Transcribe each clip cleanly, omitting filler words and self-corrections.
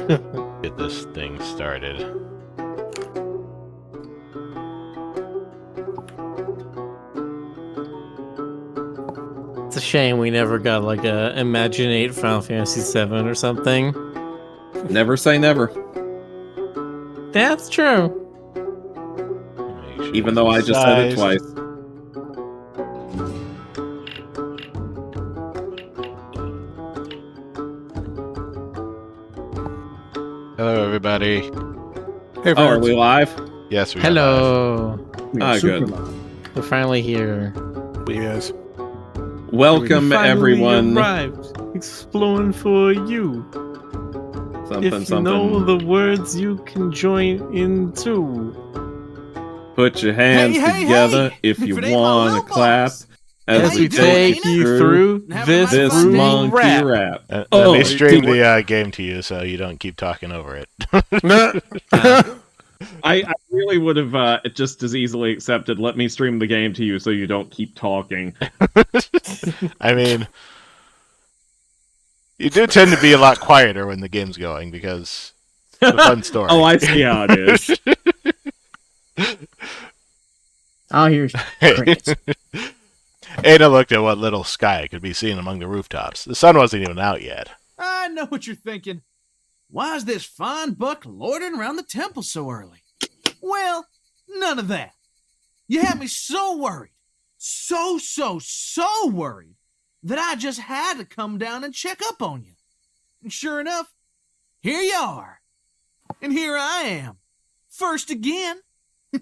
Get this thing started. It's a shame we never got like a Imaginate Final Fantasy VII or something. Never say never. That's true. Sure Even though I just said it twice. Hello, everybody. Hey, Oh, are we live? Yes, we are Hello. Ah, good. We're finally here. live. Yes. Welcome, We finally everyone. arrived, exploring for you. Something, If you know something. the words, you can join in too. Put your hands Hey, together hey! if you If it ain't my want to little clap boss. as As we we take take you you through through Having this my this fun day. monkey rap. rap. Let Oh, me stream dude. the game to you so you don't keep talking over it. I really would have just as easily accepted, let me stream the game to you so you don't keep talking. I mean, you do tend to be a lot quieter when the game's going because it's a fun story. Oh, I see how it is. Oh, here's crickets. Ada looked at what little sky could be seen among the rooftops. The sun wasn't even out yet. I know what you're thinking. Why is this fine buck loitering around the temple so early? Well, none of that. You had me so worried, so worried, that I just had to come down and check up on you. And sure enough, here you are. And here I am. First again.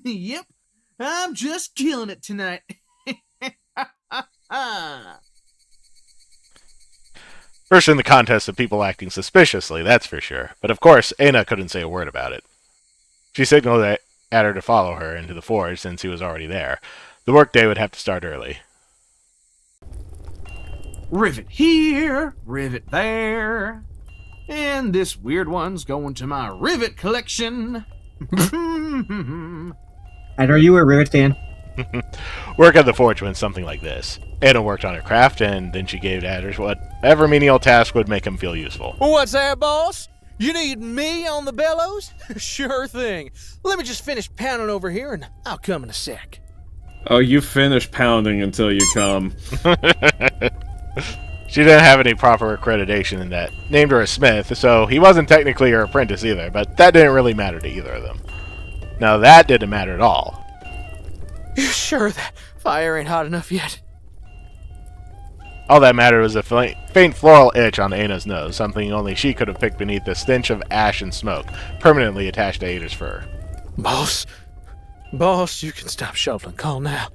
Yep, I'm just killing it tonight. First in the contest of people acting suspiciously, that's for sure. But of course, Aina couldn't say a word about it. She signaled at her to follow her into the forge since he was already there. The workday would have to start early. Rivet here, rivet there. And this weird one's going to my rivet collection. And are you a Rivet fan? Work at the forge went something like this. Anna worked on her craft, and then she gave Adders whatever menial task would make him feel useful. What's that, boss? You need me on the bellows? Sure thing. Let me just finish pounding over here and I'll come in a sec. Oh, you finish pounding until you come. She didn't have any proper accreditation in that. Named her a smith, so he wasn't technically her apprentice either, but that didn't really matter to either of them. Now that didn't matter at all. You sure that fire ain't hot enough yet? All that mattered was a faint floral itch on Ana's nose, something only she could have picked beneath the stench of ash and smoke, permanently attached to Ada's fur. Boss, you can stop shoveling coal now.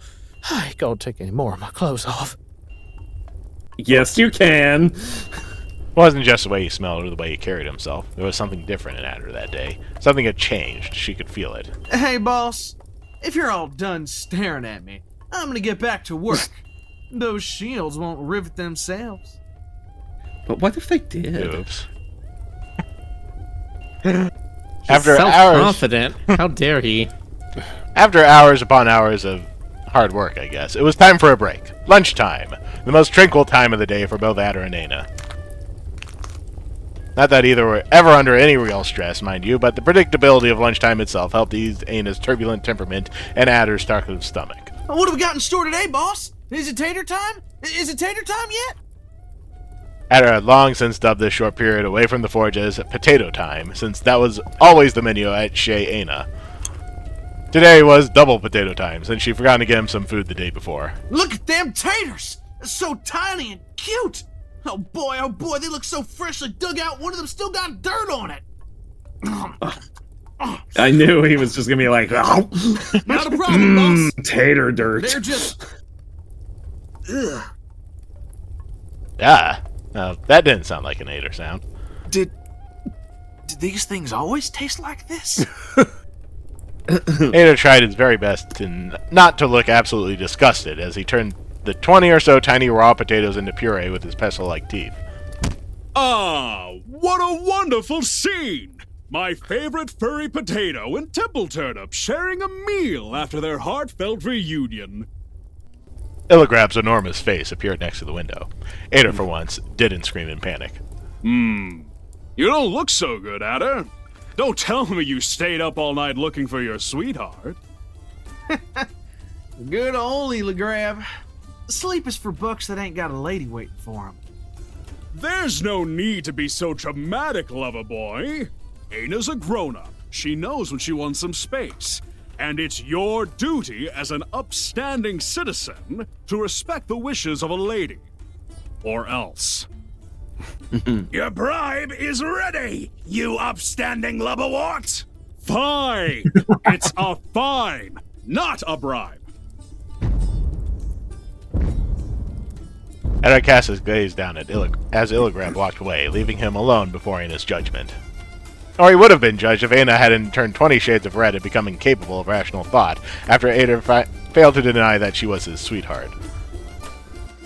I ain't gonna take any more of my clothes off. Yes, you can. It wasn't just the way he smelled or the way he carried himself. There was something different in Adder that day. Something had changed. She could feel it. Hey, boss. If you're all done staring at me, I'm gonna get back to work. Those shields won't rivet themselves. But what if they did? Oops. After hours, Self-confident. How dare he? after hours upon hours of hard work, I guess, it was time for a break. Lunchtime. The most tranquil time of the day for both Adder and Ana. Not that either were ever under any real stress, mind you, but the predictability of lunchtime itself helped ease Ana's turbulent temperament and Adder's talkative stomach. What have we got in store today, boss? Is it tater time? Is it tater time yet? Adder had long since dubbed this short period away from the forge as potato time, since that was always the menu at Chez Ana. Today was double potato time, since she'd forgotten to get him some food the day before. Look at them taters! They're so tiny and cute! Oh boy, they look so freshly dug out, one of them still got dirt on it! I knew he was just gonna be like, Not a problem, boss! tater dirt. They're just... Ugh. Ah, that didn't sound like an Ader sound. Did these things always taste like this? Ada tried his very best to not to look absolutely disgusted as he turned the 20 or so tiny raw potatoes into puree with his pestle-like teeth. Ah, what a wonderful scene! My favorite furry potato and temple turnip sharing a meal after their heartfelt reunion. Illigrab's enormous face appeared next to the window. Ada, for once, didn't scream in panic. You don't look so good, Adder. Don't tell me you stayed up all night looking for your sweetheart. Good old Legrab. Sleep is for bucks that ain't got a lady waiting for 'em. There's no need to be so dramatic, lover boy. Ana's a grown-up. She knows when she wants some space. And it's your duty as an upstanding citizen to respect the wishes of a lady. Or else. Your bribe is ready, you upstanding lubberwort! Fine! It's a fine, not a bribe. Adder cast his gaze down at as Illigrab walked away, leaving him alone before Ana's judgment. Or he would have been judged if Ana hadn't turned 20 shades of red and become incapable of rational thought after Ada failed to deny that she was his sweetheart.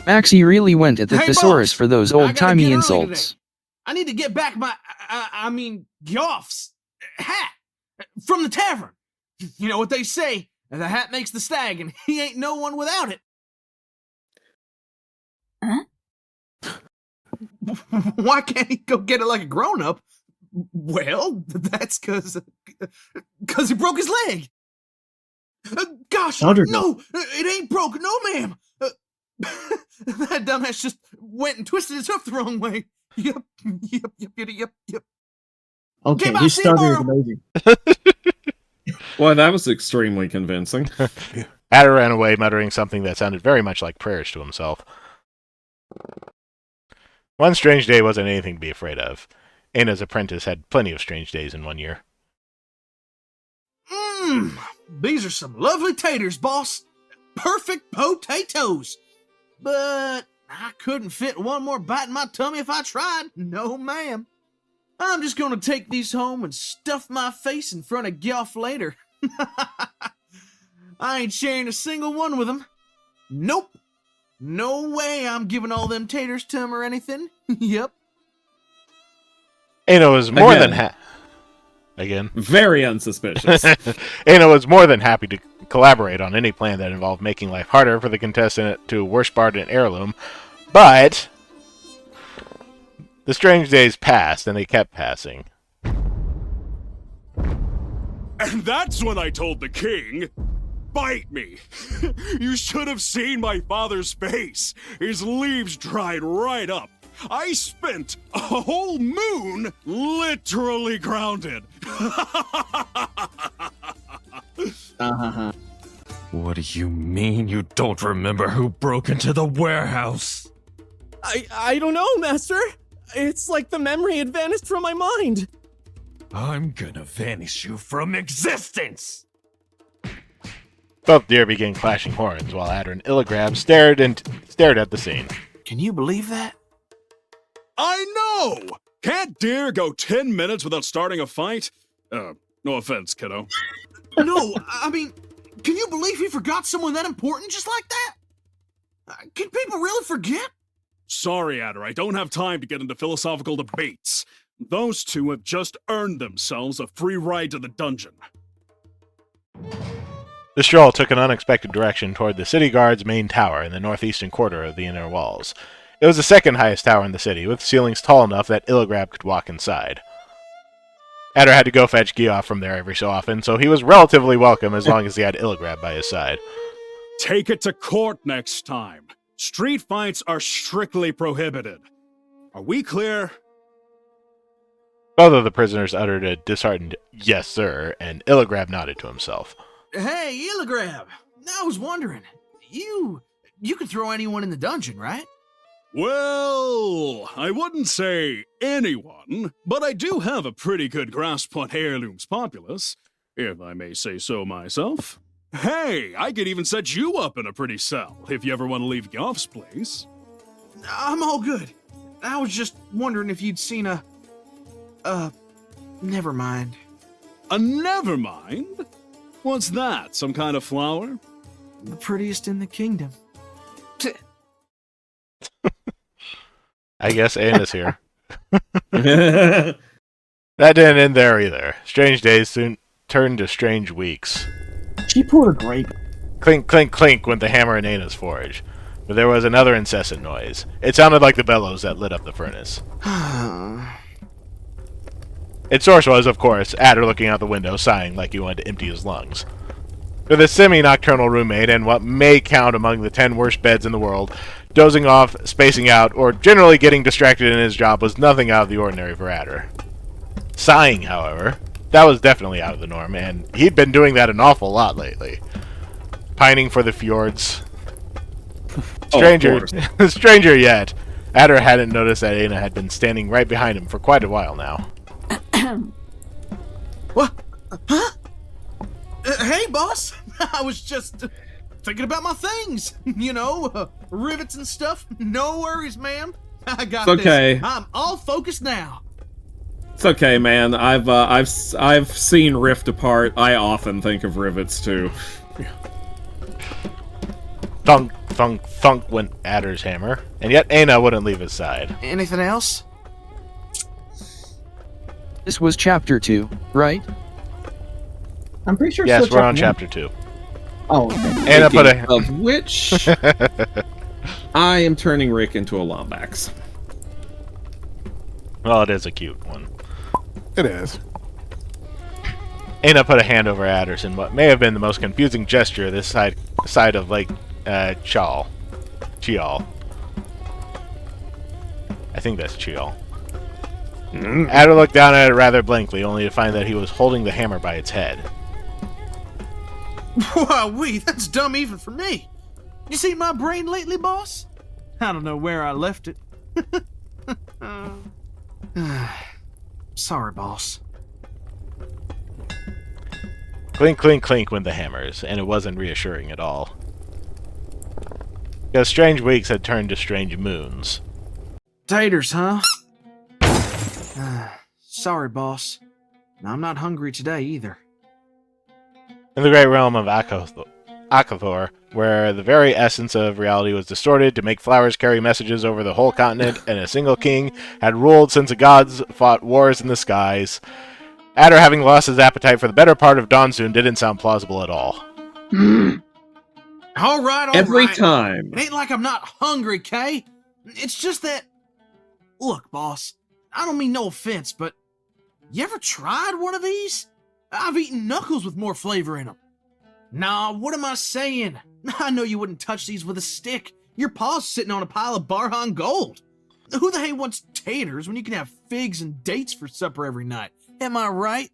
Maxie really went at the Hey, thesaurus boss! for those I gotta old-timey get early insults. today. I need to get back my, Goff's hat from the tavern. You know what they say, the hat makes the stag, and he ain't no one without it. Huh? Why can't he go get it like a grown-up? Well, that's because he broke his leg. Gosh, Elder- no, it ain't broke. No, ma'am. That dumbass just went and twisted his hoof the wrong way. Yep. Okay, Get my this starter is Seymour! amazing. Well, that was extremely convincing. Adder ran away, muttering something that sounded very much like prayers to himself. One strange day wasn't anything to be afraid of. Ana's apprentice had plenty of strange days in one year. These are some lovely taters, boss. Perfect potatoes. But I couldn't fit one more bite in my tummy if I tried. No, ma'am. I'm just gonna take these home and stuff my face in front of Goff later. I ain't sharing a single one with him. Nope. No way I'm giving all them taters to him or anything. Yep. Ana was more than Again. Again. Very unsuspicious. Ana was more than happy to collaborate on any plan that involved making life harder for the contestant to worst part an heirloom, but the strange days passed, and they kept passing. And that's when I told the king, bite me. You should have seen my father's face. His leaves dried right up. I spent a whole moon literally grounded. What do you mean you don't remember who broke into the warehouse? I don't know, Master. It's like the memory had vanished from my mind. I'm gonna vanish you from existence! Both deer began clashing horns, while Adder and Illigrab stared at the scene. Can you believe that? I know! Can't deer go 10 minutes without starting a fight? No offense, kiddo. No, I mean, can you believe he forgot someone that important just like that? Can people really forget? Sorry, Adder, I don't have time to get into philosophical debates. Those two have just earned themselves a free ride to the dungeon. The stroll took an unexpected direction toward the city guard's main tower in the northeastern quarter of the inner walls. It was the second highest tower in the city, with ceilings tall enough that Illigrab could walk inside. Adder had to go fetch Geoff from there every so often, so he was relatively welcome as long as he had Illigrab by his side. Take it to court next time. Street fights are strictly prohibited. Are we clear? Both of the prisoners uttered a disheartened "yes, sir," and Illigrab nodded to himself. Hey, Illigrab, I was wondering, you could throw anyone in the dungeon, right? Well, I wouldn't say anyone, but I do have a pretty good grasp on Heirloom's populace, if I may say so myself. Hey, I could even set you up in a pretty cell if you ever want to leave Goff's place. I'm all good. I was just wondering if you'd seen never mind. A never mind? What's that, some kind of flower? The prettiest in the kingdom. I guess Ana's here. That didn't end there either. Strange days soon turned to strange weeks. She pulled a grape. Clink, clink, clink went the hammer in Ana's forge. But there was another incessant noise. It sounded like the bellows that lit up the furnace. Its source was, of course, Adder looking out the window, sighing like he wanted to empty his lungs. With a semi-nocturnal roommate and what may count among the 10 worst beds in the world, dozing off, spacing out, or generally getting distracted in his job was nothing out of the ordinary for Adder. Sighing, however, that was definitely out of the norm, and he'd been doing that an awful lot lately. Pining for the fjords. Stranger, stranger yet, Adder hadn't noticed that Aina had been standing right behind him for quite a while now. What? Huh? Hey, boss. I was just thinking about my things. Rivets and stuff. No worries, ma'am. I got okay. this. I'm all focused now. It's okay, man. I've seen Rift Apart. I often think of rivets too. Thunk, thunk, thunk went Adder's hammer, and yet Aina wouldn't leave his side. Anything else? This was chapter 2, right? I'm pretty sure. Yes, still we're on chapter chapter 2. one. Oh, okay. Aina put a... Of which I am turning Rick into a Lombax. Well, it is a cute one. It is. Aina put a hand over Adder's in what may have been the most confusing gesture this side of Lake Chial. I think that's Chial. Adder looked down at it rather blankly, only to find that he was holding the hammer by its head. Wowee, that's dumb even for me. You seen my brain lately, boss? I don't know where I left it. Sorry, boss. Clink, clink, clink went the hammers, and it wasn't reassuring at all. Because strange weeks had turned to strange moons. Taters, huh? Sorry, boss. I'm not hungry today either. In the great realm of Akathor, where the very essence of reality was distorted to make flowers carry messages over the whole continent, and a single king had ruled since the gods fought wars in the skies, Adder having lost his appetite for the better part of Donsoon didn't sound plausible at all. All right. Every time. It ain't like I'm not hungry, Kay. It's just that... Look, boss, I don't mean no offense, but you ever tried one of these? I've eaten knuckles with more flavor in them. Nah, what am I saying? I know you wouldn't touch these with a stick. Your paw's sitting on a pile of Barhan gold. Who the heck wants taters when you can have figs and dates for supper every night? Am I right?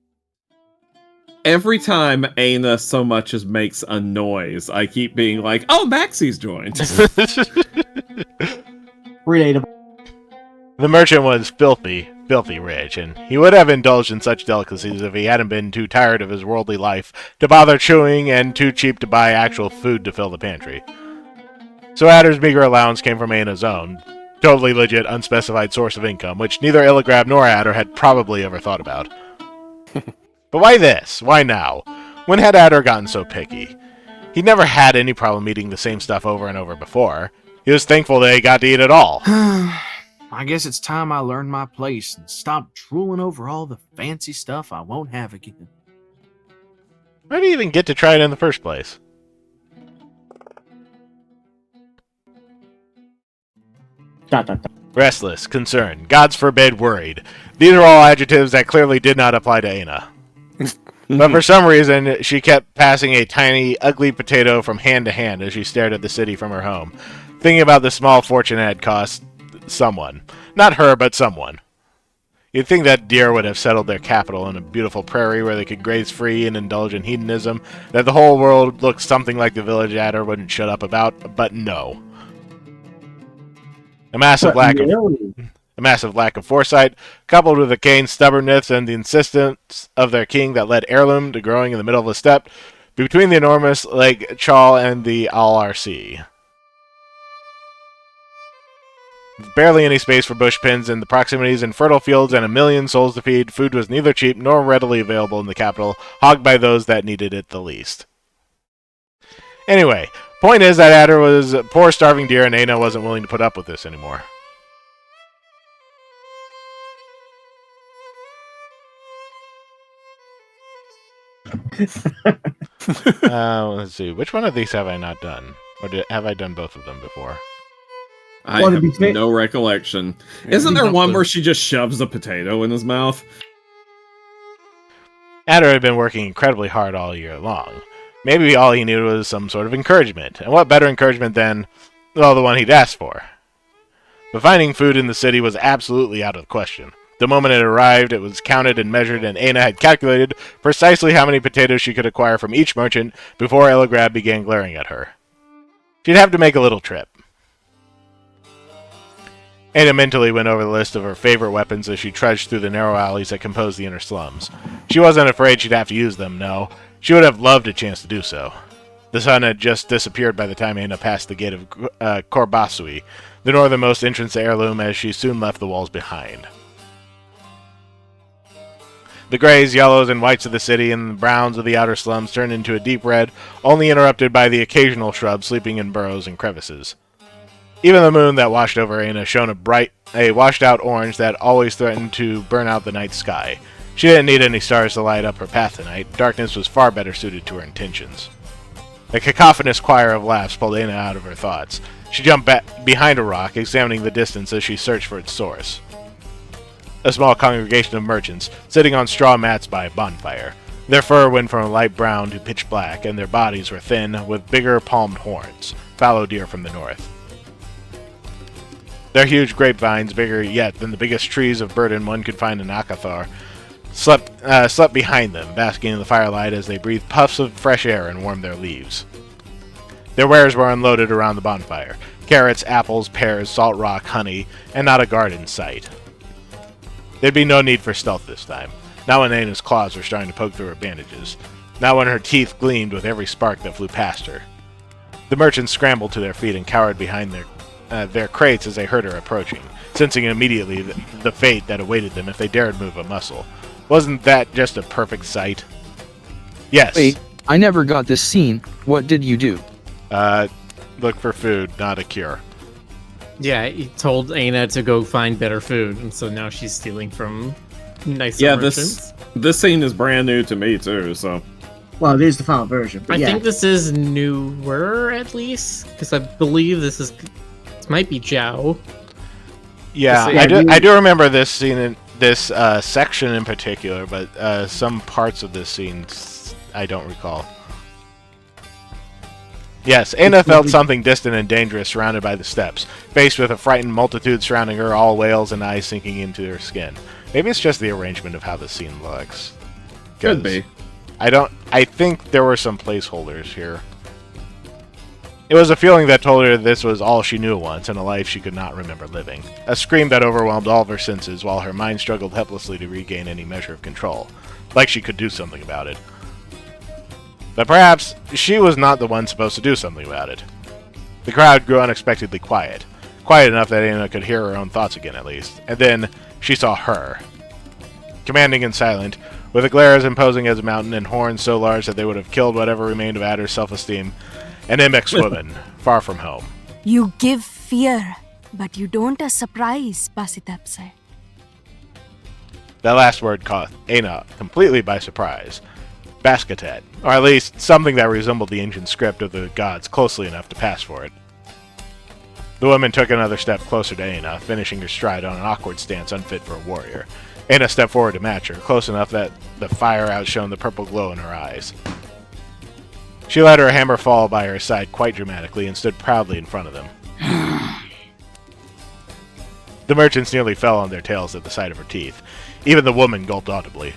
Every time Aina so much as makes a noise, I keep being like, oh, Maxie's joined. Relatable. The merchant was filthy rich, and he would have indulged in such delicacies if he hadn't been too tired of his worldly life to bother chewing and too cheap to buy actual food to fill the pantry. So Adder's meager allowance came from Aina's own, totally legit, unspecified source of income, which neither Illigrab nor Adder had probably ever thought about. But why this? Why now? When had Adder gotten so picky? He'd never had any problem eating the same stuff over and over before. He was thankful that he got to eat it all. I guess it's time I learned my place and stopped drooling over all the fancy stuff I won't have again. Why do you even get to try it in the first place? Restless, concerned, gods forbid, worried. These are all adjectives that clearly did not apply to Aina. But for some reason, she kept passing a tiny, ugly potato from hand to hand as she stared at the city from her home, thinking about the small fortune it had cost someone. Not her, but someone. You'd think that deer would have settled their capital in a beautiful prairie where they could graze free and indulge in hedonism, that the whole world looked something like the village Adder wouldn't shut up about, but no. A massive lack of foresight, coupled with the Kane's stubbornness and the insistence of their king that led Heirloom to growing in the middle of a steppe between the enormous Lake Chal and the Al-RC. With barely any space for bush pins in the proximities and fertile fields and a million souls to feed, food was neither cheap nor readily available in the capital, hogged by those that needed it the least. Anyway, point is that Adder was a poor starving deer and Aina wasn't willing to put up with this anymore. Let's see. Which one of these have I not done? Or have I done both of them before? I have no recollection. Isn't there one where she just shoves a potato in his mouth? Adder had been working incredibly hard all year long. Maybe all he needed was some sort of encouragement, and what better encouragement than, well, the one he'd asked for. But finding food in the city was absolutely out of the question. The moment it arrived, it was counted and measured, and Aina had calculated precisely how many potatoes she could acquire from each merchant before Ellagrab began glaring at her. She'd have to make a little trip. Aina mentally went over the list of her favorite weapons as she trudged through the narrow alleys that composed the inner slums. She wasn't afraid she'd have to use them, no. She would have loved a chance to do so. The sun had just disappeared by the time Aina passed the gate of Korbasui, the northernmost entrance to Heirloom, as she soon left the walls behind. The grays, yellows, and whites of the city and the browns of the outer slums turned into a deep red, only interrupted by the occasional shrub sleeping in burrows and crevices. Even the moon that washed over Aina shone a washed-out orange that always threatened to burn out the night sky. She didn't need any stars to light up her path tonight. Darkness was far better suited to her intentions. A cacophonous choir of laughs pulled Aina out of her thoughts. She jumped back behind a rock, examining the distance as she searched for its source. A small congregation of merchants, sitting on straw mats by a bonfire. Their fur went from light brown to pitch black, and their bodies were thin, with bigger palmed horns, fallow deer from the north. Their huge grapevines, bigger yet than the biggest trees of burden one could find in Akathar, slept behind them, basking in the firelight as they breathed puffs of fresh air and warmed their leaves. Their wares were unloaded around the bonfire. Carrots, apples, pears, salt rock, honey, and not a guard in sight. There'd be no need for stealth this time. Not when Aina's claws were starting to poke through her bandages. Not when her teeth gleamed with every spark that flew past her. The merchants scrambled to their feet and cowered behind their crates as they heard her approaching, sensing immediately the fate that awaited them if they dared move a muscle. Wasn't that just a perfect sight? Yes. Wait, I never got this scene. What did you do? Look for food, not a cure. Yeah, he told Aina to go find better food, and so now she's stealing from nicer Yeah, merchants. this scene is brand new to me too, so. Well, it is the final version. But I yeah. think this is newer, at least, because I believe this might be Zhao. Yeah, I do remember this scene in this section in particular, but some parts of this scene I don't recall. Yes, Aina felt something distant and dangerous surrounded by the steps, faced with a frightened multitude surrounding her, all wails and eyes sinking into her skin. Maybe it's just the arrangement of how the scene looks. Could be. I think there were some placeholders here. It was a feeling that told her this was all she knew once, and a life she could not remember living. A scream that overwhelmed all of her senses while her mind struggled helplessly to regain any measure of control. Like she could do something about it. But perhaps she was not the one supposed to do something about it. The crowd grew unexpectedly quiet. Quiet enough that Aina could hear her own thoughts again at least. And then she saw her. Commanding and silent, with a glare as imposing as a mountain and horns so large that they would have killed whatever remained of Adder's self-esteem, an Imex woman, far from home. You give fear, but you don't a surprise, Pasitapse. That last word caught Aina completely by surprise. Basketet, or at least something that resembled the ancient script of the gods closely enough to pass for it. The woman took another step closer to Aina, finishing her stride on an awkward stance unfit for a warrior. Aina stepped forward to match her, close enough that the fire outshone the purple glow in her eyes. She let her hammer fall by her side quite dramatically and stood proudly in front of them. The merchants nearly fell on their tails at the sight of her teeth. Even the woman gulped audibly.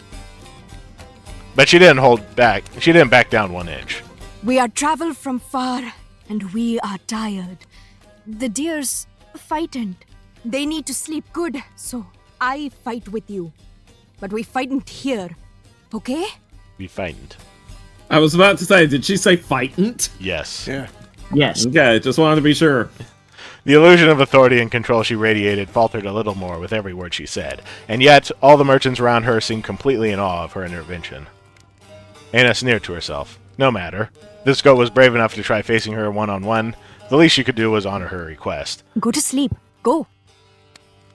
But she didn't hold back. She didn't back down 1 inch. We are traveled from far, and we are tired. The deers frightened. They need to sleep good, so I fight with you. But we fightn't here, okay? We fightened. I was about to say, did she say fightant? Yes. Yeah. Yes. Okay, just wanted to be sure. The illusion of authority and control she radiated faltered a little more with every word she said, and yet all the merchants around her seemed completely in awe of her intervention. Aina sneered to herself. No matter. This goat was brave enough to try facing her one-on-one. The least she could do was honor her request. Go to sleep. Go.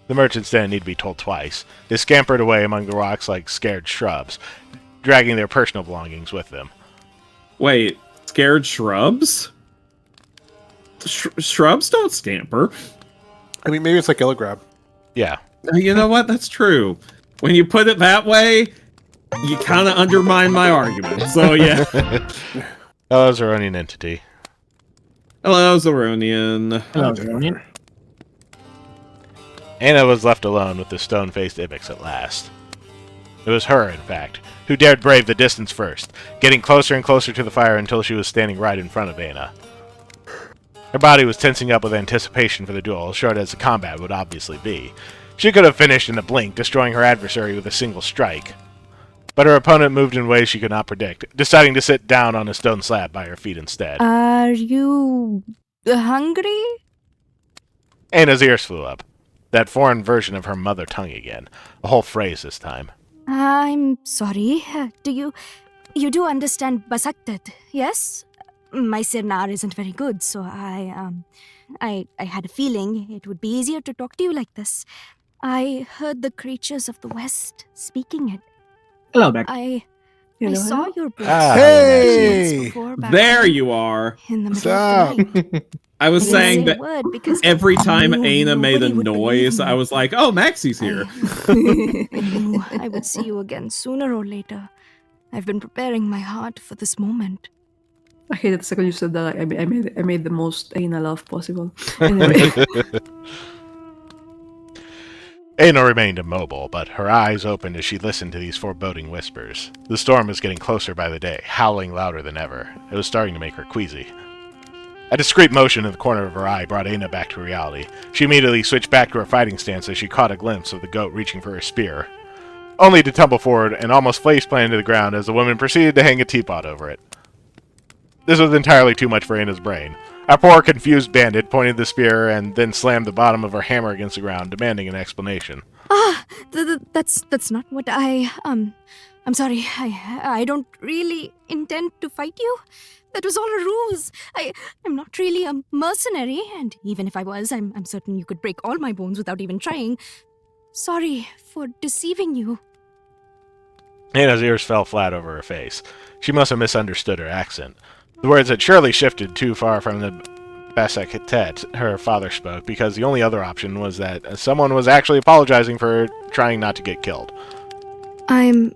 The merchants didn't need to be told twice. They scampered away among the rocks like scared shrubs, dragging their personal belongings with them. Wait, scared shrubs? Shrubs don't scamper. I mean, maybe it's like Illigrab. Yeah. You know what? That's true. When you put it that way, You kind of undermine my argument, so yeah. Hello, Zeronian entity. Hello, Zeronian. Hello, Zeronian. Anna was left alone with the stone-faced Ibex at last. It was her, in fact, who dared brave the distance first, getting closer and closer to the fire until she was standing right in front of Anna. Her body was tensing up with anticipation for the duel, short as the combat would obviously be. She could have finished in a blink, destroying her adversary with a single strike. But her opponent moved in ways she could not predict, deciding to sit down on a stone slab by her feet instead. Are you hungry? Anna's ears flew up. That foreign version of her mother tongue again. A whole phrase this time. I'm sorry. You do understand Basaktat, yes? My Sirnar isn't very good, so I had a feeling it would be easier to talk to you like this. I heard the creatures of the West speaking it. Hello, Beck. I saw your books. Hey! Before, back There you are. in the What's middle up? of the night. I was I didn't saying say a that word because every time I knew Aina made a nobody would believe noise, me. I was like, oh, Maxie's here. I knew I would see you again sooner or later. I've been preparing my heart for this moment. I hated the second you said that. I made the most Aina laugh possible. Anyway. Aina remained immobile, but her eyes opened as she listened to these foreboding whispers. The storm was getting closer by the day, howling louder than ever. It was starting to make her queasy. A discreet motion in the corner of her eye brought Aina back to reality. She immediately switched back to her fighting stance as she caught a glimpse of the goat reaching for her spear, only to tumble forward and almost face-plant to the ground as the woman proceeded to hang a teapot over it. This was entirely too much for Aina's brain. Our poor, confused bandit pointed the spear and then slammed the bottom of her hammer against the ground, demanding an explanation. That's not what I'm sorry. I don't really intend to fight you. That was all a ruse. I'm not really a mercenary, and even if I was, I'm certain you could break all my bones without even trying. Sorry for deceiving you. Aina's ears fell flat over her face. She must have misunderstood her accent. The words had surely shifted too far from the Basaktet her father spoke, because the only other option was that someone was actually apologizing for trying not to get killed. I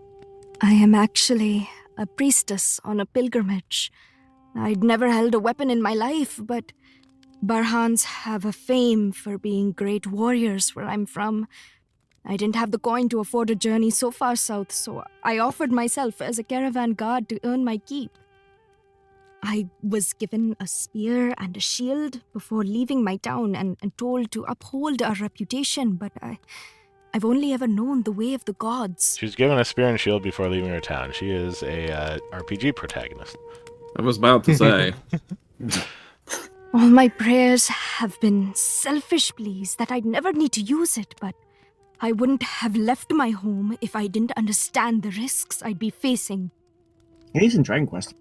am actually a priestess on a pilgrimage. I'd never held a weapon in my life, but Barhans have a fame for being great warriors where I'm from. I didn't have the coin to afford a journey so far south, so I offered myself as a caravan guard to earn my keep. I was given a spear and a shield before leaving my town and told to uphold our reputation, but I've only ever known the way of the gods. She was given a spear and shield before leaving her town. She is a RPG protagonist. I was about to say. All my prayers have been selfish pleas that I'd never need to use it, but I wouldn't have left my home if I didn't understand the risks I'd be facing. He's in Dragon Quest.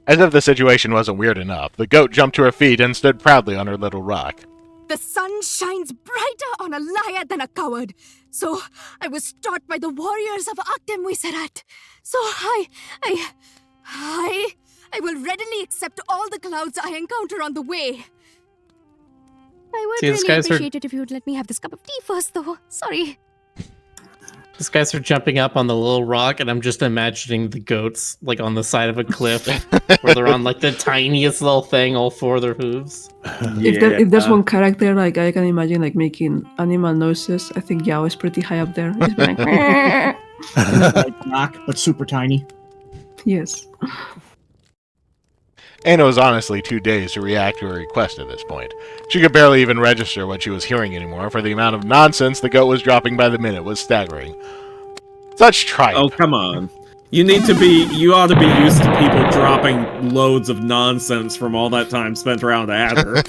As if the situation wasn't weird enough, the goat jumped to her feet and stood proudly on her little rock. The sun shines brighter on a liar than a coward. So I was taught by the warriors of Akdem Wisarat. So I will readily accept all the clouds I encounter on the way. I would really appreciate it if you would let me have this cup of tea first, though. Sorry. These guys are jumping up on the little rock, and I'm just imagining the goats like on the side of a cliff, where they're on like the tiniest little thing, all four of their hooves. If there's one character like I can imagine like making animal noises, I think Yao is pretty high up there. He's been like, Like rock, but super tiny. yes. Aina was honestly too dazed to react to her request at this point. She could barely even register what she was hearing anymore, for the amount of nonsense the goat was dropping by the minute was staggering. Such tripe. Oh, come on. You ought to be used to people dropping loads of nonsense from all that time spent around Adder.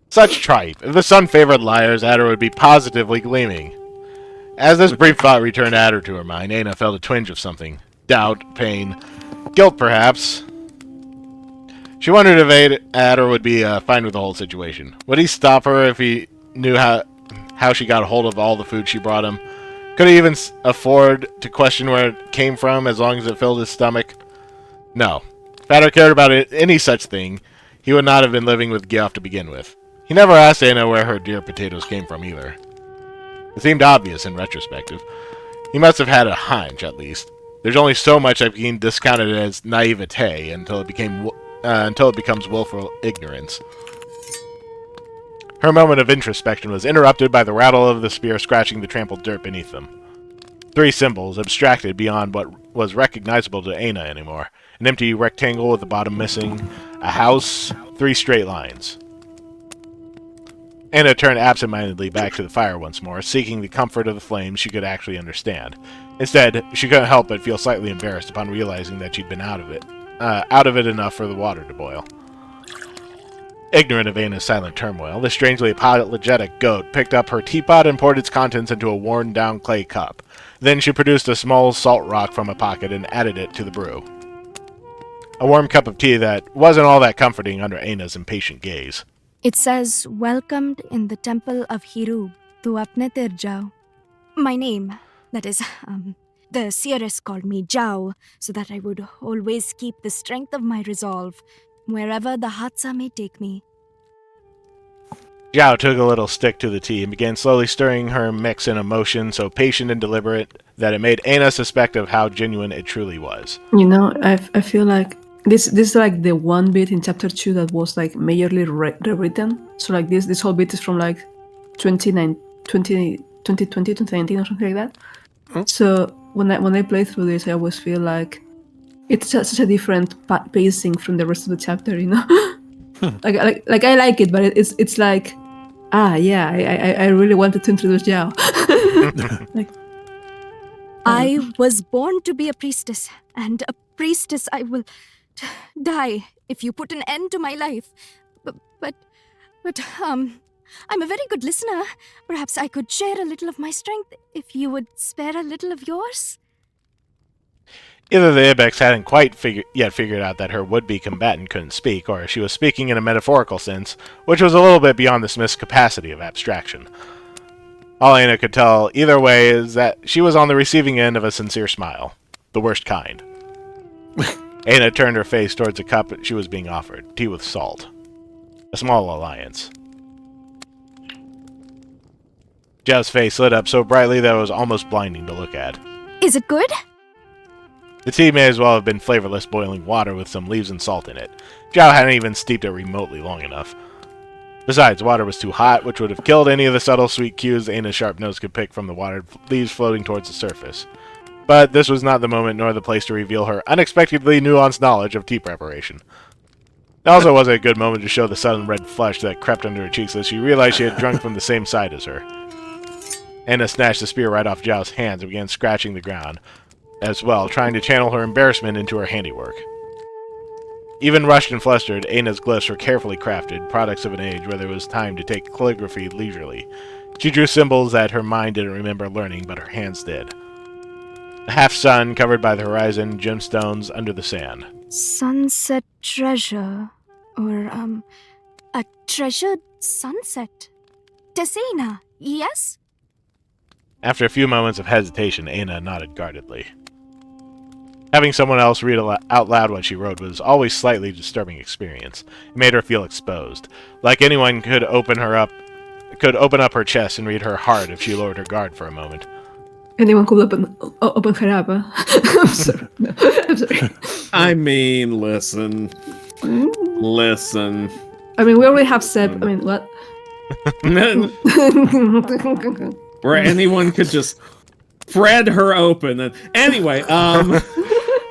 Such tripe. If the sun favored liars, Adder would be positively gleaming. As this brief thought returned Adder to her mind, Aina felt a twinge of something. Doubt, pain, guilt perhaps. She wondered if Adder would be fine with the whole situation. Would he stop her if he knew how she got a hold of all the food she brought him? Could he even afford to question where it came from as long as it filled his stomach? No. If Adder cared about any such thing, he would not have been living with Geoff to begin with. He never asked Aina where her dear potatoes came from either. It seemed obvious in retrospective. He must have had a hunch, at least. There's only so much that can be discounted as naivete until it becomes willful ignorance. Her moment of introspection was interrupted by the rattle of the spear scratching the trampled dirt beneath them. 3 symbols, abstracted beyond what was recognizable to Aina anymore. An empty rectangle with the bottom missing, a house, 3 straight lines. Aina turned absent-mindedly back to the fire once more, seeking the comfort of the flames she could actually understand. Instead, she couldn't help but feel slightly embarrassed upon realizing that she'd been out of it enough for the water to boil. Ignorant of Aina's silent turmoil, the strangely apologetic goat picked up her teapot and poured its contents into a worn-down clay cup. Then she produced a small salt rock from a pocket and added it to the brew. A warm cup of tea that wasn't all that comforting under Aina's impatient gaze. It says, welcomed in the temple of Hiru, tu apne tir jao. My name, that is, the seeress called me Jao, so that I would always keep the strength of my resolve, wherever the Hatsa may take me. Zhao took a little stick to the tea and began slowly stirring her mix in a motion so patient and deliberate that it made Aina suspect of how genuine it truly was. You know, I feel like this is like the one bit in chapter 2 that was like majorly rewritten. So like this whole bit is from like 2020, 2019 or something like that. Hmm? So when I play through this, I always feel like it's such a different pacing from the rest of the chapter, you know. like I like it, but it's like, I really wanted to introduce Zhao. I was born to be a priestess, and a priestess I will die if you put an end to my life. But I'm a very good listener. Perhaps I could share a little of my strength if you would spare a little of yours. Either the Ibex hadn't quite figured out that her would-be combatant couldn't speak, or she was speaking in a metaphorical sense, which was a little bit beyond the Smith's capacity of abstraction. All Aina could tell either way is that she was on the receiving end of a sincere smile. The worst kind. Aina turned her face towards the cup she was being offered, tea with salt. A small alliance. Zhao's face lit up so brightly that it was almost blinding to look at. Is it good? The tea may as well have been flavorless boiling water with some leaves and salt in it. Zhao hadn't even steeped it remotely long enough. Besides, water was too hot, which would have killed any of the subtle sweet cues Aina's sharp nose could pick from the watered leaves floating towards the surface. But this was not the moment nor the place to reveal her unexpectedly nuanced knowledge of tea preparation. It also wasn't a good moment to show the sudden red flush that crept under her cheeks as she realized she had drunk from the same side as her. Aina snatched the spear right off Zhao's hands and began scratching the ground, as well, trying to channel her embarrassment into her handiwork. Even rushed and flustered, Aina's glyphs were carefully crafted, products of an age where there was time to take calligraphy leisurely. She drew symbols that her mind didn't remember learning, but her hands did. A half-sun covered by the horizon, gemstones under the sand. Sunset treasure, or, a treasured sunset. Tessina, yes? After a few moments of hesitation, Aina nodded guardedly. Having someone else read out loud what she wrote was always a slightly disturbing experience. It made her feel exposed, like anyone could open up her chest and read her heart if she lowered her guard for a moment. Anyone could open her up. Huh? I'm sorry. No, I'm sorry. I mean, listen. Listen. I mean, we already have Seb. I mean, what? Where anyone could just spread her open. And anyway,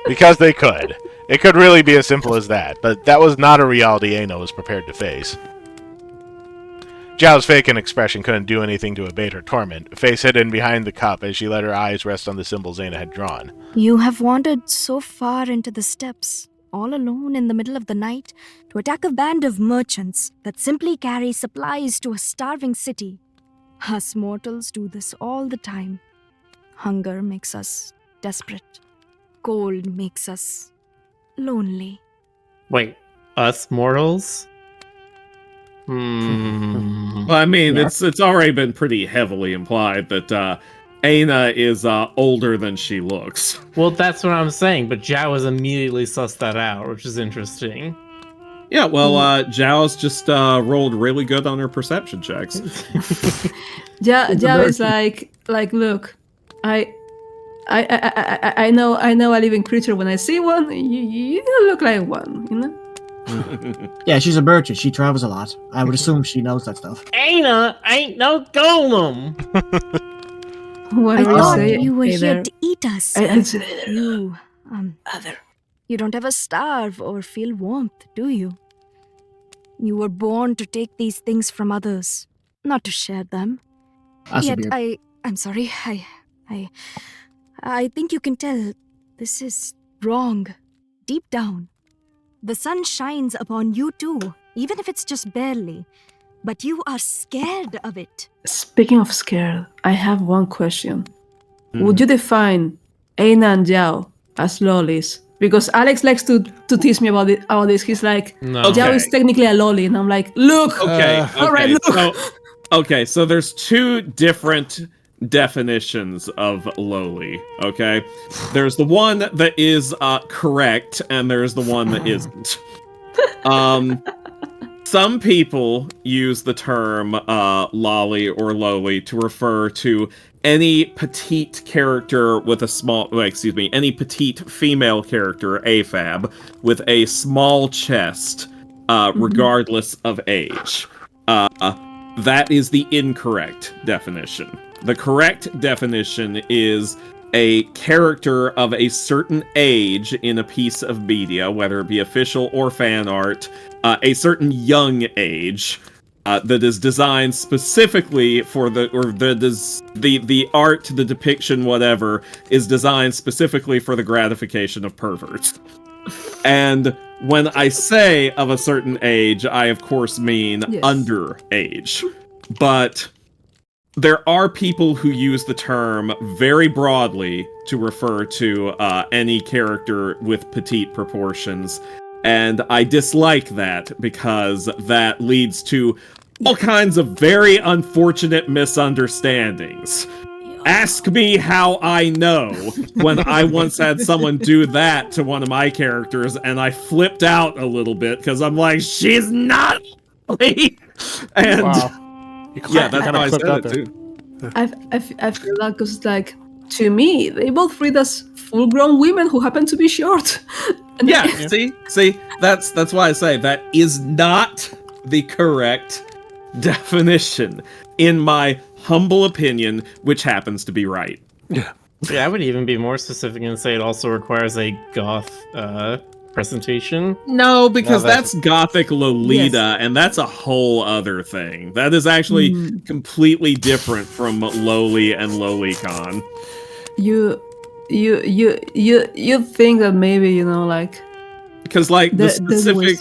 Because they could. It could really be as simple as that, but that was not a reality Aina was prepared to face. Zhao's vacant expression couldn't do anything to abate her torment, face hidden behind the cup as she let her eyes rest on the symbols Aina had drawn. You have wandered so far into the steppes, all alone in the middle of the night, to attack a band of merchants that simply carry supplies to a starving city. Us mortals do this all the time. Hunger makes us desperate. Cold makes us lonely. Wait, us mortals? Hmm. Well, I mean, Yeah. it's already been pretty heavily implied that Aina is older than she looks. Well, that's what I'm saying, but Zhao has immediately sussed that out, which is interesting. Yeah, well, Zhao's just rolled really good on her perception checks. Zhao is like, look, I know a living creature when I see one. You don't look like one, you know. Yeah, she's a merchant. She travels a lot. I would assume she knows that stuff. Aina ain't no golem. What I do you thought say? you were Hey here there. to eat us. You, you don't ever starve or feel warmth, do you? You were born to take these things from others, not to share them. That's a Yet beard. I'm sorry. I think you can tell this is wrong. Deep down, the sun shines upon you too, even if it's just barely. But you are scared of it. Speaking of scared, I have one question. Would you define Aina and Yao as lollies? Because Alex likes to tease me about this. He's like, No. Yao is technically a lolly, and I'm like, look. Okay. All right, look. So there's two different definitions of lowly. Okay, there's the one that is correct, and there's the one that isn't. Some people use the term lolly or lowly to refer to any petite character with a small, any petite female character, AFAB, with a small chest, regardless of age. That is the incorrect definition. The correct definition is a character of a certain age in a piece of media, whether it be official or fan art, a certain young age, that is designed specifically for the art, the depiction, whatever, is designed specifically for the gratification of perverts. And when I say of a certain age, I of course mean underage. But there are people who use the term very broadly to refer to any character with petite proportions. And I dislike that because that leads to all kinds of very unfortunate misunderstandings. Ask me how I know when I once had someone do that to one of my characters and I flipped out a little bit because I'm like, she's not ugly. And yeah, that's how I said it too. I feel like because like to me they both read as full-grown women who happen to be short. And yeah, see, that's why I say that is not the correct definition, in my humble opinion, which happens to be right. Yeah, I would even be more specific and say it also requires a goth presentation. No, because that's gothic Lolita, and that's a whole other thing. That is actually completely different from Loli and Lolicon. You think that maybe, like, because like the specific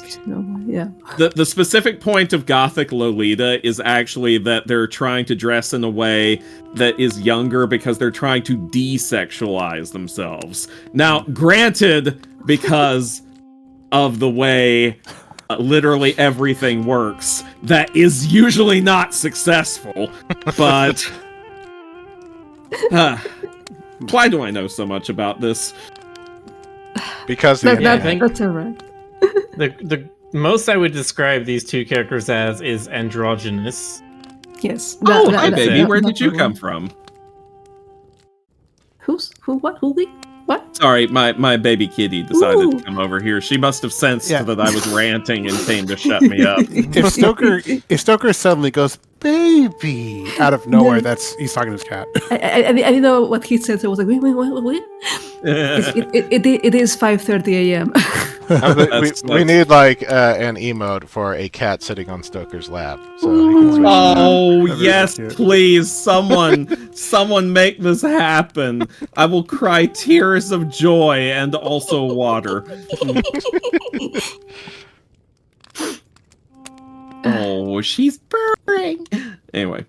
the specific point of gothic Lolita is actually that they're trying to dress in a way that is younger because they're trying to desexualize themselves. Now, granted, because of the way literally everything works, that is usually not successful. But why do I know so much about this? Because that's alright. The most I would describe these two characters as is androgynous. Yes. Hi, baby. Where did you come from? Who? What? Who? What? Sorry, my baby kitty decided to come over here. She must have sensed that I was ranting and came to shut me up. If Stoker suddenly goes, baby, out of nowhere, he's talking to his cat. I didn't know what he said, so I was like, wait. It is 5:30 a.m. we need like an emote for a cat sitting on Stoker's lap. So he can switch yes, please, someone make this happen. I will cry tears of joy and also water. Oh, she's purring. Anyway.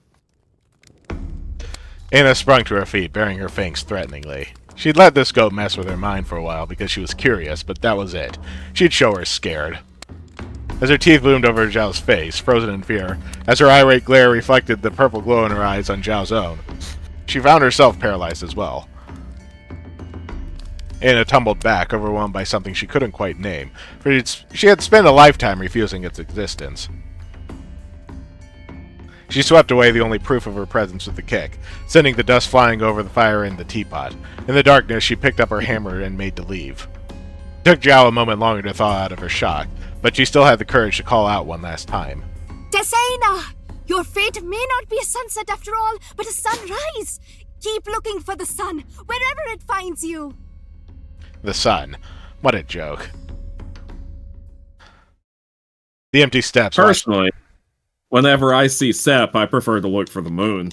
Anna sprung to her feet, baring her fangs threateningly. She'd let this goat mess with her mind for a while because she was curious, but that was it. She'd show her scared. As her teeth loomed over Zhao's face, frozen in fear, as her irate glare reflected the purple glow in her eyes on Zhao's own, she found herself paralyzed as well. Anna tumbled back, overwhelmed by something she couldn't quite name, for she had spent a lifetime refusing its existence. She swept away the only proof of her presence with a kick, sending the dust flying over the fire in the teapot. In the darkness, she picked up her hammer and made to leave. It took Zhao a moment longer to thaw out of her shock, but she still had the courage to call out one last time. Tessaina! Your fate may not be a sunset after all, but a sunrise! Keep looking for the sun, wherever it finds you! The sun. What a joke. The empty steps. Personally, whenever I see Sep, I prefer to look for the moon.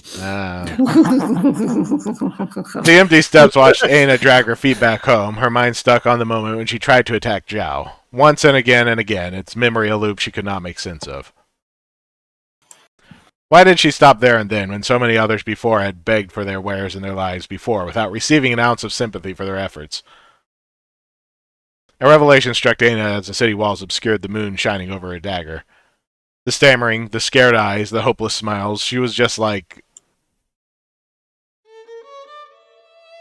The empty steps watched Aina drag her feet back home, her mind stuck on the moment when she tried to attack Zhao. Once and again, its memory a loop she could not make sense of. Why did she stop there and then, when so many others before had begged for their wares in their lives before, without receiving an ounce of sympathy for their efforts? A revelation struck Aina as the city walls obscured the moon shining over her dagger. The stammering, the scared eyes, the hopeless smiles, she was just like...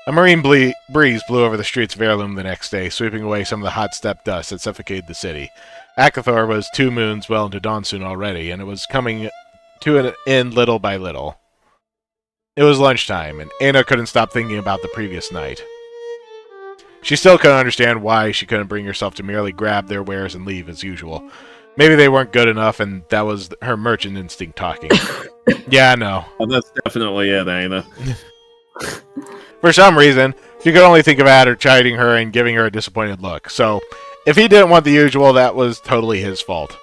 A marine breeze blew over the streets of Heirloom the next day, sweeping away some of the hot steppe dust that suffocated the city. Akathor was 2 moons well into dawn soon already, and it was coming to an end little by little. It was lunchtime, and Aina couldn't stop thinking about the previous night. She still couldn't understand why she couldn't bring herself to merely grab their wares and leave as usual. Maybe they weren't good enough, and that was her merchant instinct talking. Yeah, I know. Well, that's definitely it, Aina. For some reason, she could only think of Adder chiding her and giving her a disappointed look. So, if he didn't want the usual, that was totally his fault.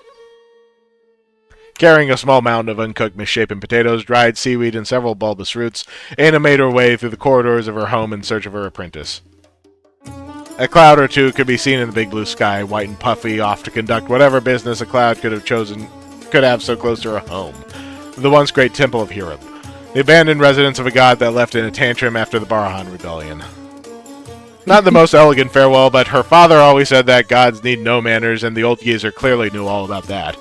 Carrying a small mountain of uncooked, misshapen potatoes, dried seaweed, and several bulbous roots, Aina made her way through the corridors of her home in search of her apprentice. A cloud or two could be seen in the big blue sky, white and puffy, off to conduct whatever business a cloud could have so close to her home. The once great temple of Hiram, the abandoned residence of a god that left in a tantrum after the Barahan rebellion. Not the most elegant farewell, but her father always said that gods need no manners, and the old geezer clearly knew all about that.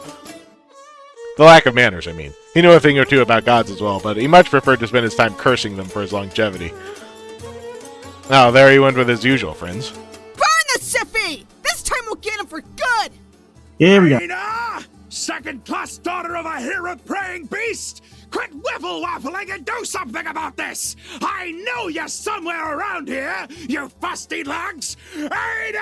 The lack of manners, I mean. He knew a thing or two about gods as well, but he much preferred to spend his time cursing them for his longevity. Oh, there he went with his usual friends. Burn the Siffy! This time we'll get him for good! Here we go. Aina! Second-class daughter of a hero-praying beast! Quit wiffle-waffling and do something about this! I know you're somewhere around here, you fusty lugs! Aina!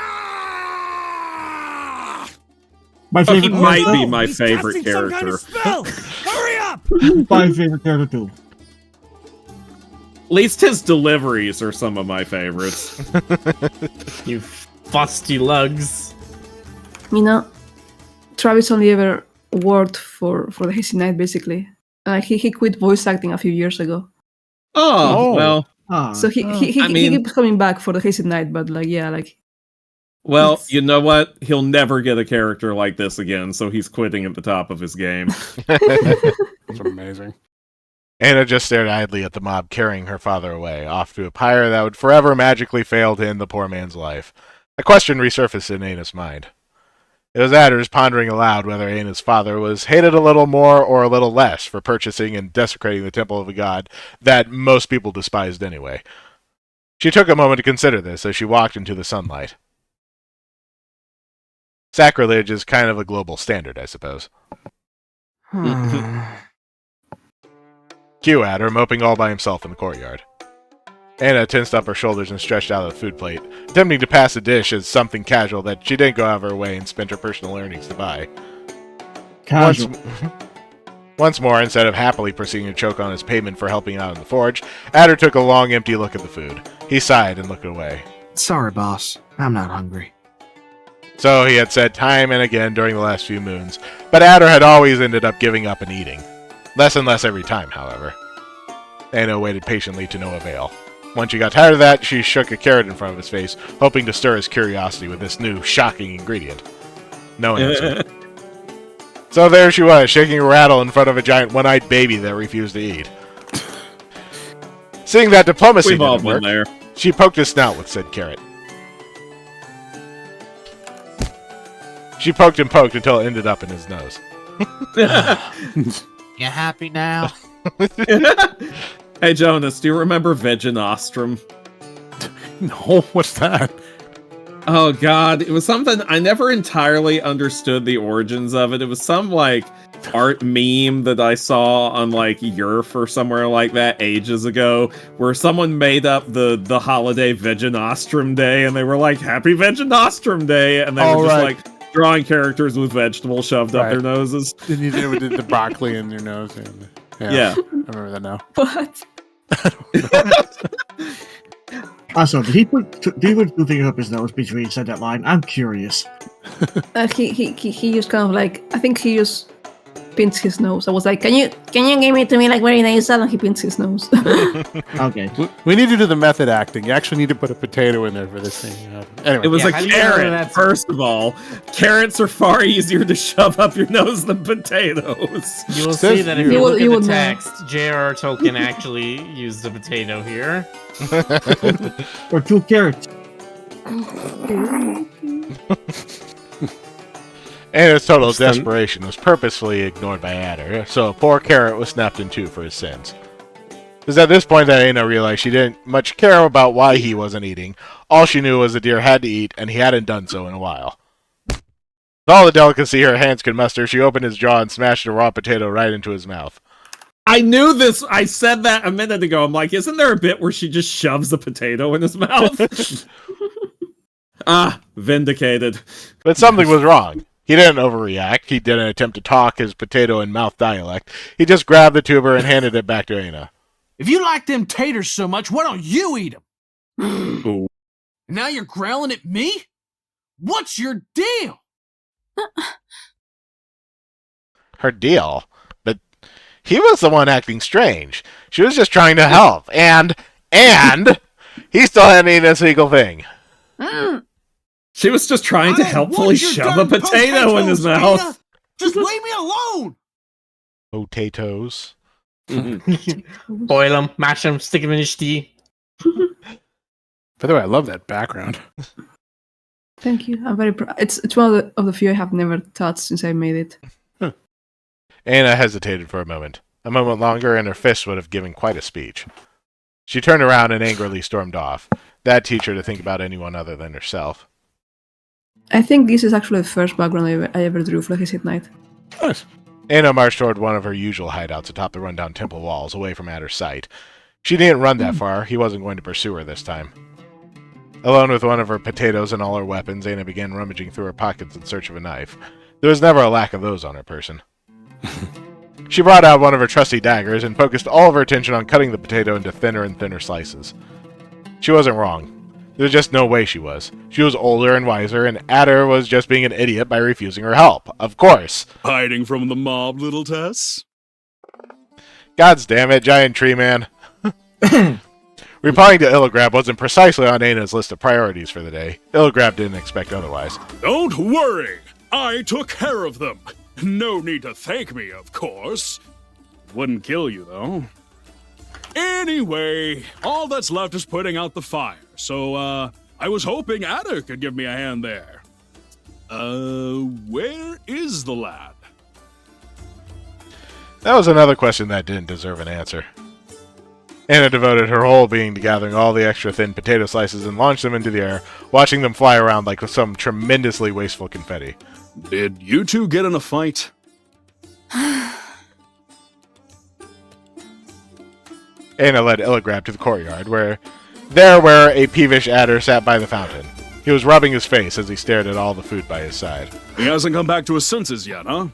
My He favorite might character. be my favorite character. Hurry up! My favorite character too. At least his deliveries are some of my favorites. You fusty lugs. You know, Travis only ever worked for the Hayseed Knight, basically. Like he quit voice acting a few years ago. Oh, well. So he keeps coming back for the Hayseed Knight, but like yeah, like. Well, you know what? He'll never get a character like this again, so he's quitting at the top of his game. That's amazing. Aina just stared idly at the mob carrying her father away, off to a pyre that would forever magically fail to end the poor man's life. A question resurfaced in Aina's mind. It was Adder's pondering aloud whether Aina's father was hated a little more or a little less for purchasing and desecrating the temple of a god that most people despised anyway. She took a moment to consider this as she walked into the sunlight. Sacrilege is kind of a global standard, I suppose. Cue Adder, moping all by himself in the courtyard. Aina tensed up her shoulders and stretched out the food plate, attempting to pass a dish as something casual that she didn't go out of her way and spent her personal earnings to buy. Casual. Once more, instead of happily proceeding to choke on his payment for helping out in the forge, Adder took a long, empty look at the food. He sighed and looked away. Sorry, boss. I'm not hungry. So he had said time and again during the last few moons, but Adder had always ended up giving up and eating. Less and less every time, however. Aina waited patiently to no avail. Once she got tired of that, she shook a carrot in front of his face, hoping to stir his curiosity with this new, shocking ingredient. No answer. So there she was, shaking a rattle in front of a giant one-eyed baby that refused to eat. Seeing that diplomacy We've all didn't work, been there. she poked his snout with said carrot. She poked and poked until it ended up in his nose. You happy now? Hey, Jonas, do you remember Veganostrum? No, what's that? Oh god, it was something I never entirely understood the origins of it. It was some like art meme that I saw on like Yerf or somewhere like that ages ago, where someone made up the holiday Veganostrum Day, and they were like, "Happy Veganostrum Day," and they were just like drawing characters with vegetables shoved up their noses. Then you did the broccoli in your nose. And, yeah, I remember that now. What? Also, did he put two fingers up his nose before he said that line? I'm curious. He just kind of like, I think he just pinched his nose. I was like, can you give it to me like very nasal? And he pinched his nose. Okay. We need to do the method acting. You actually need to put a potato in there for this thing. Anyway, it was a carrot. First of all, carrots are far easier to shove up your nose than potatoes. You will see that if you look you at will the know. text, J.R.R. Tolkien actually used a potato here. Or 2 carrots. Anna's total desperation was purposefully ignored by Adder, so poor Carrot was snapped in 2 for his sins. It was at this point that Anna realized she didn't much care about why he wasn't eating. All she knew was the deer had to eat, and he hadn't done so in a while. With all the delicacy her hands could muster, she opened his jaw and smashed a raw potato right into his mouth. I knew this. I said that a minute ago. I'm like, isn't there a bit where she just shoves a potato in his mouth? Vindicated. But something was wrong. He didn't overreact. He didn't attempt to talk his potato in mouth dialect. He just grabbed the tuber and handed it back to Anna. If you like them taters so much, why don't you eat them? Ooh. Now you're growling at me? What's your deal? Her deal? But he was the one acting strange. She was just trying to help. And he still hadn't eaten a single thing. She was just trying to helpfully shove a potato in his mouth. Dana. Just leave me alone! Potatoes. Boil them, mash them, stick them in his tea. By the way, I love that background. Thank you. I'm very proud. It's one of the few I have never touched since I made it. Anna hesitated for a moment longer, and her fist would have given quite a speech. She turned around and angrily stormed off. That teach her to think about anyone other than herself. I think this is actually the first background I ever drew for Hayseed Knight. Nice. Anna marched toward one of her usual hideouts atop the rundown temple walls, away from Adder's sight. She didn't run that far. He wasn't going to pursue her this time. Alone with one of her potatoes and all her weapons, Anna began rummaging through her pockets in search of a knife. There was never a lack of those on her person. She brought out one of her trusty daggers and focused all of her attention on cutting the potato into thinner and thinner slices. She wasn't wrong. There was just no way she was. She was older and wiser, and Adder was just being an idiot by refusing her help. Of course. Hiding from the mob, little Tess? Gods damn it, giant tree man. Replying to Illigrab wasn't precisely on Anna's list of priorities for the day. Illigrab didn't expect otherwise. Don't worry. I took care of them. No need to thank me, of course. Wouldn't kill you, though. Anyway, all that's left is putting out the fire. So, I was hoping Adder could give me a hand there. Where is the lad? That was another question that didn't deserve an answer. Anna devoted her whole being to gathering all the extra thin potato slices and launched them into the air, watching them fly around like some tremendously wasteful confetti. Did you two get in a fight? Anna led Illigrab to the courtyard, where a peevish Adder sat by the fountain. He was rubbing his face as he stared at all the food by his side. He hasn't come back to his senses yet, huh?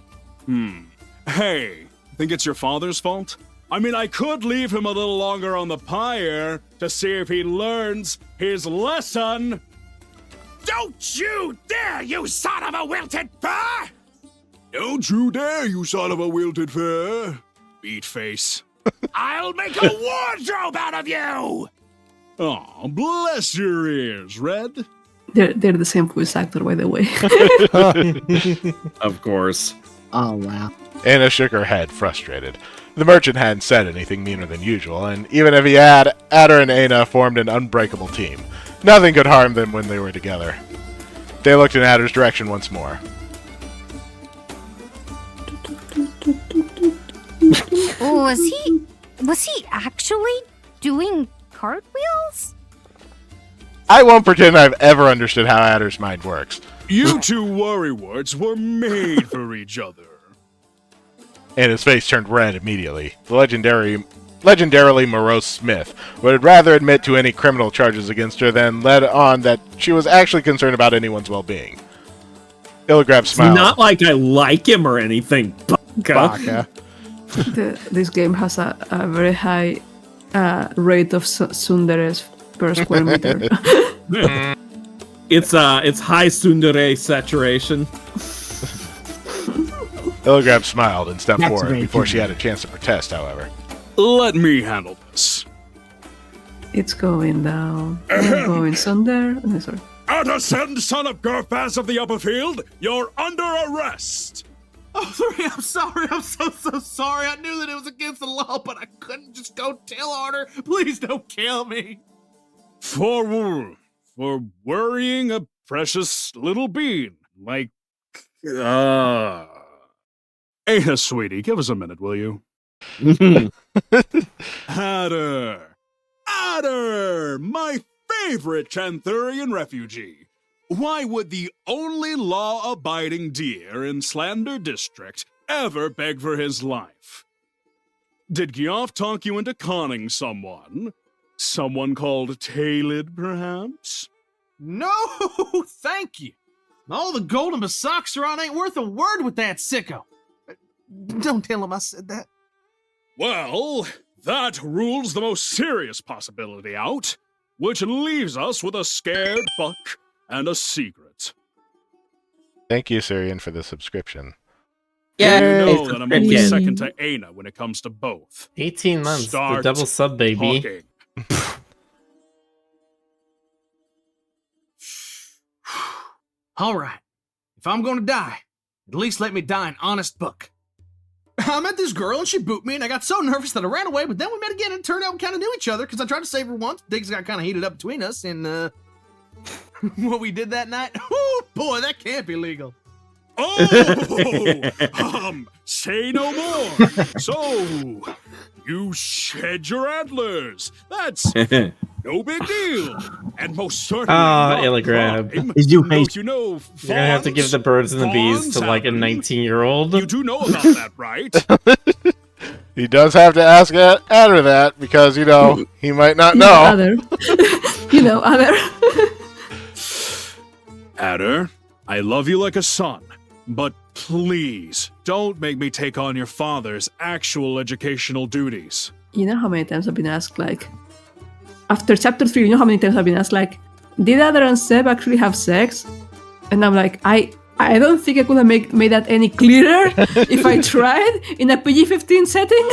Hey, think it's your father's fault? I mean, I could leave him a little longer on the pyre to see if he learns his lesson. Don't you dare, you son of a wilted fur! Don't you dare, you son of a wilted fur! Beat face. I'll make a wardrobe out of you! Oh, bless your ears, Red. They're the same voice actor, by the way. Of course. Oh, wow. Anna shook her head, frustrated. The merchant hadn't said anything meaner than usual, and even if he had, Adder and Anna formed an unbreakable team. Nothing could harm them when they were together. They looked in Adder's direction once more. Was he actually doing cartwheels? I won't pretend I've ever understood how Adder's mind works. You two worrywarts were made for each other. And his face turned red immediately. The legendarily morose Smith would rather admit to any criminal charges against her than let on that she was actually concerned about anyone's well-being. Illigrab smiled. Not like I like him or anything, Baka. This game has a very high rate of tsunderes per square meter. It's high tsundere saturation. Illigrab smiled and stepped That's forward very before good. she had a chance to protest, however. Let me handle this. It's going down. It's going sunder. Oh, sorry. Addison, son of Gerfaz of the Upperfield, you're under arrest! Oh, three, I'm sorry. I'm so sorry. I knew that it was against the law, but I couldn't just go tell on her. Please don't kill me. For worrying a precious little bean. Like, Ada, sweetie, give us a minute, will you? Adder! Adder! My favorite Chanthurian refugee! Why would the only law-abiding deer in Slander District ever beg for his life? Did Gyoff talk you into conning someone? Someone called Tailid, perhaps? No, thank you. All the gold and Basaxeron ain't worth a word with that sicko. Don't tell him I said that. Well, that rules the most serious possibility out, which leaves us with a scared buck and a secret. Thank you, Syrian, for the subscription. Yeah, You know that I'm only second to Aina when it comes to both. 18 months, Start the double sub baby. talking. All right. If I'm gonna die, at least let me die an honest book. I met this girl and she booped me and I got so nervous that I ran away, but then we met again and it turned out we kind of knew each other because I tried to save her once. Things got kind of heated up between us and, what we did that night? Oh, boy, that can't be legal. Oh! Say no more! So, you shed your antlers. That's no big deal. And most certainly not Illigrab. crime. Is you Don't you know You're gonna have to give the birds and the bees to like a 19-year-old. You do know about that, right? He does have to ask Adder that because, you know, he might not know. Other. Other. Adder, I love you like a son, but please don't make me take on your father's actual educational duties. You know how many times I've been asked, like, after chapter 3, you know how many times I've been asked, like, did Adder and Seb actually have sex? And I'm like, I don't think I could have made that any clearer if I tried in a PG-15 setting.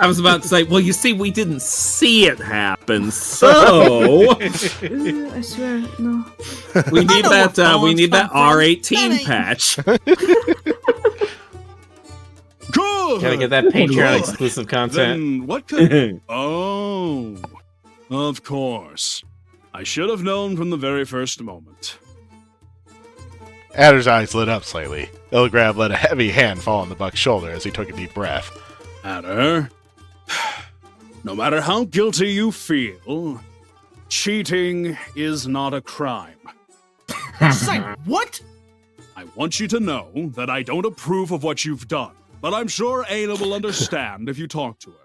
I was about to say, well, you see, we didn't see it happen, so I swear, no. we need that R18 patch. Good. Gotta get that Patreon exclusive content. Then what could? Oh, of course. I should have known from the very first moment. Adder's eyes lit up slightly. Illigrab let a heavy hand fall on the buck's shoulder as he took a deep breath. Adder, no matter how guilty you feel, cheating is not a crime. Say what? I want you to know that I don't approve of what you've done, but I'm sure Aina will understand if you talk to her.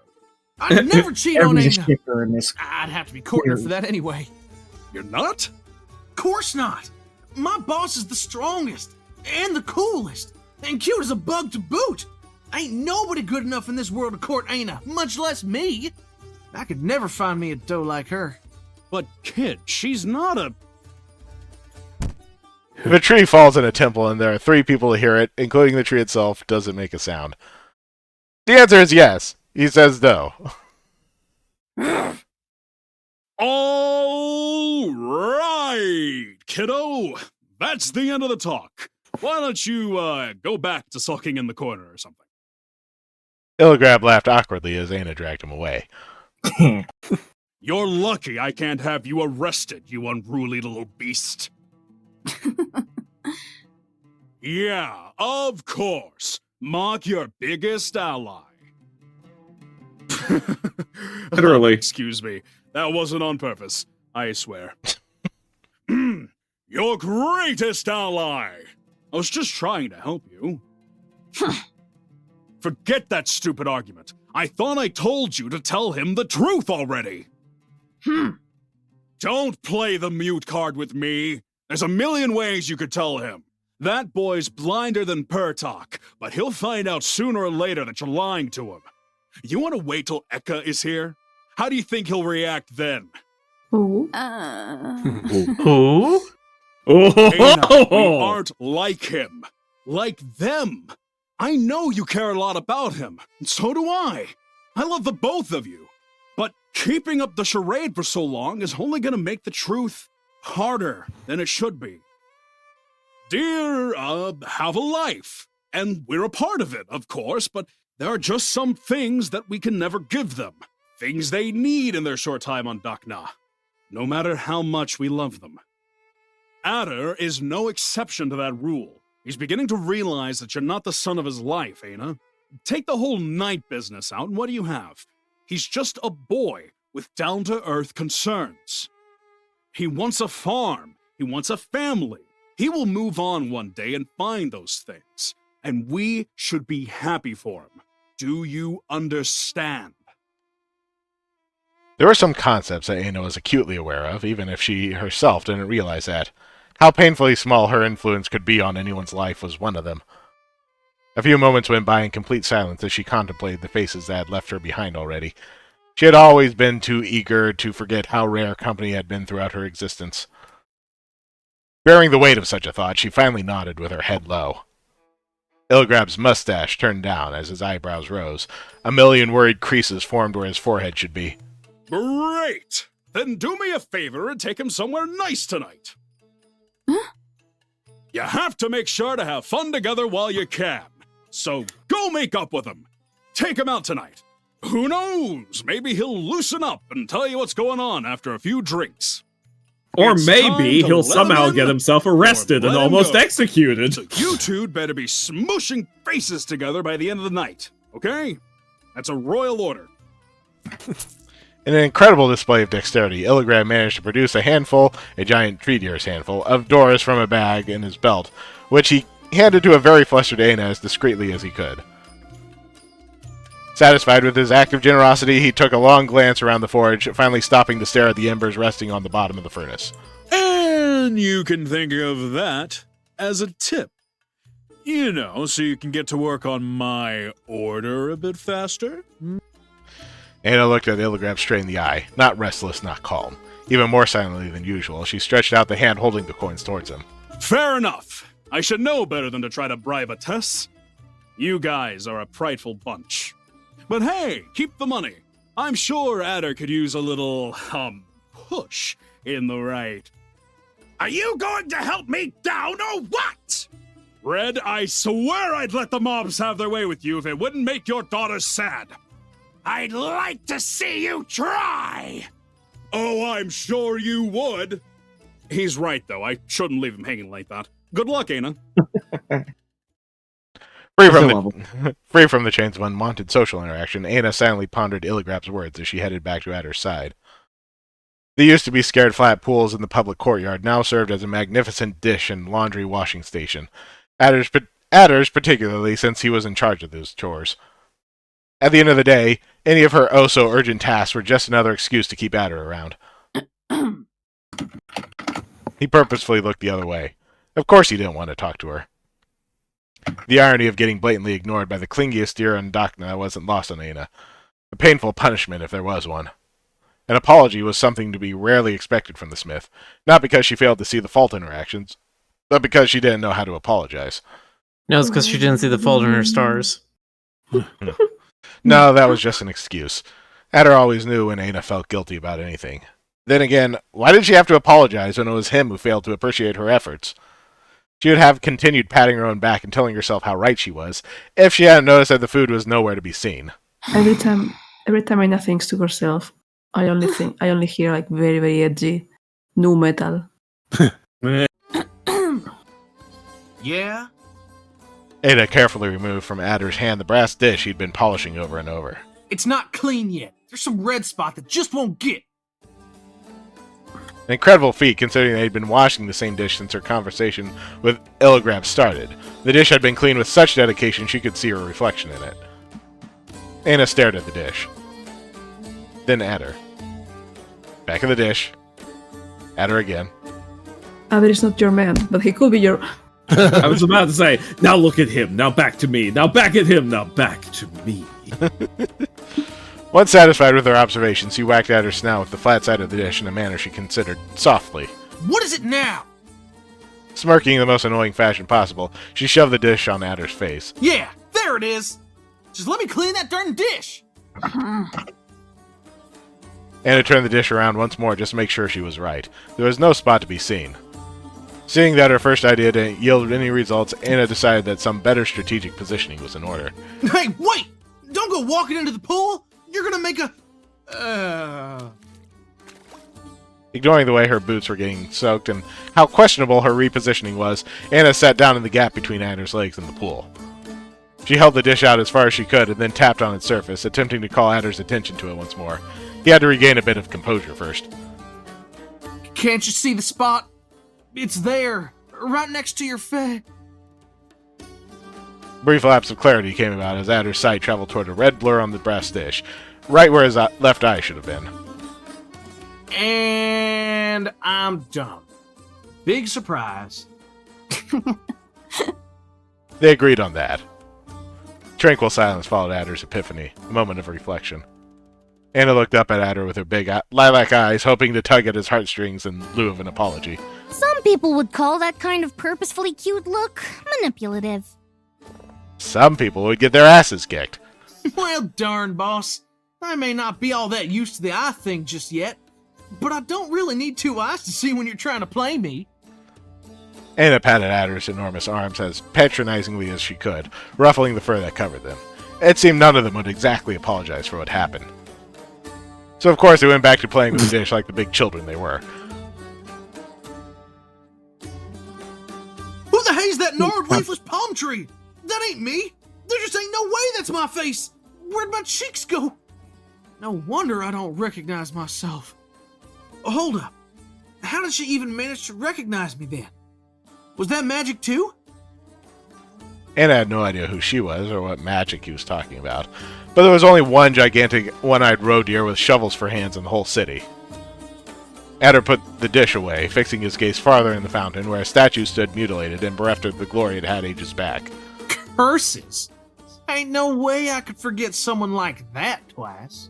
I'd never cheat on Everybody's Aina. kicker in this. I'd have to be courting her for that anyway. You're not? Course not. My boss is the strongest and the coolest and cute as a bug to boot. Ain't nobody good enough in this world to court Aina, much less me. I could never find me a doe like her. But kid, she's not a... If a tree falls in a temple and there are 3 people to hear it, including the tree itself, does it make a sound? The answer is yes. He says no. All right, kiddo. That's the end of the talk. Why don't you go back to sulking in the corner or something? Illigrab laughed awkwardly as Aina dragged him away. You're lucky I can't have you arrested, you unruly little beast. Yeah, of course. Mock your biggest ally. Literally. Excuse me. That wasn't on purpose. I swear. Your greatest ally! I was just trying to help you. Forget that stupid argument. I thought I told you to tell him the truth already. Don't play the mute card with me. There's a million ways you could tell him. That boy's blinder than Pertok, but he'll find out sooner or later that you're lying to him. You want to wait till Eka is here? How do you think he'll react then? Who? Who? Aina, we aren't like him. Like them. I know you care a lot about him, and so do I. I love the both of you. But keeping up the charade for so long is only going to make the truth harder than it should be. Dear, have a life. And we're a part of it, of course, but there are just some things that we can never give them. Things they need in their short time on Dakna. No matter how much we love them. Adder is no exception to that rule. He's beginning to realize that you're not the son of his life, Aina. Take the whole night business out, and what do you have? He's just a boy with down-to-earth concerns. He wants a farm. He wants a family. He will move on one day and find those things. And we should be happy for him. Do you understand? There were some concepts that Aina was acutely aware of, even if she herself didn't realize that. How painfully small her influence could be on anyone's life was one of them. A few moments went by in complete silence as she contemplated the faces that had left her behind already. She had always been too eager to forget how rare company had been throughout her existence. Bearing the weight of such a thought, she finally nodded with her head low. Ilgrab's mustache turned down as his eyebrows rose. A million worried creases formed where his forehead should be. Great! Then do me a favor and take him somewhere nice tonight. You have to make sure to have fun together while you can. So go make up with him. Take him out tonight. Who knows? Maybe he'll loosen up and tell you what's going on after a few drinks. Or It's maybe time to he'll let somehow him in get himself or arrested and let him almost go. executed. So you two'd better be smooshing faces together by the end of the night, okay? That's a royal order. In an incredible display of dexterity, Illigrab managed to produce a handful, a giant tree deer's handful, of doors from a bag in his belt, which he handed to a very flustered Aina as discreetly as he could. Satisfied with his act of generosity, he took a long glance around the forge, finally stopping to stare at the embers resting on the bottom of the furnace. And you can think of that as a tip. You know, so you can get to work on my order a bit faster. Aina looked at Illigrab straight in the eye, not restless, not calm. Even more silently than usual, she stretched out the hand holding the coins towards him. Fair enough. I should know better than to try to bribe a Tess. You guys are a prideful bunch. But hey, keep the money. I'm sure Adder could use a little, push in the right. Are you going to help me down or what? Red, I swear I'd let the mobs have their way with you if it wouldn't make your daughter sad. I'd like to see you try! Oh, I'm sure you would. He's right, though. I shouldn't leave him hanging like that. Good luck, Aina. Free from the chains of unwanted social interaction, Aina silently pondered Illigrab's words as she headed back to Adder's side. The used to be scared flat pools in the public courtyard now served as a magnificent dish and laundry washing station. Adder's particularly, since he was in charge of those chores. At the end of the day, any of her oh-so-urgent tasks were just another excuse to keep Adder around. He purposefully looked the other way. Of course he didn't want to talk to her. The irony of getting blatantly ignored by the clingiest deer on Dakna wasn't lost on Aina. A painful punishment if there was one. An apology was something to be rarely expected from the smith, not because she failed to see the fault in her actions, but because she didn't know how to apologize. No, it's because she didn't see the fault in her stars. No, that was just an excuse. Adder always knew when Aina felt guilty about anything. Then again, why did she have to apologize when it was him who failed to appreciate her efforts? She would have continued patting her own back and telling herself how right she was, if she hadn't noticed that the food was nowhere to be seen. Every time Aina thinks to herself, I only hear like very, very edgy nu metal. Yeah? Aina carefully removed from Adder's hand the brass dish he'd been polishing over and over. It's not clean yet. There's some red spot that just won't get. An incredible feat, considering they had been washing the same dish since her conversation with Illigrab started. The dish had been cleaned with such dedication she could see her reflection in it. Anna stared at the dish. Then at her. Back of the dish. At her again. Adder is not your man, but he could be your... I was about to say, now look at him, now back to me, now back at him, now back to me. Once satisfied with her observations, she whacked at her snout with the flat side of the dish in a manner she considered softly. What is it now? Smirking in the most annoying fashion possible, she shoved the dish on Adder's face. Yeah, there it is. Just let me clean that darn dish. Anna turned the dish around once more just to make sure she was right. There was no spot to be seen. Seeing that her first idea didn't yield any results, Anna decided that some better strategic positioning was in order. Hey, wait! Don't go walking into the pool! You're gonna make a... Ignoring the way her boots were getting soaked and how questionable her repositioning was, Anna sat down in the gap between Adder's legs and the pool. She held the dish out as far as she could and then tapped on its surface, attempting to call Adder's attention to it once more. He had to regain a bit of composure first. Can't you see the spot? It's there, right next to your face. Brief lapse of clarity came about as Adder's sight traveled toward a red blur on the brass dish, right where his left eye should have been. And I'm done. Big surprise. They agreed on that. Tranquil silence followed Adder's epiphany, a moment of reflection. Anna looked up at Adder with her big lilac eyes, hoping to tug at his heartstrings in lieu of an apology. Some people would call that kind of purposefully cute look manipulative. Some people would get their asses kicked. Well, darn, boss. I may not be all that used to the eye thing just yet, but I don't really need two eyes to see when you're trying to play me. Anna patted Adder's enormous arms as patronizingly as she could, ruffling the fur that covered them. It seemed none of them would exactly apologize for what happened. So of course they went back to playing with the dish like the big children they were. Who the hell's that gnarled leafless palm tree? That ain't me. There just ain't no way that's my face. Where'd my cheeks go? No wonder I don't recognize myself. Hold up. How did she even manage to recognize me then? Was that magic too? Anna had no idea who she was or what magic he was talking about, but there was only one gigantic one-eyed roe deer with shovels for hands in the whole city. Adder put the dish away, fixing his gaze farther in the fountain where a statue stood mutilated and bereft of the glory it had ages back. Curses! Ain't no way I could forget someone like that twice.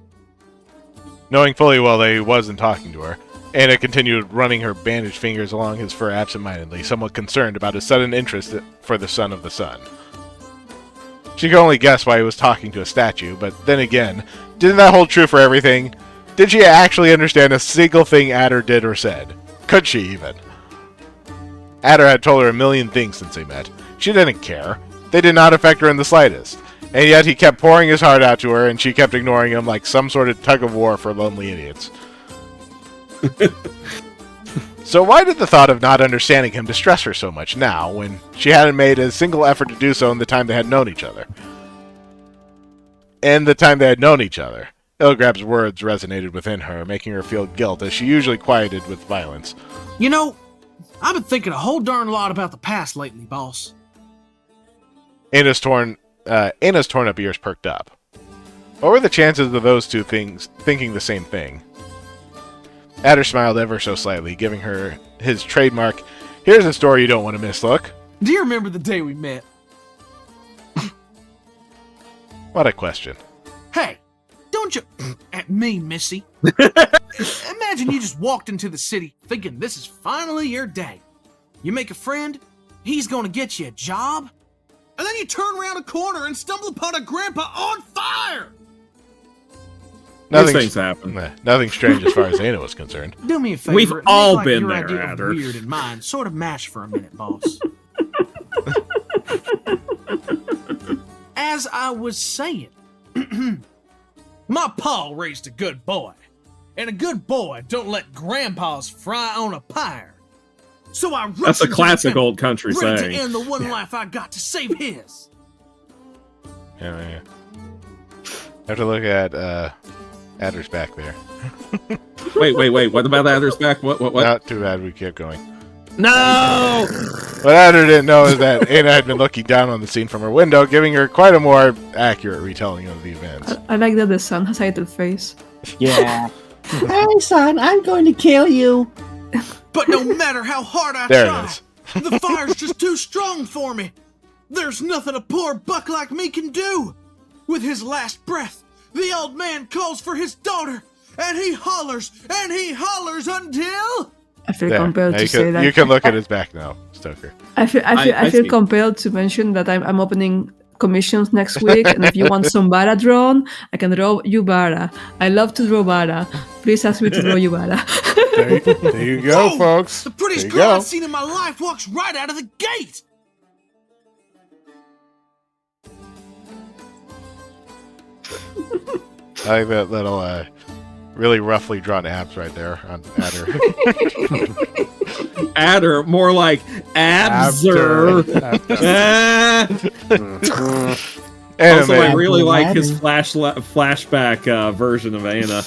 Knowing fully well that he wasn't talking to her, Anna continued running her bandaged fingers along his fur absentmindedly, somewhat concerned about his sudden interest for the son of the sun. She could only guess why he was talking to a statue, but then again, didn't that hold true for everything? Did she actually understand a single thing Adder did or said? Could she even? Adder had told her a million things since they met. She didn't care. They did not affect her in the slightest. And yet he kept pouring his heart out to her, and she kept ignoring him like some sort of tug-of-war for lonely idiots. So why did the thought of not understanding him distress her so much now, when she hadn't made a single effort to do so in the time they had known each other? In the time they had known each other. Ilgrab's words resonated within her, making her feel guilt, as she usually quieted with violence. You know, I've been thinking a whole darn lot about the past lately, boss. Anna's torn up ears perked up. What were the chances of those two things thinking the same thing? Adder smiled ever so slightly, giving her his trademark, "Here's a story you don't want to miss" look. Do you remember the day we met? What a question. Hey, don't you... at me, missy. Imagine you just walked into the city thinking this is finally your day. You make a friend, he's gonna get you a job, and then you turn around a corner and stumble upon a grandpa on fire! Those things happen. Nothing strange as far as Anna was concerned. Do me a favor. We've all been your there, idea of Adder. Weird and mine sort of mash for a minute, boss. As I was saying, my pa raised a good boy, and a good boy don't let grandpas fry on a pyre. So I rushed That's a into the classic temple, old country ready saying. to end the one life I got to save his. Yeah. Have to look at Adder's back there. Wait. What about Adder's back? What? Not too bad. We kept going. No! What Adder didn't know is that Anna had been looking down on the scene from her window, giving her quite a more accurate retelling of the events. I like that the sun has a little face. Yeah. Hey, son, I'm going to kill you. But no matter how hard I There it try, is. the fire's just too strong for me. There's nothing a poor buck like me can do. With his last breath, the old man calls for his daughter, and he hollers until... I feel compelled to say that. You can look at his back now, Stoker. I feel compelled to mention that I'm opening commissions next week, and if you want some Vara drawn, I can draw you Vara. I love to draw Vara. Please ask me to draw you Vara. There you go, folks. The prettiest There you girl go. I've seen in my life walks right out of the gate. I like that little, really roughly drawn abs right there on Adder. Adder, more like Abser. Also, I really like his flashback version of Anna.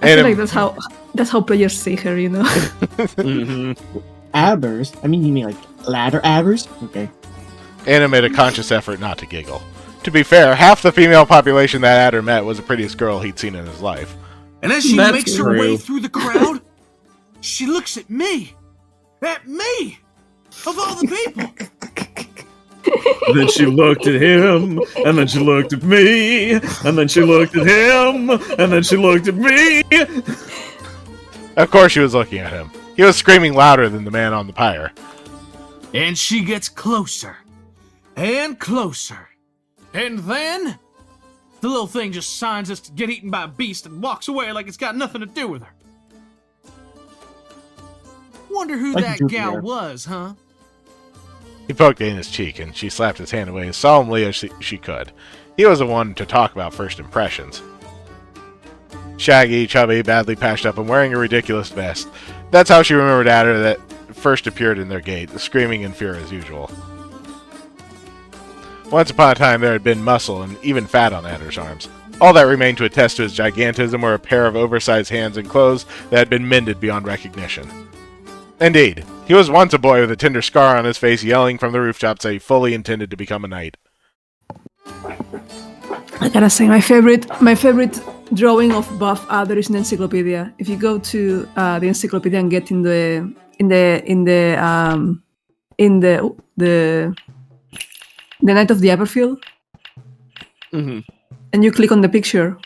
I feel like that's how players see her, you know. Abbers? I mean, you mean like ladder abbers? Okay. Anna made a conscious effort not to giggle. To be fair, half the female population that Adder met was the prettiest girl he'd seen in his life. And as she makes her way through the crowd, she looks at me. At me! Of all the people! Then she looked at him, and then she looked at me, and then she looked at him, and then she looked at me. Of course she was looking at him. He was screaming louder than the man on the pyre. And she gets closer. And closer. And then... the little thing just signs us to get eaten by a beast and walks away like it's got nothing to do with her. Wonder who Like that Jupiter. gal was, huh? He poked Anna's cheek, and she slapped his hand away as solemnly as she could. He was the one to talk about first impressions. Shaggy, chubby, badly patched up, and wearing a ridiculous vest. That's how she remembered Adder that first appeared in their gate, screaming in fear as usual. Once upon a time, there had been muscle and even fat on Adder's arms. All that remained to attest to his gigantism were a pair of oversized hands and clothes that had been mended beyond recognition. Indeed, he was once a boy with a tender scar on his face yelling from the rooftops that he fully intended to become a knight. I gotta say, my favorite drawing of Buff Adder is in the encyclopedia. If you go to the encyclopedia and get in the Night of the Aberfield, and you click on the picture,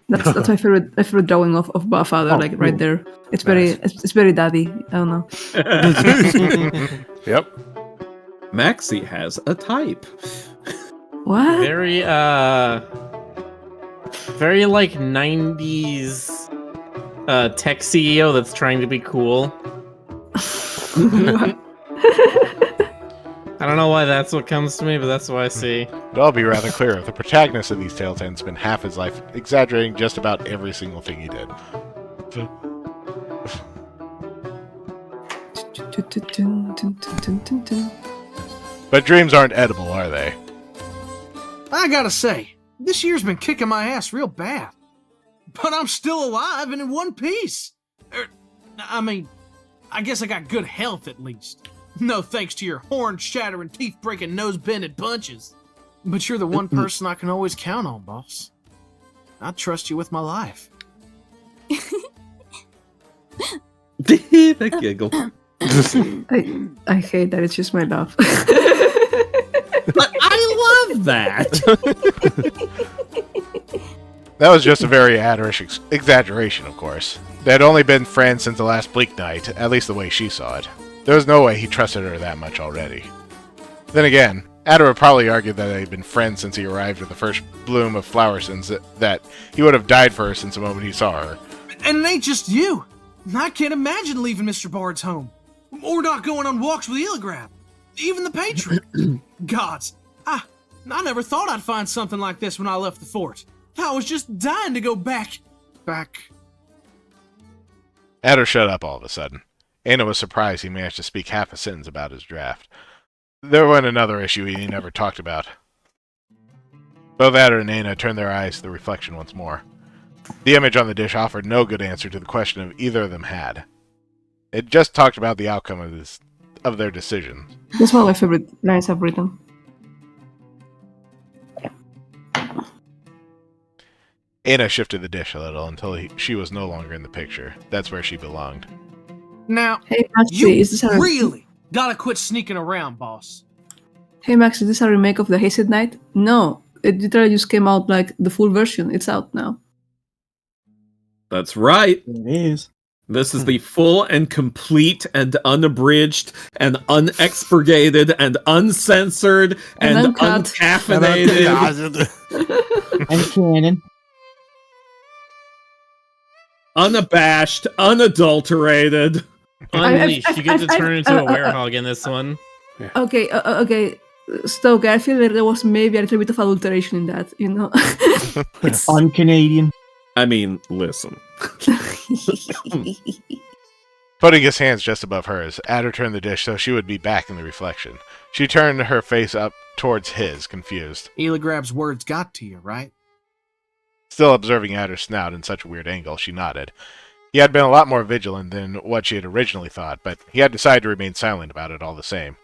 that's my favorite drawing of Buff Adder, like right there. It's very daddy. I don't know. Yep. Maxie has a type. What? Very like 90s tech CEO that's trying to be cool. I don't know why that's what comes to me, but that's what I see. But I'll be rather clear, the protagonist of these tales had spent half his life exaggerating just about every single thing he did. But dreams aren't edible, are they? I gotta say, this year's been kicking my ass real bad. But I'm still alive and in one piece. I mean, I guess I got good health at least. No thanks to your horn-shattering, teeth-breaking, nose-bending punches. But you're the one person I can always count on, boss. I trust you with my life. That giggle. I hate that. It's just my laugh. But I love that. That was just a very Adderish exaggeration, of course. They had only been friends since the last bleak night, at least the way she saw it. There was no way he trusted her that much already. Then again, Adder would probably argue that they had been friends since he arrived at the first bloom of flower since that he would have died for her since the moment he saw her. And it ain't just you. I can't imagine leaving Mr. Bard's home. Or not going on walks with Illigrab. Even the patron. Gods, I never thought I'd find something like this when I left the fort. I was just dying to go back. Adder shut up all of a sudden. Anna was surprised he managed to speak half a sentence about his draft. There went another issue he never talked about. Both Adder and Anna turned their eyes to the reflection once more. The image on the dish offered no good answer to the question of either of them had. It just talked about the outcome of their decision. That's one of my favorite lines I've written. Aina shifted the dish a little until she was no longer in the picture. That's where she belonged. Now, Hey, Maxi, you is this a really gotta quit sneaking around, boss. Hey, Max, is this a remake of the Hayseed Night? No, it literally just came out like the full version. It's out now. That's right. It is. This is the full and complete and unabridged and unexpurgated and uncensored and uncut. uncaffeinated, And canon. unabashed, unadulterated. Unleashed. You get to turn into a werehog in this one. Okay, okay. Stoker, I feel like there was maybe a little bit of adulteration in that, you know? It's un-Canadian. I mean, listen. Putting his hands just above hers, Adder turned the dish so she would be back in the reflection. She turned her face up towards his, confused. Eligrab's words got to you, right? Still observing Adder's snout in such a weird angle, she nodded. He had been a lot more vigilant than what she had originally thought, but he had decided to remain silent about it all the same.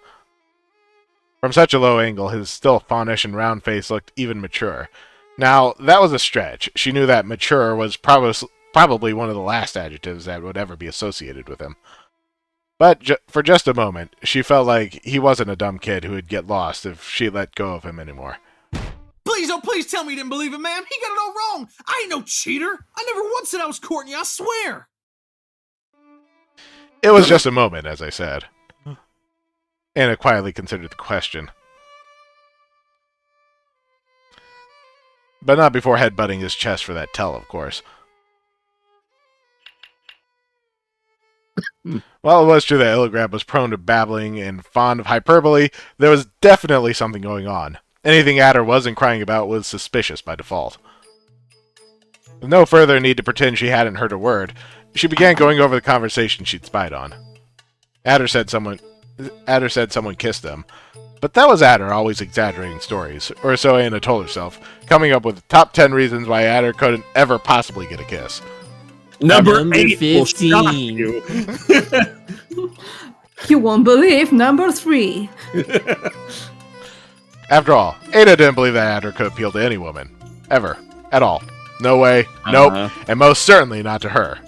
From such a low angle, his still faunish and round face looked even mature. Now, that was a stretch. She knew that mature was probably one of the last adjectives that would ever be associated with him. But for just a moment, she felt like he wasn't a dumb kid who would get lost if she let go of him anymore. Please, oh please tell me you didn't believe it, ma'am. He got it all wrong. I ain't no cheater. I never once said I was courting you, I swear. It was just a moment, as I said. Anna quietly considered the question. But not before headbutting his chest for that tell, of course. While it was true that Illigrab was prone to babbling and fond of hyperbole, there was definitely something going on. Anything Adder wasn't crying about was suspicious by default. With no further need to pretend she hadn't heard a word, she began going over the conversation she'd spied on. Adder said someone kissed them, but that was Adder always exaggerating stories, or so Anna told herself, coming up with the top 10 reasons why Adder couldn't ever possibly get a kiss. Number 8 will shock you. You won't believe number 3. After all, Ada didn't believe that Adder could appeal to any woman. Ever. At all. No way. Nope. And most certainly not to her.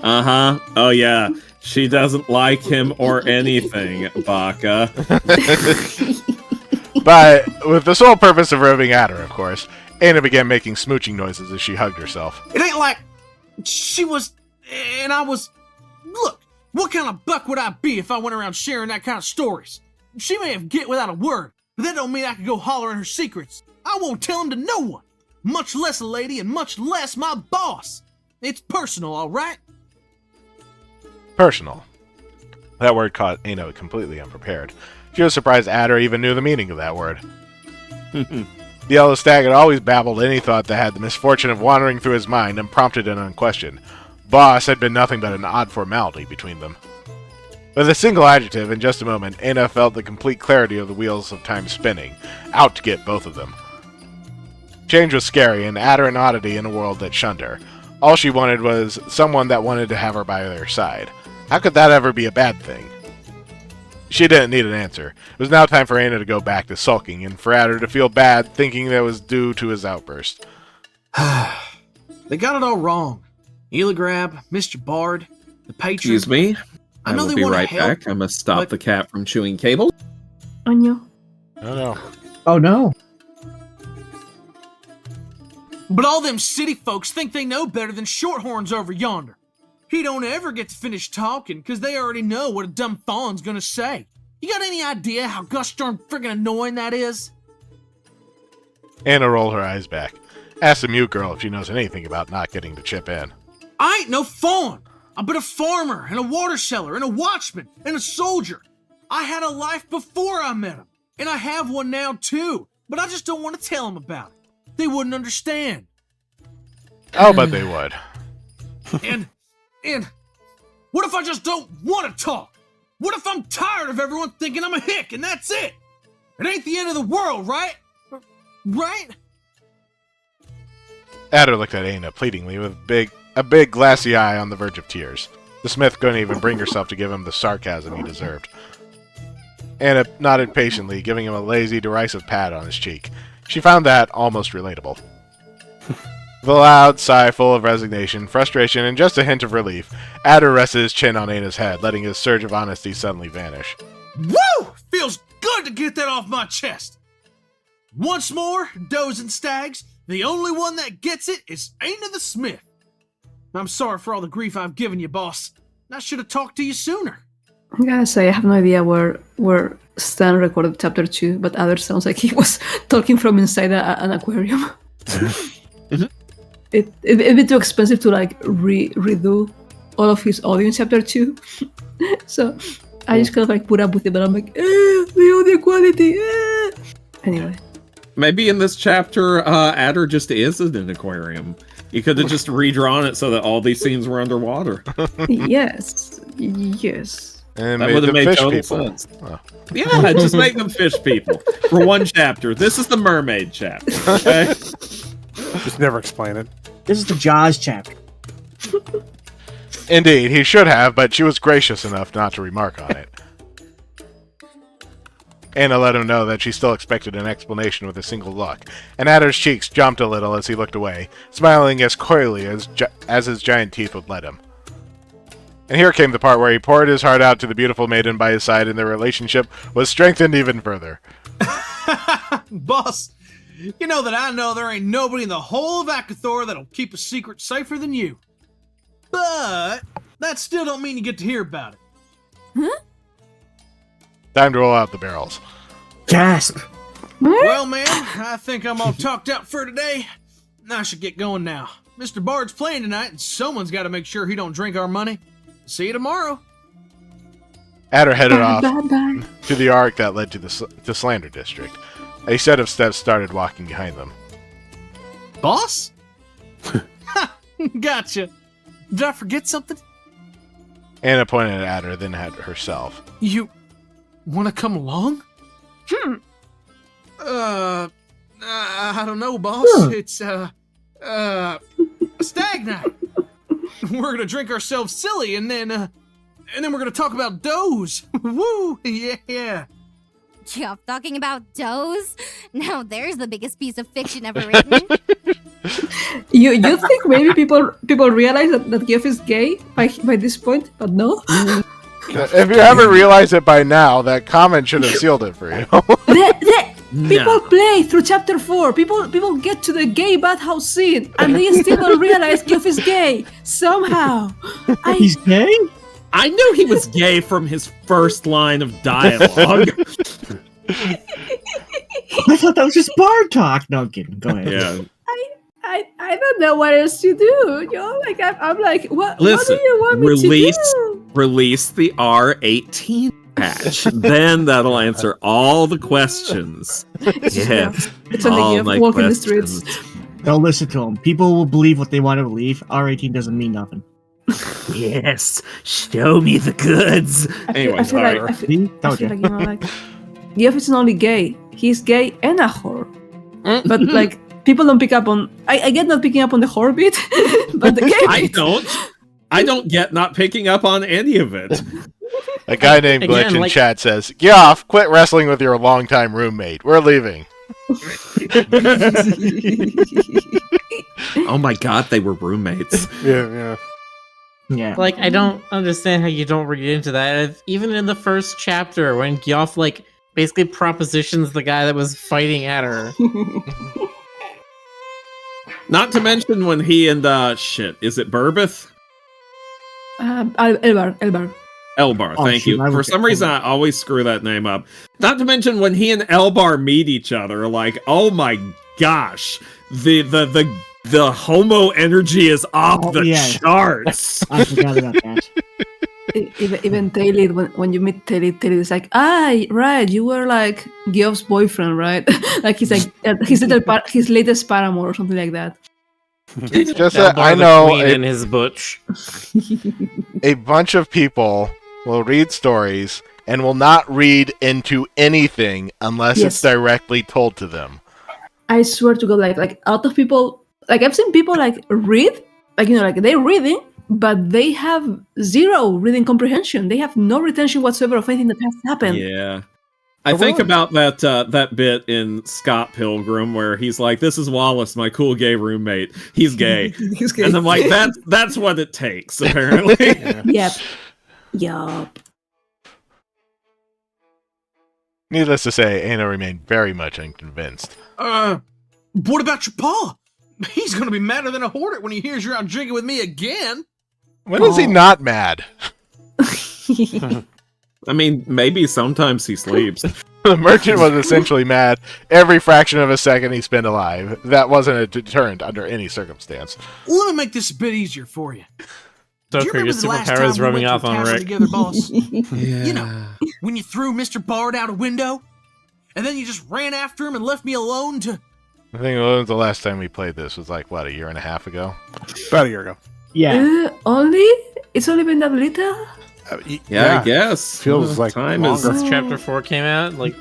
Uh-huh. Oh, yeah. She doesn't like him or anything, Baka. But with the sole purpose of rubbing Adder, of course, Anna began making smooching noises as she hugged herself. It ain't like she was and I was. Look, what kind of buck would I be if I went around sharing that kind of stories? She may have get without a word, but that don't mean I could go hollering her secrets. I won't tell them to no one, much less a lady and much less my boss. It's personal, all right? Personal. That word caught Anna completely unprepared. She was surprised Adder even knew the meaning of that word. The yellow stag had always babbled any thought that had the misfortune of wandering through his mind and prompted it unquestioned. Boss had been nothing but an odd formality between them. With a single adjective, in just a moment, Anna felt the complete clarity of the wheels of time spinning, out to get both of them. Change was scary, and Adder an oddity in a world that shunned her. All she wanted was someone that wanted to have her by their side. How could that ever be a bad thing? She didn't need an answer. It was now time for Anna to go back to sulking, and for Adder to feel bad, thinking that was due to his outburst. They got it all wrong. Eligrab, Mr. Bard, the patron. Excuse me? I know will they be wanna right help, back. I must stop the cat from chewing cable. Anya. Oh no. Oh no. But all them city folks think they know better than Shorthorns over yonder. He don't ever get to finish talking, because they already know what a dumb fawn's gonna say. You got any idea how gosh darn friggin' annoying that is? Anna rolled her eyes back. Ask the mute girl if she knows anything about not getting to chip in. I ain't no fawn. I've been a farmer, and a water seller, and a watchman, and a soldier. I had a life before I met him, and I have one now too, but I just don't want to tell them about it. They wouldn't understand. Oh, but they would. And what if I just don't want to talk? What if I'm tired of everyone thinking I'm a hick and that's it? It ain't the end of the world, right? Right? Adder looked at Aina pleadingly with a big glassy eye on the verge of tears. The smith couldn't even bring herself to give him the sarcasm he deserved. Anna nodded patiently, giving him a lazy, derisive pat on his cheek. She found that almost relatable. With a loud sigh full of resignation, frustration, and just a hint of relief, Adder rested his chin on Aina's head, letting his surge of honesty suddenly vanish. Woo! Feels good to get that off my chest. Once more, does and stags, the only one that gets it is Aina the Smith. I'm sorry for all the grief I've given you, boss. I should have talked to you sooner. I gotta say, I have no idea where Stan recorded chapter 2, but Adder sounds like he was talking from inside an aquarium. It'd be too expensive to like redo all of his audio in chapter 2. So I just kind of like put up with it, but I'm like, the audio quality. Anyway. Maybe in this chapter, Adder just is in an aquarium. You could have just redrawn it so that all these scenes were underwater. Yes. And that would have made total sense. Oh. Yeah, just make them fish people for one chapter. This is the mermaid chapter. Okay? Just never explain it. This is the Jaws chapter. Indeed, he should have, but she was gracious enough not to remark on it. Anna let him know that she still expected an explanation with a single look, and Adder's cheeks jumped a little as he looked away, smiling as coyly as his giant teeth would let him. And here came the part where he poured his heart out to the beautiful maiden by his side, and their relationship was strengthened even further. Boss, you know that I know there ain't nobody in the whole of Akathor that'll keep a secret safer than you. But that still don't mean you get to hear about it. Huh? Time to roll out the barrels. Gasp! Well, man, I think I'm all talked out for today. I should get going now. Mr. Bard's playing tonight, and someone's got to make sure he don't drink our money. See you tomorrow. Adder headed off to the arc that led to the Slander District. A set of steps started walking behind them. Boss? Gotcha. Did I forget something? Anna pointed at Adder, then at herself. You want to come along? I don't know, boss. It's, stag night. We're gonna drink ourselves silly, and then we're gonna talk about does. Woo! Yeah. Geoff talking about does? Now there's the biggest piece of fiction ever written. You think maybe people realize that Geoff is gay by this point, but no? If you haven't realized it by now, that comment should have sealed it for you. People play through chapter 4. People get to the gay bathhouse scene, and they still don't realize Geoff is gay somehow. He's gay? I knew he was gay from his first line of dialogue. I thought that was just bar talk. No, I'm kidding. Go ahead. Yeah. I don't know what else to do. You know, like I'm like, what? Listen, what do you want me to do? Release the R18 patch. Then that'll answer all the questions. Yeah, it's only Geoff walking the streets. Don't listen to them. People will believe what they want to believe. R18 doesn't mean nothing. Yes, show me the goods. I feel like, you know, like Geoff isn't only gay; he's gay and a whore. But like, people don't pick up on. I get not picking up on the whore bit, but the gay bit. I don't get not picking up on any of it. A guy named Glitch in chat says, "Geoff, quit wrestling with your longtime roommate. We're leaving." Oh my god, they were roommates. Yeah. Like, I don't understand how you don't read into that. Even in the first chapter, when Geoff, like, basically propositions the guy that was fighting at her. Not to mention when he and, is it Burbeth? Elbar. Elbar, thank you. For some reason, I always screw that name up. Not to mention when he and Elbar meet each other, like, oh my gosh, the homo energy is off the charts. I forgot about that. Even Taylor, when you meet Taylor is like, right, you were like Geoff's boyfriend, right? Like he's like his latest paramour or something like that. It's just that I know in his butch. A bunch of people will read stories and will not read into anything unless it's directly told to them. I swear to God, like a lot of people like I've seen people like read, like like they're reading, but they have zero reading comprehension. They have no retention whatsoever of anything that has happened. Yeah. I think about that bit in Scott Pilgrim where he's like, "This is Wallace, my cool gay roommate. He's gay." He's gay. And I'm like, that's what it takes, apparently. Yup. Needless to say, Aina remained very much unconvinced. What about your pa? He's gonna be madder than a hornet when he hears you're out drinking with me again. When is he not mad? I mean, maybe sometimes he sleeps. The merchant was essentially mad every fraction of a second he spent alive. That wasn't a deterrent under any circumstance. Let me make this a bit easier for you. Do you Stoker, your remember the last superpower time is we rubbing went to off a on castle Rick. together, boss? Yeah. You know, when you threw Mr. Bard out a window, and then you just ran after him and left me alone to... I think the last time we played this was like, what, a year and a half ago? About a year ago. Yeah. It's only been that little? Yeah, I guess. Feels like time longer. is. Since Chapter 4 came out, like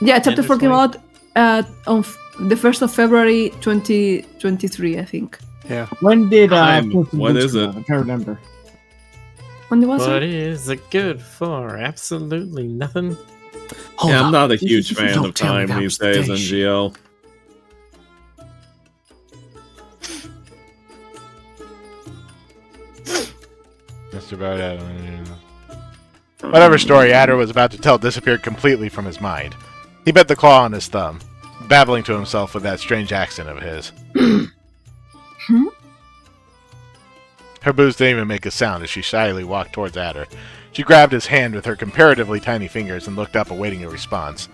Yeah, chapter end of 4 came 20. out on the 1st of February 2023, I think. Yeah. When did What is it? I can't remember. When was What it? is it good for? Absolutely nothing. Hold Yeah, up. I'm not a huge fan Don't of tell me time that these was the days, day she- NGL. Mr. Bard, whatever story Adder was about to tell disappeared completely from his mind. He bit the claw on his thumb, babbling to himself with that strange accent of his. Her boots didn't even make a sound as she shyly walked towards Adder. She grabbed his hand with her comparatively tiny fingers and looked up, awaiting a response.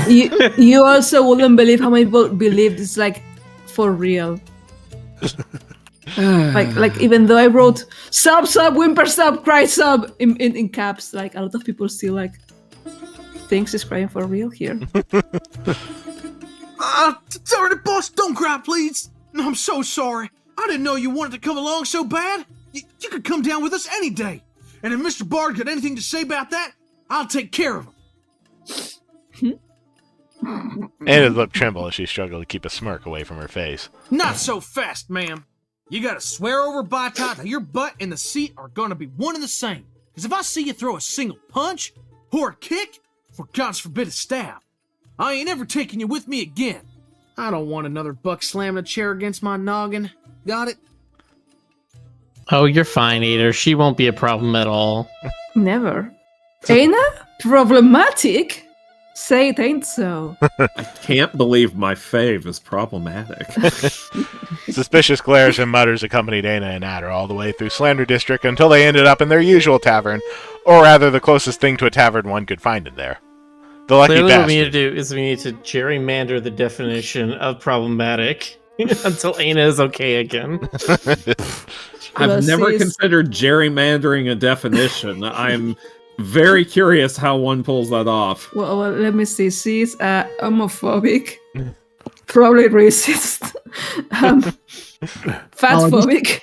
You also wouldn't believe how many people believe this, like, for real. like even though I wrote sub, whimper sub, cry sub in caps, like a lot of people still like thinks it's crying for real here. Sorry, boss, don't cry, please. No, I'm so sorry. I didn't know you wanted to come along so bad. You could come down with us any day. And if Mr. Bard got anything to say about that, I'll take care of him. Anna's lip trembled as she struggled to keep a smirk away from her face. Not so fast, ma'am. You gotta swear over by time that your butt and the seat are gonna be one and the same. Because if I see you throw a single punch or a kick, for God's forbid a stab, I ain't ever taking you with me again. I don't want another buck slamming a chair against my noggin. Got it? Oh, you're fine, Ader. She won't be a problem at all. Never. Aina? Problematic? Say it ain't so. I can't believe my fave is problematic. Suspicious glares and mutters accompanied Aina and Adder all the way through Slander District until they ended up in their usual tavern, or rather the closest thing to a tavern one could find in there. The lucky Clearly, what we need bastard. to do is we need to gerrymander the definition of problematic until Aina is okay again. I've never considered gerrymandering a definition. I'm very curious how one pulls that off. Well, let me see. She's homophobic, probably racist, fatphobic.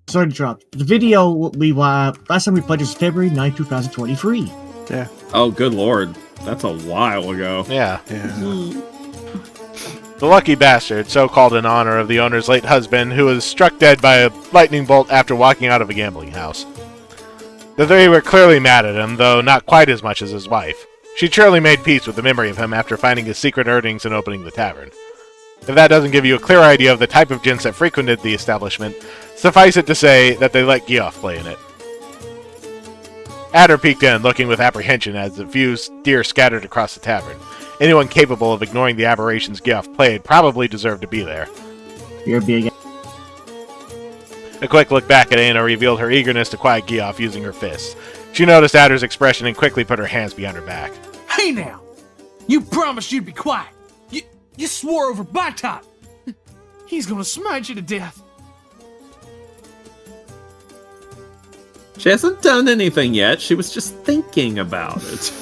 Sorry to interrupt. The video we last time we played was February 9, 2023. Yeah. Oh, good lord. That's a while ago. Yeah. The lucky bastard, so called in honor of the owner's late husband, who was struck dead by a lightning bolt after walking out of a gambling house. The three were clearly mad at him, though not quite as much as his wife. She'd surely made peace with the memory of him after finding his secret earnings and opening the tavern. If that doesn't give you a clear idea of the type of gents that frequented the establishment, suffice it to say that they let Geoff play in it. Adder peeked in, looking with apprehension as the few deer scattered across the tavern. Anyone capable of ignoring the aberrations Geoff played probably deserved to be there. You're big. A quick look back at Aina revealed her eagerness to quiet Geoff using her fists. She noticed Adder's expression and quickly put her hands behind her back. Hey now! You promised you'd be quiet. You swore over Baitot. He's gonna smite you to death. She hasn't done anything yet. She was just thinking about it.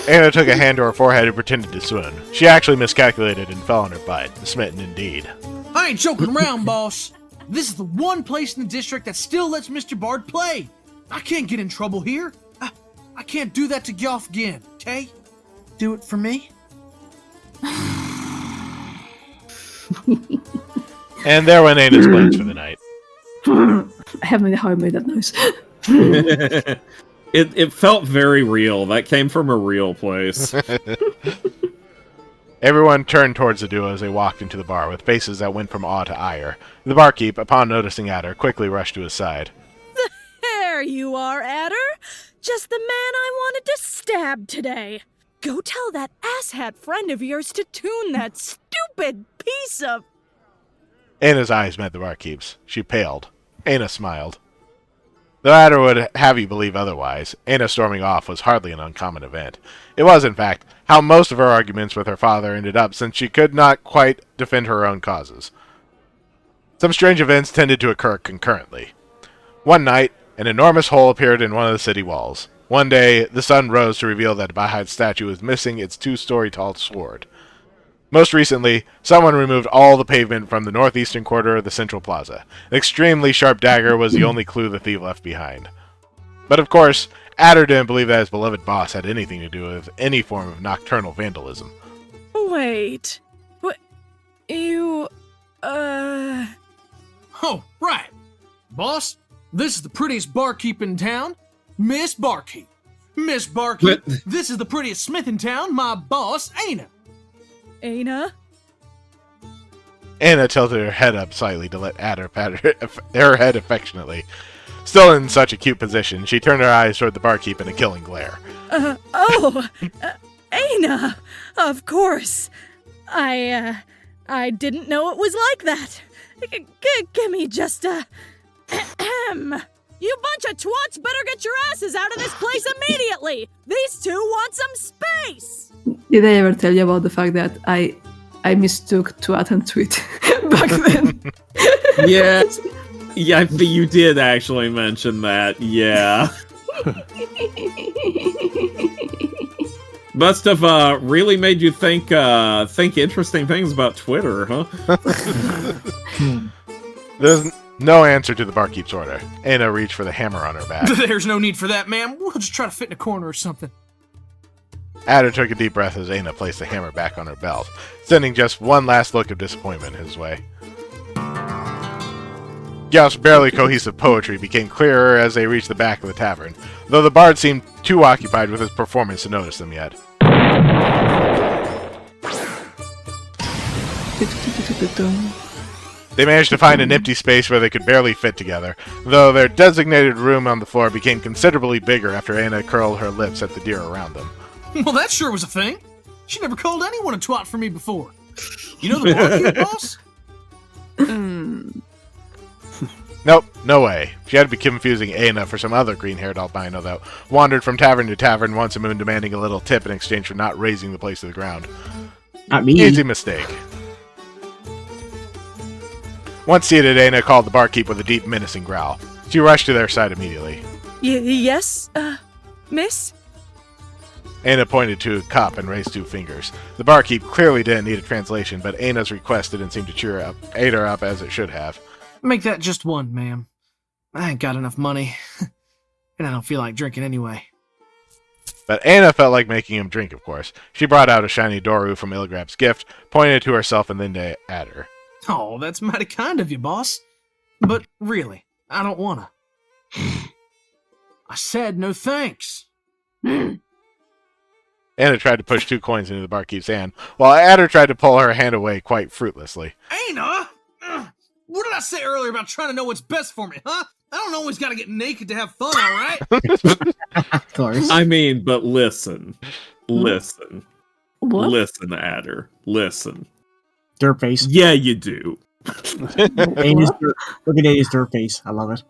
Aina took a hand to her forehead and pretended to swoon. She actually miscalculated and fell on her butt, smitten indeed. I ain't joking around, boss. This is the one place in the district that still lets Mr. Bard play. I can't get in trouble here. I can't do that to Geoff again, okay? do it for me? And there went Ana's plans for the night. I have no idea how I made that noise. It felt very real. That came from a real place. Everyone turned towards the duo as they walked into the bar, with faces that went from awe to ire. The barkeep, upon noticing Adder, quickly rushed to his side. There you are, Adder. Just the man I wanted to stab today. Go tell that asshat friend of yours to tune that stupid piece of... Ana's eyes met the barkeep's. She paled. Ana smiled. Though Adder would have you believe otherwise, Ana storming off was hardly an uncommon event. It was, in fact, how most of her arguments with her father ended up, since she could not quite defend her own causes. Some strange events tended to occur concurrently. One night, an enormous hole appeared in one of the city walls. One day, the sun rose to reveal that Bahad's statue was missing its 2-story-tall sword. Most recently, someone removed all the pavement from the northeastern quarter of the central plaza. An extremely sharp dagger was the only clue the thief left behind. But of course, Adder didn't believe that his beloved boss had anything to do with any form of nocturnal vandalism. Wait. What? You... Oh, right. Boss, this is the prettiest barkeep in town, Miss Barkeep. Miss Barkeep, this is the prettiest smith in town, my boss, Ana. Ana? Ana tilted her head up slightly to let Adder pat her head affectionately. Still in such a cute position, she turned her eyes toward the barkeep in a killing glare. Ana! Of course. I didn't know it was like that. Give me just a... You bunch of twats better get your asses out of this place immediately! These two want some space! Did I ever tell you about the fact that I mistook twat and tweet back then? Yeah. Yeah, I think you did actually mention that, yeah. Must have really made you think interesting things about Twitter, huh? There's no answer to the barkeep's order. Ana reached for the hammer on her back. There's no need for that, ma'am. We'll just try to fit in a corner or something. Adder took a deep breath as Ana placed the hammer back on her belt, sending just one last look of disappointment his way. Gauch's barely cohesive poetry became clearer as they reached the back of the tavern, though the bard seemed too occupied with his performance to notice them yet. They managed to find an empty space where they could barely fit together, though their designated room on the floor became considerably bigger after Ana curled her lips at the deer around them. Well, that sure was a thing. She never called anyone a twat for me before. You know the barkeep, boss? Nope, no way. She had to be confusing Ana for some other green-haired albino that wandered from tavern to tavern once a moon demanding a little tip in exchange for not raising the place to the ground. Not me. Easy mistake. Once seated, Ana called the barkeep with a deep, menacing growl. She rushed to their side immediately. Yes, miss? Ana pointed to a cup and raised 2 fingers. The barkeep clearly didn't need a translation, but Ana's request didn't seem to cheer her up as it should have. Make that just one, ma'am. I ain't got enough money. And I don't feel like drinking anyway. But Ana felt like making him drink, of course. She brought out a shiny Doru from Ilgrab's gift, pointed to herself and then to Adder. Oh, that's mighty kind of you, boss. But really, I don't wanna. I said no thanks. Ana tried to push 2 coins into the barkeep's hand, while Adder tried to pull her hand away quite fruitlessly. Ana! What did I say earlier about trying to know what's best for me, huh? I don't always gotta get naked to have fun, alright? Of course. I mean, but listen. Listen. What? Listen, Adder. Listen. Dirt face. Yeah, you do. Look at Ana's dirt face. I love it.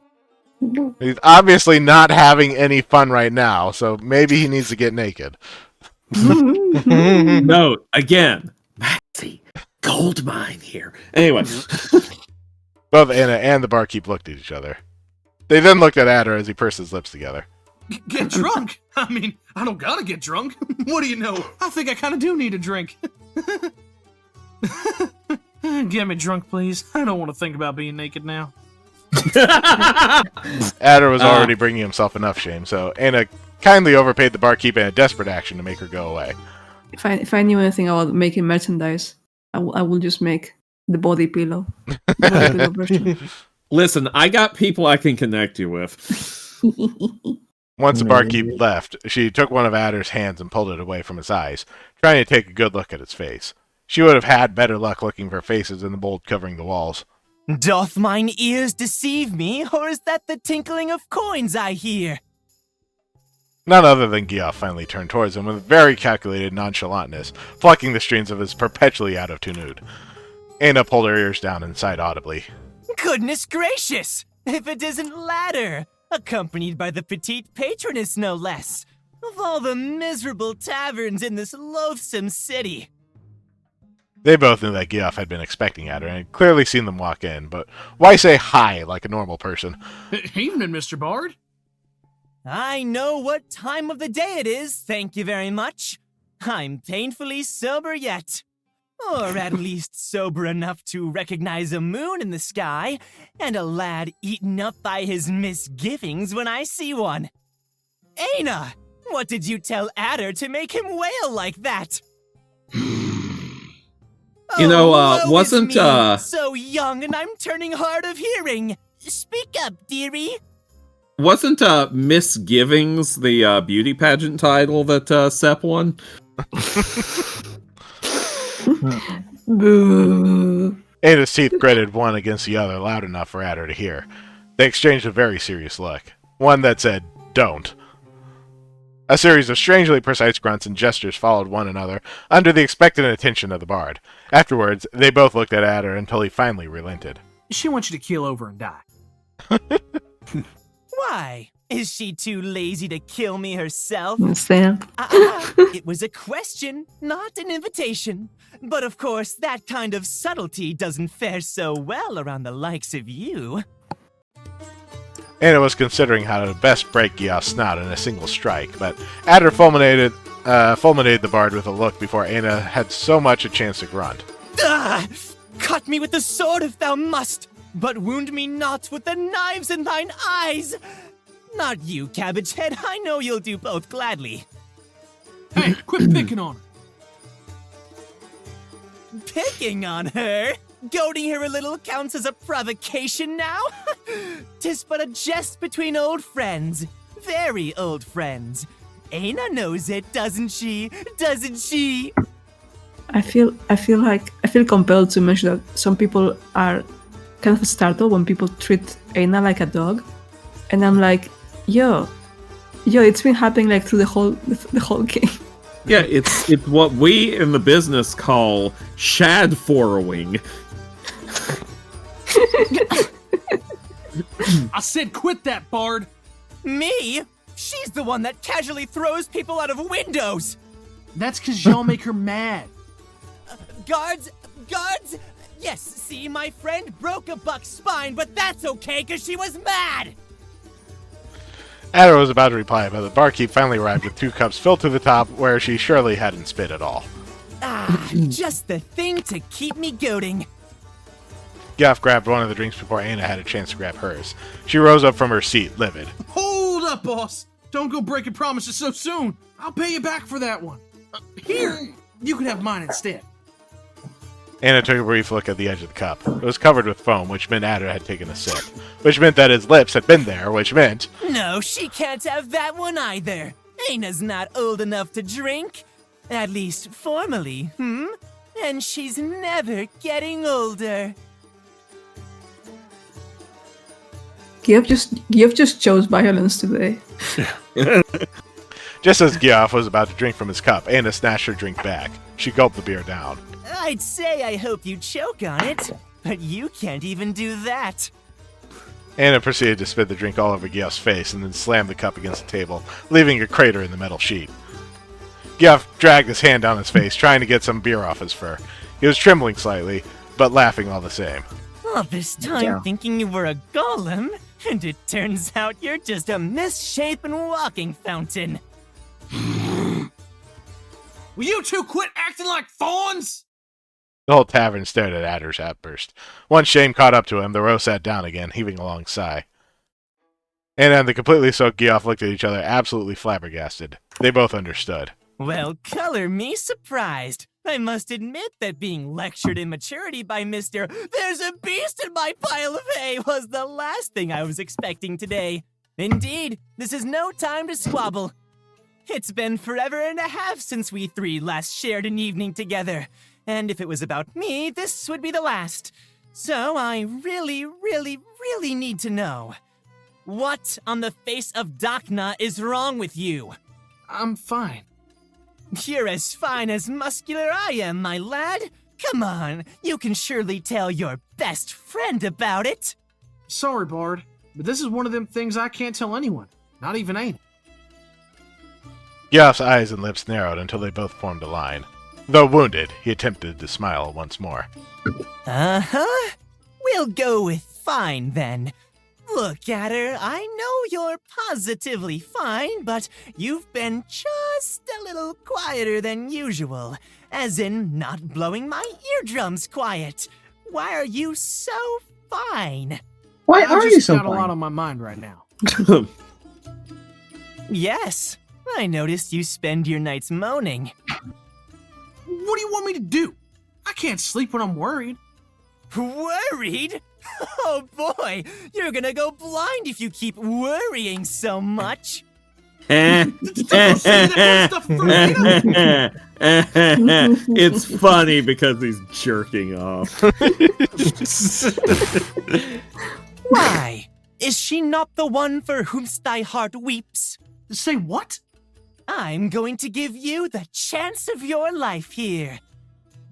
He's obviously not having any fun right now, so maybe he needs to get naked. No, again, Maxie, gold mine here. Anyway. Both Ana and the barkeep looked at each other. They then looked at Adder as he pursed his lips together. Get drunk? I mean, I don't gotta get drunk. What do you know? I think I kinda do need a drink. Get me drunk, please. I don't want to think about being naked now. Adder was already bringing himself enough shame, so Ana kindly overpaid the barkeep in a desperate action to make her go away. If I knew anything about making merchandise, I will just make the body pillow. The body pillow version. Listen, I got people I can connect you with. Once the barkeep left, she took one of Adder's hands and pulled it away from his eyes, trying to take a good look at its face. She would have had better luck looking for faces in the mold covering the walls. Doth mine ears deceive me, or is that the tinkling of coins I hear? None other than Geoff finally turned towards him with very calculated nonchalantness, plucking the strings of his perpetually out-of-tune oud. Aina pulled her ears down and sighed audibly. Goodness gracious! If it isn't Ladder, accompanied by the petite patroness no less, of all the miserable taverns in this loathsome city. They both knew that Geoff had been expecting Adder and had clearly seen them walk in, but why say hi like a normal person? Evening, Mr. Bard. I know what time of the day it is, thank you very much. I'm painfully sober yet. Or at least sober enough to recognize a moon in the sky, and a lad eaten up by his misgivings when I see one. Aina, what did you tell Adder to make him wail like that? You know, woe wasn't, is me, so young and I'm turning hard of hearing. Speak up, dearie. Wasn't Misgivings the beauty pageant title that Sepp won? Boo. Ada's teeth gritted one against the other loud enough for Adder to hear. They exchanged a very serious look. One that said, "Don't." A series of strangely precise grunts and gestures followed one another under the expectant attention of the bard. Afterwards, they both looked at Adder until he finally relented. She wants you to keel over and die. Why? Is she too lazy to kill me herself? Sam. It was a question, not an invitation. But of course, that kind of subtlety doesn't fare so well around the likes of you. Anna was considering how to best break Geoff's snout in a single strike, but Adder fulminated the bard with a look before Anna had so much a chance to grunt. Cut me with the sword if thou must, but wound me not with the knives in thine eyes. Not you, Cabbage Head. I know you'll do both gladly. Hey, quit picking on her. Picking on her? Goading her a little counts as a provocation now? 'Tis but a jest between old friends. Very old friends. Aina knows it, doesn't she? Doesn't she? I feel compelled to mention that some people are kind of startled when people treat Aina like a dog, and I'm like, yo, it's been happening like through the whole game. Yeah, it's what we in the business call shad-forrowing. I said quit that, Bard! Me? She's the one that casually throws people out of windows! That's because y'all make her mad. Guards! Yes, see, my friend broke a buck's spine, but that's okay because she was mad! Adder was about to reply, but the barkeep finally arrived with 2 cups filled to the top where she surely hadn't spit at all. Just the thing to keep me goading. Geoff grabbed one of the drinks before Aina had a chance to grab hers. She rose up from her seat, livid. Hold up, boss! Don't go breaking promises so soon! I'll pay you back for that one. Here, you can have mine instead. Aina took a brief look at the edge of the cup. It was covered with foam, which meant Adder had taken a sip. Which meant that his lips had been there, which meant... No, she can't have that one either. Aina's not old enough to drink. At least formally, And she's never getting older. Geoff just chose violence today. Just as Geoff was about to drink from his cup, Aina snatched her drink back. She gulped the beer down. I'd say I hope you choke on it, but you can't even do that. Aina proceeded to spit the drink all over Geoff's face and then slammed the cup against the table, leaving a crater in the metal sheet. Geoff dragged his hand down his face, trying to get some beer off his fur. He was trembling slightly, but laughing all the same. All this time thinking you were a golem, and it turns out you're just a misshapen walking fountain. Will you two quit acting like fawns? The whole tavern stared at Adder's outburst. Once shame caught up to him, the row sat down again, heaving a long sigh. Anna and the completely soaked Geoff looked at each other, absolutely flabbergasted. They both understood. Well, color me surprised. I must admit that being lectured in maturity by Mr. There's a beast in my pile of hay was the last thing I was expecting today. Indeed, this is no time to squabble. It's been forever and a half since we three last shared an evening together. And if it was about me, this would be the last. So I really need to know. What on the face of Dakna is wrong with you? I'm fine. You're as fine as muscular I am, my lad. Come on, you can surely tell your best friend about it. Sorry, Bard, but this is one of them things I can't tell anyone. Not even Aina. Yoff's eyes and lips narrowed until they both formed a line. Though wounded, he attempted to smile once more. Uh-huh. We'll go with fine, then. Look at her, I know you're positively fine, but you've been just a little quieter than usual. As in, not blowing my eardrums quiet. Why are you so fine? Why are you so I've just got a lot fine? on my mind right now. Yes, I noticed you spend your nights moaning. What do you want me to do? I can't sleep when I'm worried. Worried? Oh boy, you're gonna go blind if you keep worrying so much. It's funny because he's jerking off. Why? Is she not the one for whomst thy heart weeps? Say what? I'm going to give you the chance of your life here.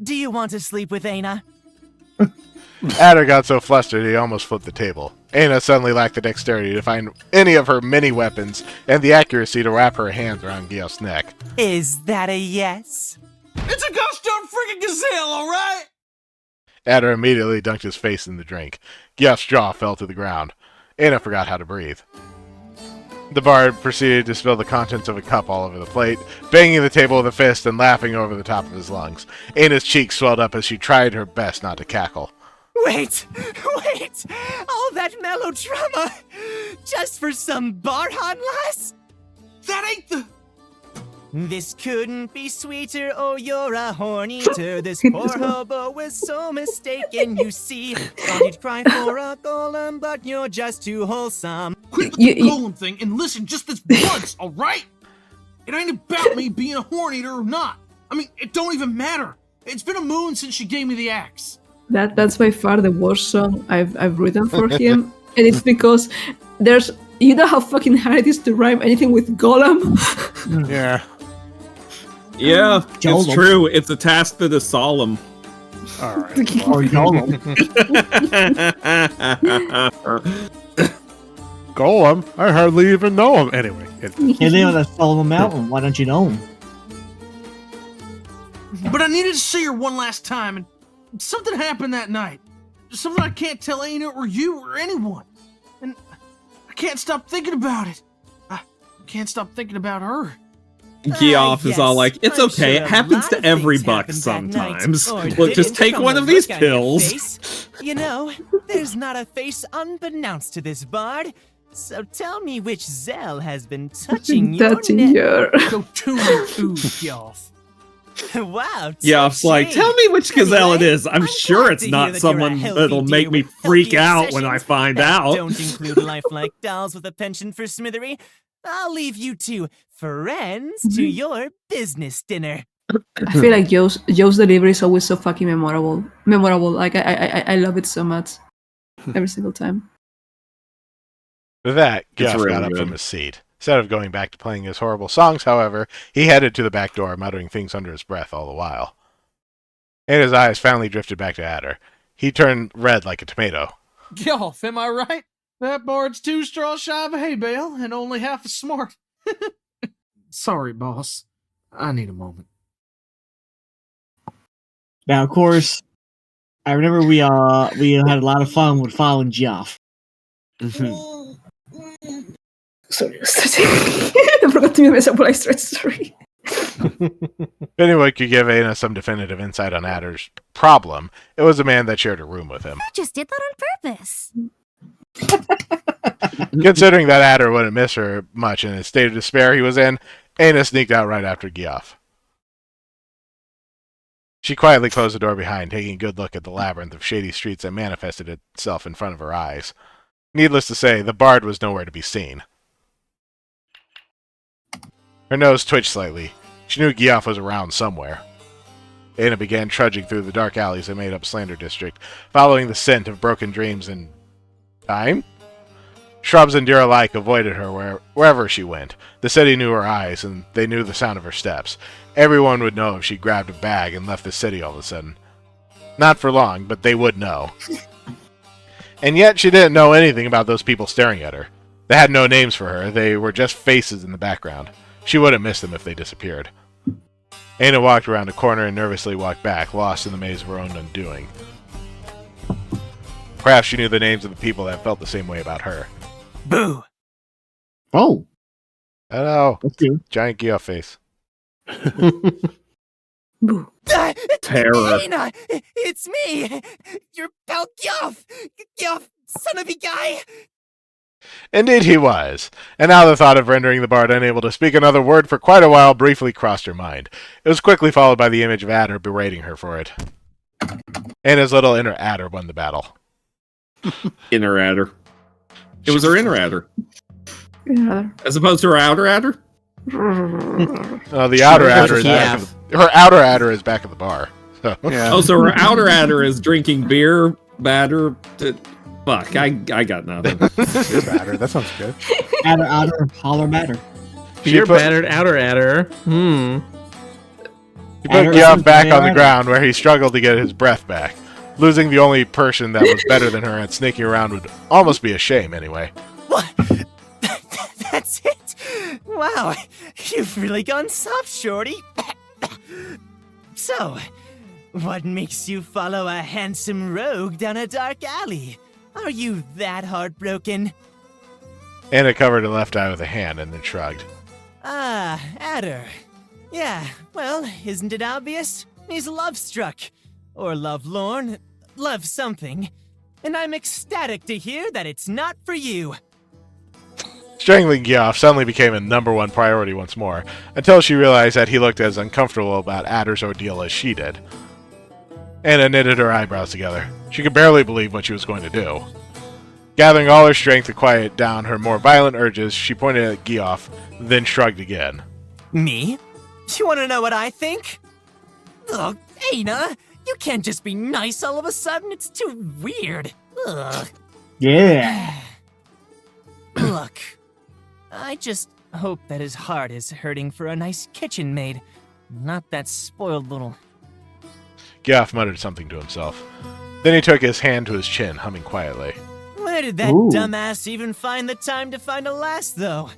Do you want to sleep with Aina? Adder got so flustered he almost flipped the table. Aina suddenly lacked the dexterity to find any of her many weapons and the accuracy to wrap her hands around Gioff's neck. Is that a yes? It's a ghost darn freaking gazelle, alright? Adder immediately dunked his face in the drink. Gioff's jaw fell to the ground. Aina forgot how to breathe. The bard proceeded to spill the contents of a cup all over the plate, banging the table with a fist and laughing over the top of his lungs. Aina's cheeks swelled up as she tried her best not to cackle. Wait! All that melodrama! Just for some Barhan lass? That ain't the... This couldn't be sweeter, oh you're a horny-ter. This poor hobo was so mistaken, you see. Thought he'd cry for a golem, but you're just too wholesome. Quit with the golem thing and listen just this once, alright? It ain't about me being a horn-eater or not. I mean, it don't even matter. It's been a moon since she gave me the axe. That's by far the worst song I've written for him, and it's because there's, you know how fucking hard it is to rhyme anything with golem. Yeah. Yeah, it's true. It's a task that is solemn. All right. Or golem. Golem? I hardly even know him. Anyway. You live on a Solomon Mountain. Why don't you know him? But I needed to see her one last time, and something happened that night. Something I can't tell Aina or you or anyone. And I can't stop thinking about it. I can't stop thinking about her. Gioff is all like, it's okay, it happens to every buck sometimes. Look, just take one of these pills. You know, there's not a face unbeknownst to this bard. So tell me which Zell has been touching your neck. Go tune your food, Gioff. Wow. Gioff's like, tell me which gazelle it is. I'm sure it's not someone that'll make me freak out when I find out. Don't include lifelike dolls with a penchant for smithery. I'll leave you two friends to your business dinner. I feel like Joe's delivery is always so fucking memorable. Like I love it so much every single time. With that, It's Gioff really got up good. from his seat. Instead of going back to playing his horrible songs, however, he headed to the back door, muttering things under his breath all the while. And his eyes finally drifted back to Adder. He turned red like a tomato. Gioff, am I right? That bard's 2 straws shy of a hay bale and only half as smart. Sorry, boss. I need a moment. Now, of course, I remember we had a lot of fun with following Gioff. Sorry, I forgot to mess up what I started. Sorry. If anyone could give Aina some definitive insight on Adder's problem, it was a man that shared a room with him. I just did that on purpose. Considering that Adder wouldn't miss her much in the state of despair he was in, Aina sneaked out right after Geoff. She quietly closed the door behind, taking a good look at the labyrinth of shady streets that manifested itself in front of her eyes. Needless to say, the bard was nowhere to be seen. Her nose twitched slightly. She knew Geoff was around somewhere. Aina began trudging through the dark alleys that made up Slander District, following the scent of broken dreams and time? Shrubs and deer alike avoided her wherever she went. The city knew her eyes, and they knew the sound of her steps. Everyone would know if she grabbed a bag and left the city all of a sudden. Not for long, but they would know. And yet she didn't know anything about those people staring at her. They had no names for her, they were just faces in the background. She wouldn't miss them if they disappeared. Aina walked around a corner and nervously walked back, lost in the maze of her own undoing. Perhaps she knew the names of the people that felt the same way about her. Boo! Oh. Hello. Giant Geoff face. Boo. Terror. Aina! It's me! Your pal Geoff! Geoff, son of a guy! Indeed he was, and now the thought of rendering the bard unable to speak another word for quite a while briefly crossed her mind. It was quickly followed by the image of Adder berating her for it. Aina's little inner Adder won the battle. Inner Adder. It was her inner Adder. Yeah. As opposed to her outer Adder? The outer Adder is back her outer Adder is back at the bar. So. Yeah. Oh, so her outer Adder is drinking beer, batter. Fuck, I got nothing. Beer batter, that sounds good. Adder, holler batter. Beer battered outer Adder. He put Geoff back on the ground where he struggled to get his breath back. Losing the only person that was better than her and sneaking around would almost be a shame anyway. What? That's it? Wow, you've really gone soft, shorty. So, what makes you follow a handsome rogue down a dark alley? Are you that heartbroken? Aina covered her left eye with a hand and then shrugged. Ah, Adder. Yeah, well, isn't it obvious? He's love-struck. Or love-lorn. Love something. And I'm ecstatic to hear that it's not for you. Strangling Geoff suddenly became a #1 priority once more, until she realized that he looked as uncomfortable about Adder's ordeal as she did. Aina knitted her eyebrows together. She could barely believe what she was going to do. Gathering all her strength to quiet down her more violent urges, she pointed at Geoff, then shrugged again. Me? You want to know what I think? Ugh, Aina, you can't just be nice all of a sudden. It's too weird. Ugh. Yeah. Look, I just hope that his heart is hurting for a nice kitchen maid, not that spoiled little... Geoff muttered something to himself. Then he took his hand to his chin, humming quietly. Where did that dumbass even find the time to find a lass, though?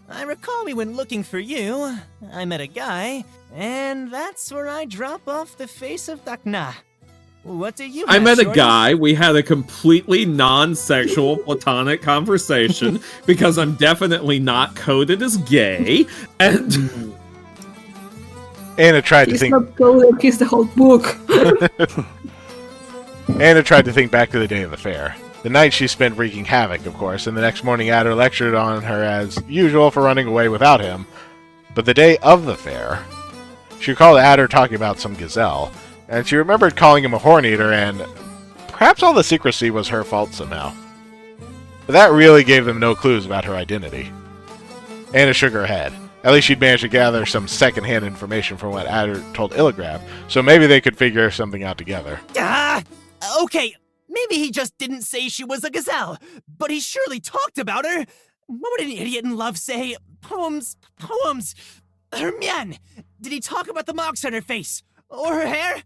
I recall we went looking for you. I met a guy, and that's where I drop off the face of Dakna. What do you I have, met a shorty? guy. We had a completely non-sexual platonic conversation because I'm definitely not coded as gay. And Aina tried to think. Not coded, kiss the whole book. Aina tried to think back to the day of the fair. The night she spent wreaking havoc, of course, and the next morning Adder lectured on her as usual for running away without him. But the day of the fair, she recalled Adder talking about some gazelle, and she remembered calling him a horn-eater, and perhaps all the secrecy was her fault somehow. But that really gave them no clues about her identity. Aina shook her head. At least she'd managed to gather some second-hand information from what Adder told Illigraf, so maybe they could figure something out together. Okay, maybe he just didn't say she was a gazelle, but he surely talked about her. What would an idiot in love say? Poems. Her mien. Did he talk about the marks on her face? Or her hair?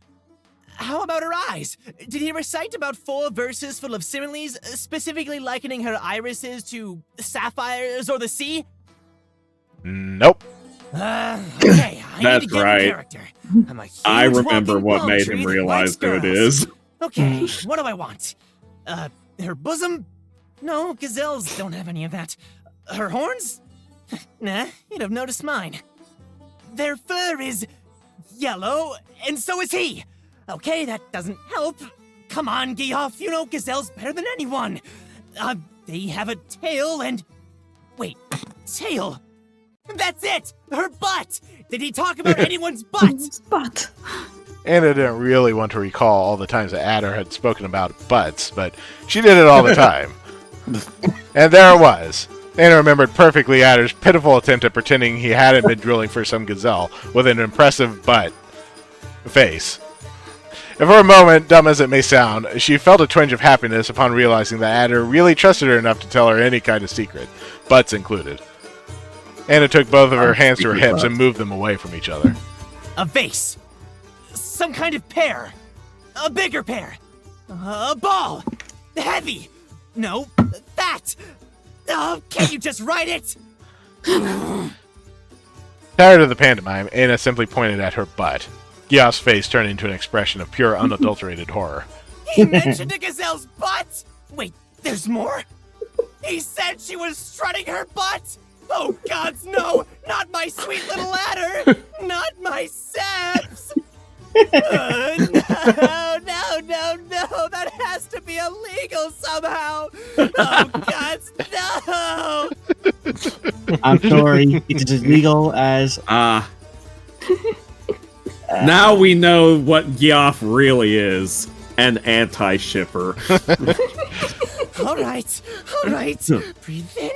How about her eyes? Did he recite about 4 verses full of similes, specifically likening her irises to sapphires or the sea? Nope. Okay, I That's need to get right. in character. I'm a huge I remember walking what palm made tree him that realize likes who it girls. is. Okay, what do I want? Her bosom? No, gazelles don't have any of that. Her horns? Nah, you'd have noticed mine. Their fur is yellow, and so is he. Okay, that doesn't help. Come on, Geoff, you know gazelles better than anyone. They have a tail and... Wait, tail? That's it! Her butt! Did he talk about anyone's butt? Butt. Anna didn't really want to recall all the times that Adder had spoken about butts, but she did it all the time. And there it was. Anna remembered perfectly Adder's pitiful attempt at pretending he hadn't been drilling for some gazelle with an impressive butt face. And for a moment, dumb as it may sound, she felt a twinge of happiness upon realizing that Adder really trusted her enough to tell her any kind of secret, butts included. Anna took both of her hands to her hips and moved them away from each other. A vase. Some kind of pear. A bigger pear. A ball. Heavy. No, fat. Oh, can't you just write it? Tired of the pantomime, Anna simply pointed at her butt. Giof's face turned into an expression of pure, unadulterated horror. He mentioned a gazelle's butt? Wait, there's more? He said she was strutting her butt? Oh, gods, no! Not my sweet little adder! Not my saps! No! That has to be illegal somehow! Oh, gods, no! I'm sorry. It's as legal as... Now we know what Gioff really is. An anti-shipper. All right. Breathe in,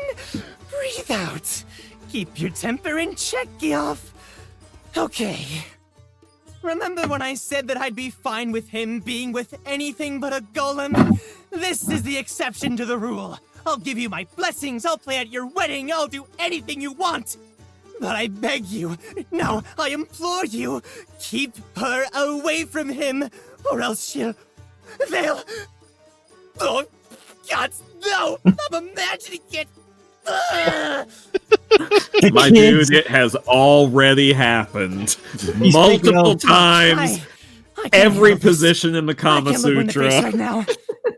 breathe out. Keep your temper in check, Gioff. Okay. Remember when I said that I'd be fine with him being with anything but a golem? This is the exception to the rule. I'll give you my blessings, I'll play at your wedding, I'll do anything you want. But I beg you, no, I implore you, keep her away from him, or else they'll... Oh, God, no! I'm imagining it! My dude, it has already happened. Multiple times. Every position in the Kama Sutra. Right now.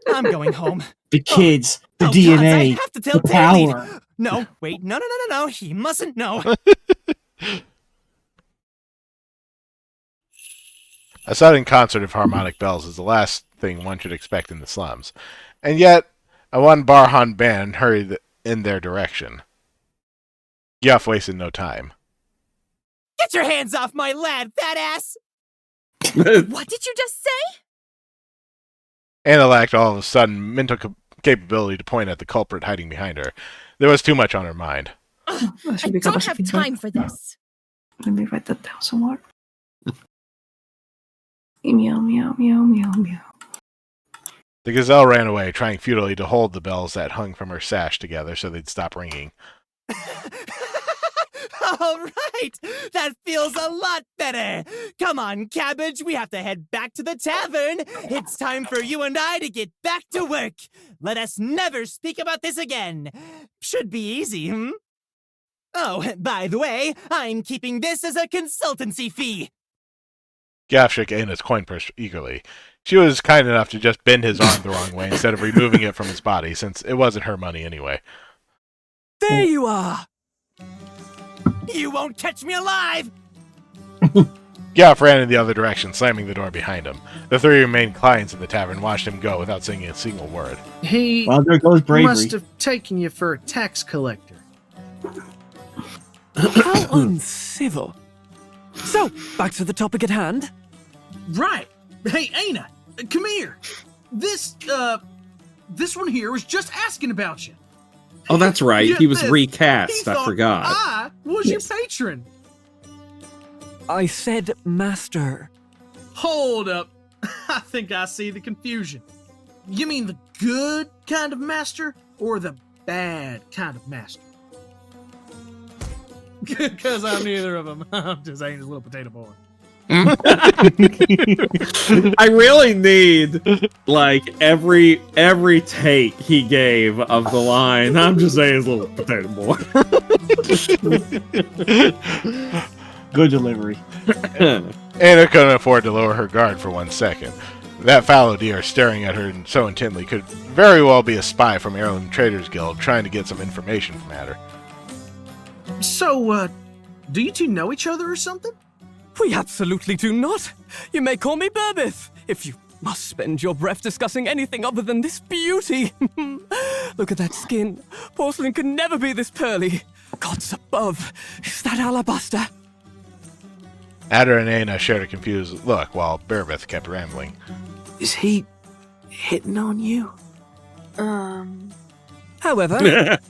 I'm going home. The kids, the gods, DNA, I have to tell the Taylor. power. No, wait, no, he mustn't know. A sudden concert of harmonic bells is the last thing one should expect in the slums. And yet, a one Barhan band hurried in their direction. Gioff wasted no time. Get your hands off my lad, fat ass! What did you just say? Anna lacked all of a sudden mental capability to point at the culprit hiding behind her. There was too much on her mind. I don't have time for this. Let me write that down somewhere. Meow, meow, meow, meow, meow. The gazelle ran away, trying futilely to hold the bells that hung from her sash together so they'd stop ringing. All right, that feels a lot better. Come on, Cabbage, we have to head back to the tavern. It's time for you and I to get back to work. Let us never speak about this again. Should be easy, hmm? Oh, by the way, I'm keeping this as a consultancy fee. Gioff shook Anna's coin purse eagerly. She was kind enough to just bend his arm the wrong way instead of removing it from his body, since it wasn't her money anyway. There you are! You won't catch me alive! Gioff ran in the other direction, slamming the door behind him. The three remaining clients in the tavern watched him go without saying a single word. He Well, there goes bravery. must have taken you for a tax collector. How uncivil. So, back to the topic at hand. Right. Hey, Aina, come here. This one here was just asking about you. Oh, that's right. Get He was this. recast. He I thought forgot. I was your patron. I said master. Hold up. I think I see the confusion. You mean the good kind of master or the bad kind of master? Because I'm neither of them. I'm just Aina's little potato boy. I really need like every take he gave of the line. I'm just saying his little potato boy. Good delivery. Anna couldn't afford to lower her guard for 1 second. That fallow deer staring at her so intently could very well be a spy from Heirloom Traders Guild trying to get some information from Adder. So, do you two know each other or something? We absolutely do not. You may call me Burbith, if you must spend your breath discussing anything other than this beauty. Look at that skin. Porcelain could never be this pearly. gods above, is that alabaster? Adder and Aina shared a confused look while Berbeth kept rambling. Is he hitting on you? However,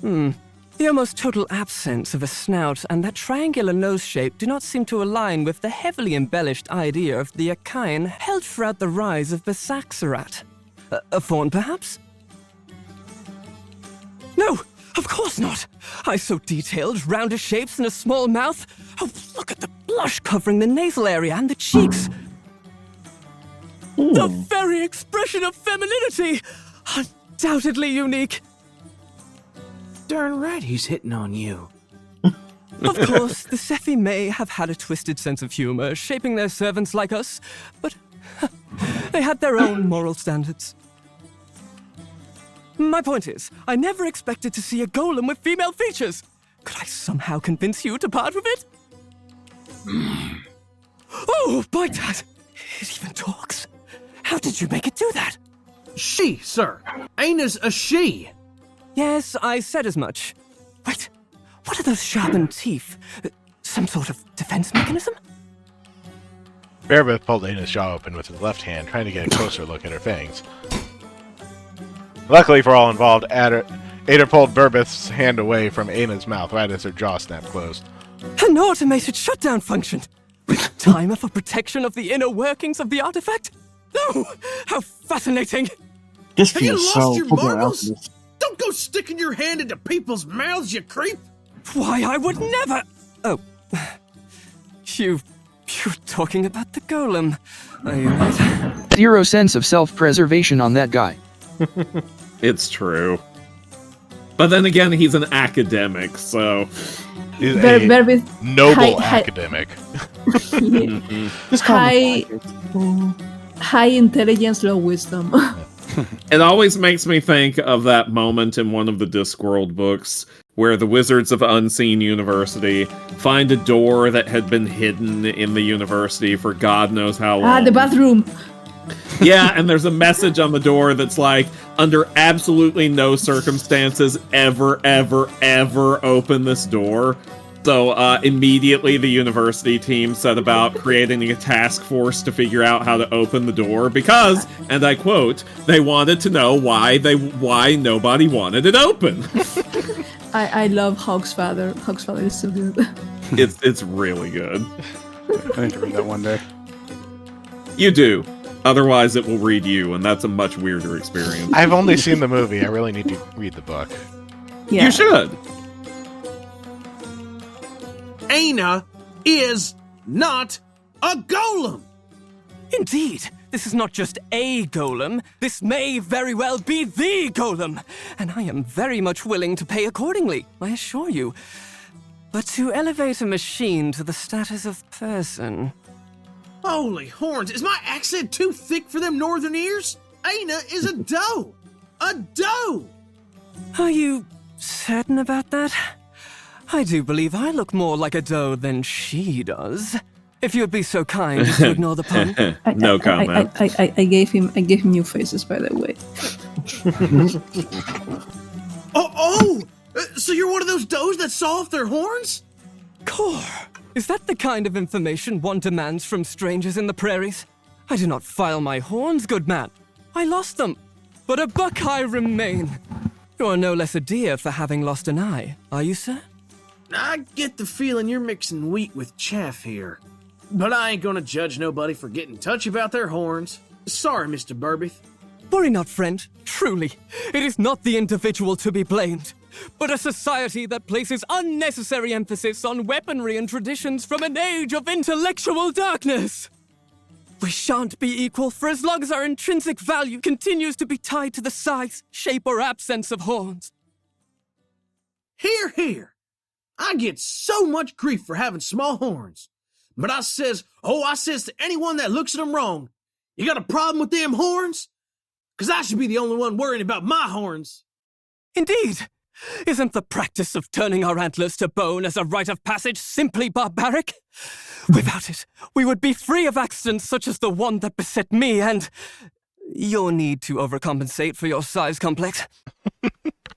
the almost total absence of a snout and that triangular nose shape do not seem to align with the heavily embellished idea of the Achaean held throughout the rise of Besaxerat. A fawn, perhaps? No, of course not. Eyes so detailed, roundish shapes and a small mouth. Oh, look at the blush covering the nasal area and the cheeks. The very expression of femininity! Undoubtedly unique. Darn right he's hitting on you. Of course, the Sephi may have had a twisted sense of humor, shaping their servants like us, but they had their own moral standards. My point is, I never expected to see a golem with female features. Could I somehow convince you to part with it? Oh, by dad! It even talks. How did you make it do that? She, sir. Aina's a she. Yes, I said as much. Wait, what are those sharpened teeth? Some sort of defense mechanism? Bearbeth pulled Aina's jaw open with his left hand, trying to get a closer look at her fangs. Luckily for all involved, Ada pulled Berbeth's hand away from Aina's mouth right as her jaw snapped closed. An automated shutdown function! With a timer for protection of the inner workings of the artifact? Oh, how fascinating! This Have you feels lost so your Full Metal marbles? Alchemist. Don't go sticking your hand into people's mouths, you creep! Why, I would never... Oh. You're talking about the golem, are you not? Zero sense of self-preservation on that guy. It's true. But then again, he's an academic, so... He's a noble academic. High intelligence, low wisdom. It always makes me think of that moment in one of the Discworld books where the Wizards of Unseen University find a door that had been hidden in the university for God knows how long. The bathroom. Yeah, and there's a message on the door that's like, under absolutely no circumstances ever, ever, ever open this door. So immediately the university team set about creating a task force to figure out how to open the door because, and I quote, they wanted to know why nobody wanted it open. I love Hog's father. Hog's father is so good. It's really good. I need to read that one day. You do. Otherwise, it will read you, and that's a much weirder experience. I've only seen the movie. I really need to read the book. Yeah. You should. Aina is not a golem! Indeed, this is not just a golem. This may very well be the golem. And I am very much willing to pay accordingly, I assure you. But to elevate a machine to the status of person... Holy horns, is my accent too thick for them northern ears? Aina is a doe! A doe! Are you certain about that? I do believe I look more like a doe than she does. If you'd be so kind as to ignore the pun. No comment. I gave him new faces, by the way. So you're one of those does that saw off their horns? Core, is that the kind of information one demands from strangers in the prairies? I do not file my horns, good man. I lost them, but a buck I remain. You are no less a deer for having lost an eye, are you, sir? I get the feeling you're mixing wheat with chaff here. But I ain't gonna judge nobody for getting touchy about their horns. Sorry, Mr. Berbeth. Worry not, friend. Truly, it is not the individual to be blamed, but a society that places unnecessary emphasis on weaponry and traditions from an age of intellectual darkness. We shan't be equal for as long as our intrinsic value continues to be tied to the size, shape, or absence of horns. Hear, hear. I get so much grief for having small horns. But I says to anyone that looks at them wrong, you got a problem with them horns? 'Cause I should be the only one worrying about my horns. Indeed. Isn't the practice of turning our antlers to bone as a rite of passage simply barbaric? Without it, we would be free of accidents such as the one that beset me and your need to overcompensate for your size complex.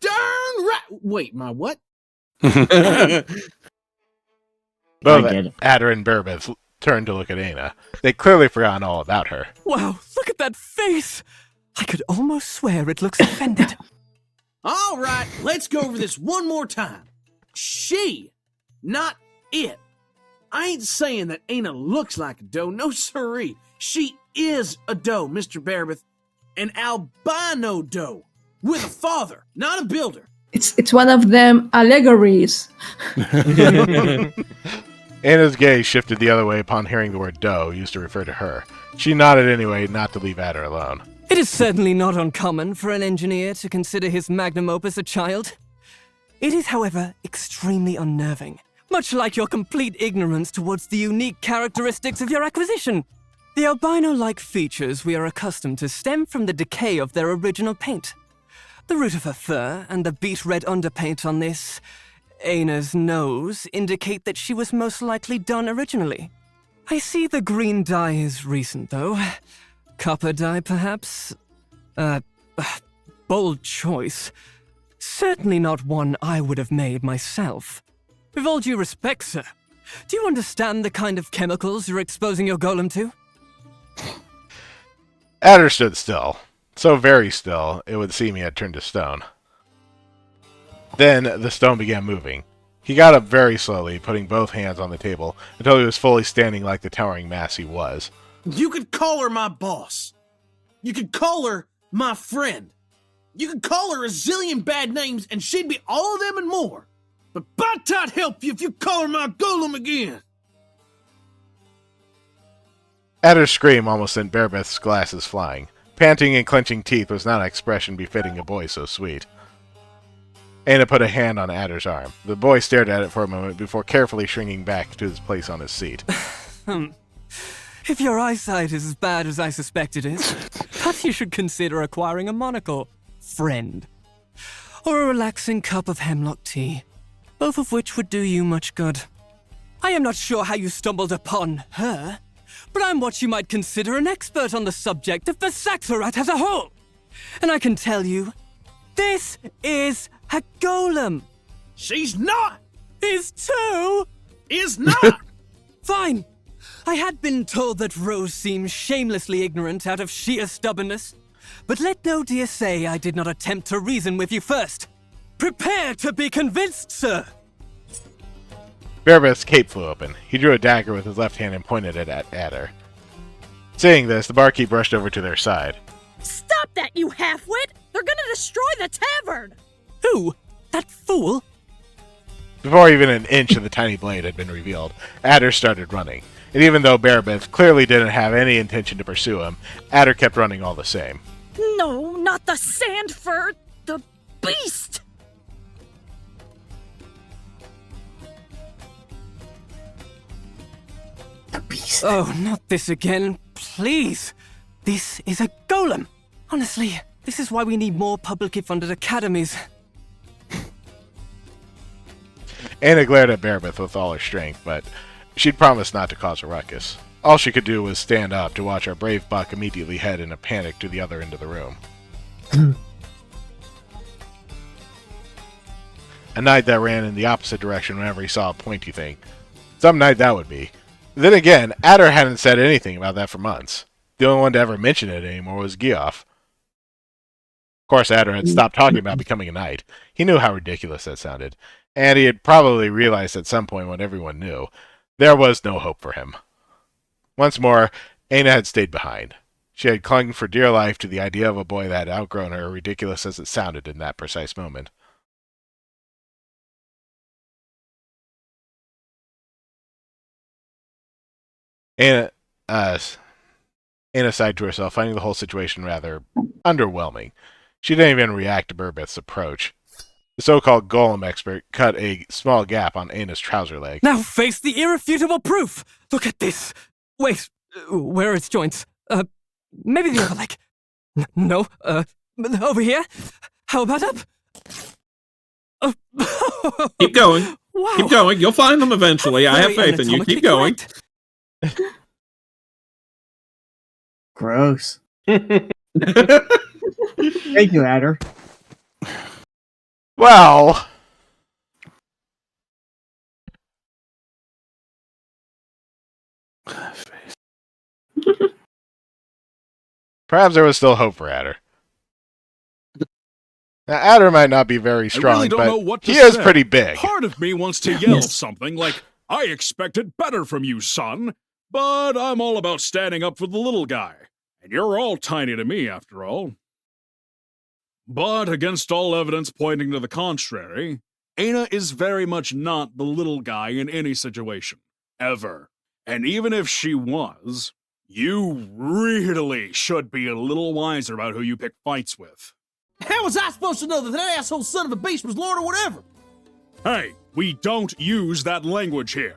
Darn right! Wait, my what? Both get it. Adder and Bearbeth turned to look at Aina. They'd clearly forgotten all about her. Wow, look at that face! I could almost swear it looks offended. All right, let's go over this one more time. She, not it. I ain't saying that Aina looks like a doe, no siree. She is a doe, Mr. Bearbeth. An albino doe. With a father, not a builder. It's one of them allegories. Aina's gaze shifted the other way upon hearing the word doe used to refer to her. She nodded anyway, not to leave Adder alone. It is certainly not uncommon for an engineer to consider his magnum opus a child. It is, however, extremely unnerving, much like your complete ignorance towards the unique characteristics of your acquisition. The albino-like features we are accustomed to stem from the decay of their original paint. The root of her fur and the beet red underpaint on this, Aina's nose, indicate that she was most likely done originally. I see the green dye is recent, though. Copper dye, perhaps? Bold choice. Certainly not one I would have made myself. With all due respect, sir, do you understand the kind of chemicals you're exposing your golem to? Adder stood still. So very still, it would seem he had turned to stone. Then the stone began moving. He got up very slowly, putting both hands on the table, until he was fully standing like the towering mass he was. You could call her my boss. You could call her my friend. You could call her a zillion bad names, and she'd be all of them and more. But by God help you if you call her my golem again. Adder's scream almost sent Bearbeth's glasses flying. Panting and clenching teeth was not an expression befitting a boy so sweet. Aina put a hand on Adder's arm. The boy stared at it for a moment before carefully shrinking back to his place on his seat. If your eyesight is as bad as I suspect it is, perhaps you should consider acquiring a monocle, friend. Or a relaxing cup of hemlock tea, both of which would do you much good. I am not sure how you stumbled upon her, but I'm what you might consider an expert on the subject of the Saxarat as a whole. And I can tell you, this is a golem. She's not. Is too. Is not. Fine. I had been told that Rose seemed shamelessly ignorant out of sheer stubbornness. But let no dear say I did not attempt to reason with you first. Prepare to be convinced, sir. Bearbeth's cape flew open. He drew a dagger with his left hand and pointed it at Adder. Seeing this, the barkeep rushed over to their side. Stop that, you halfwit! They're gonna destroy the tavern! Who? That fool? Before even an inch of the tiny blade had been revealed, Adder started running. And even though Bearbeth clearly didn't have any intention to pursue him, Adder kept running all the same. No, not the sand fur! The beast! Oh, not this again. Please. This is a golem. Honestly, this is why we need more publicly funded academies. Aina glared at Bearbeth with all her strength, but she'd promised not to cause a ruckus. All she could do was stand up to watch our brave buck immediately head in a panic to the other end of the room. A knight that ran in the opposite direction whenever he saw a pointy thing. Some night that would be. Then again, Adder hadn't said anything about that for months. The only one to ever mention it anymore was Geoff. Of course, Adder had stopped talking about becoming a knight. He knew how ridiculous that sounded, and he had probably realized at some point what everyone knew. There was no hope for him. Once more, Aina had stayed behind. She had clung for dear life to the idea of a boy that had outgrown her, ridiculous as it sounded in that precise moment. Aina sighed to herself, finding the whole situation rather underwhelming. She didn't even react to Bearbeth's approach. The so-called golem expert cut a small gap on Aina's trouser leg. Now face the irrefutable proof! Look at this! Wait, where are its joints? Maybe the other leg. No, over here? How about up? Keep going. Wow. Keep going. You'll find them eventually. I have faith in you. Keep going. Gross. Thank you, Adder. Well, Perhaps there was still hope for Adder. Now, Adder might not be very strong, I really don't but know what to he is say. pretty big. Part of me wants to yell something like, I expected better from you, son. But I'm all about standing up for the little guy. And you're all tiny to me, after all. But against all evidence pointing to the contrary, Aina is very much not the little guy in any situation. Ever. And even if she was, you really should be a little wiser about who you pick fights with. How was I supposed to know that that asshole son of a beast was Lord or whatever? Hey, we don't use that language here.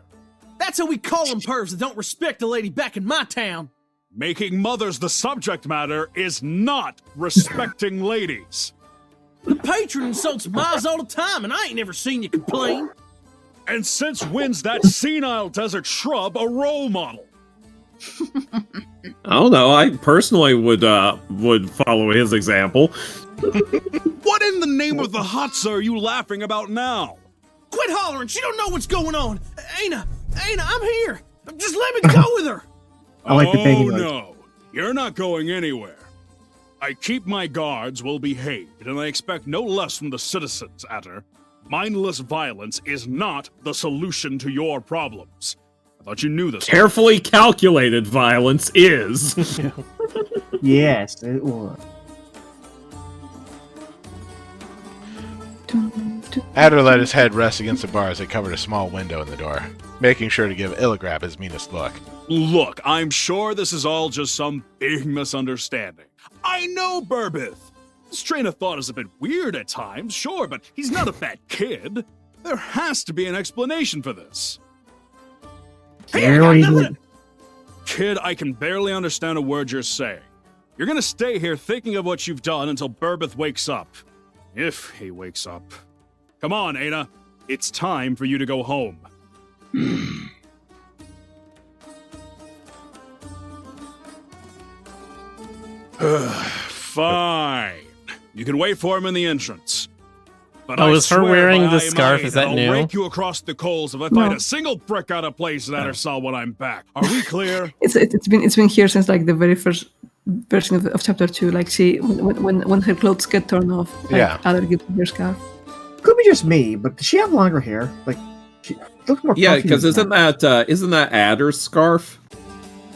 That's how we call them pervs that don't respect a lady back in my town. Making mothers the subject matter is not respecting ladies. The patron insults Miles all the time, and I ain't never seen you complain. And since when's that senile desert shrub a role model? I don't know. I personally would follow his example. What in the name of the Hatsa are you laughing about now? Quit hollering! She don't know what's going on! Aina, I'm here! Just let me go with her! I like the baby noise. No, you're not going anywhere. I keep my guards well behaved, and I expect no less from the citizens, Adder. Mindless violence is not the solution to your problems. I thought you knew this. Carefully calculated violence is. Yes, it was. Adder let his head rest against the bars that covered a small window in the door, making sure to give Illigrab his meanest look. Look, I'm sure this is all just some big misunderstanding. I know Burbith. This train of thought is a bit weird at times, sure, but he's not a bad kid. There has to be an explanation for this. Hey, I got nothing! Kid, I can barely understand a word you're saying. You're gonna stay here thinking of what you've done until Burbith wakes up. If he wakes up. Come on, Aina. It's time for you to go home. Fine. You can wait for him in the entrance. But Oh, I is her swear wearing by the I scarf? might, Is that I'll new? rake you across the coals if I No. find a single brick out of place in that cell when I'm back. Are we clear? It's been here since like the very first version of chapter 2. Like she when her clothes get torn off, like, Yeah. Adder gives her scarf. Could be just me, but does she have longer hair? Like, she looks more. Yeah, puffy because than that. isn't that Adder's scarf?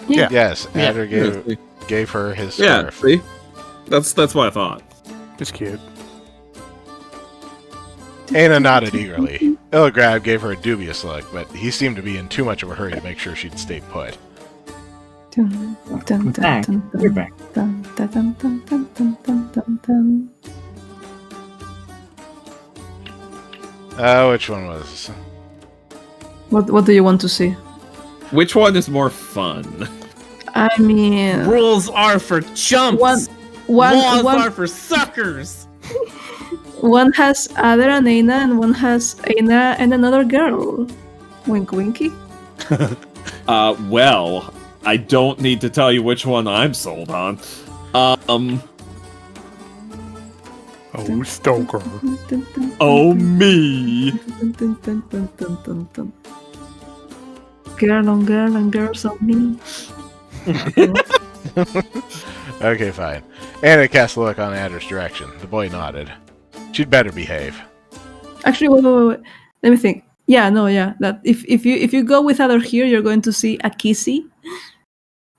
Yeah. Yes, Yeah. Adder gave her his Yeah, scarf. see? That's what I thought. It's cute. Aina nodded eagerly. Illigrab gave her a dubious look, but he seemed to be in too much of a hurry to make sure she'd stay put. Dun, dun, Back. dun, You're back. dun, dun, dun, dun, dun, dun, dun, dun, dun. Which one was this? What do you want to see? Which one is more fun? I mean, Rules are for chumps. one Laws are for suckers. one has Adder and Aina, and one has Aina and another girl. Wink, winky. Well, I don't need to tell you which one I'm sold on. Oh, Stoker. Oh, me. Girl on girl and girls on me. Okay, fine. Aina cast a look on Adder's direction. The boy nodded. She'd better behave. Actually, wait. Let me think. Yeah, no, yeah. That if you go with Adder here, you're going to see a kissy.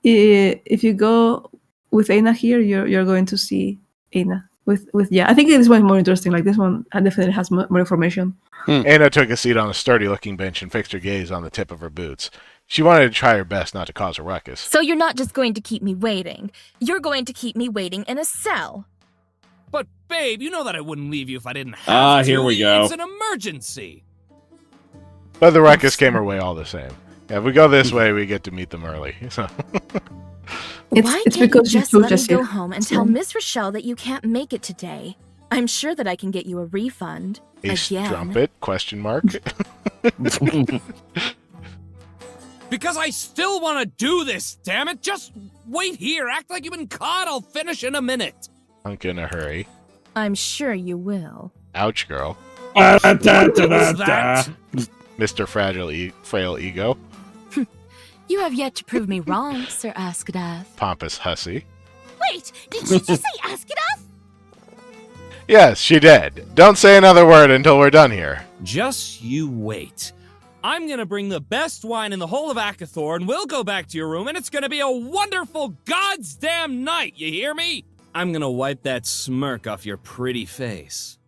If you go with Aina here, you're going to see Aina. I think this one is more interesting. Like this one definitely has more information. Aina took a seat on a sturdy-looking bench and fixed her gaze on the tip of her boots. She wanted to try her best not to cause a ruckus. So you're not just going to keep me waiting. You're going to keep me waiting in a cell. But, babe, you know that I wouldn't leave you if I didn't have to. Here we go. It's an emergency. But the ruckus came her way all the same. Yeah, if we go this way, we get to meet them early. So. Why it's can't because you just let me Jesse. go home and tell Miss Rochelle that you can't make it today? I'm sure that I can get you a refund. A Again. strumpet? Question mark. Because I still want to do this, damn it! Just wait here, act like you've been caught, I'll finish in a minute. Hunk in a hurry. I'm sure you will. Ouch, girl. What was that? Mr. Frail Ego. You have yet to prove me wrong, Sir Askadath. Pompous hussy. Wait, did she just say Askadath? Yes, she did. Don't say another word until we're done here. Just you wait. I'm gonna bring the best wine in the whole of Akathor, and we'll go back to your room, and it's gonna be a wonderful goddamn night, you hear me? I'm gonna wipe that smirk off your pretty face.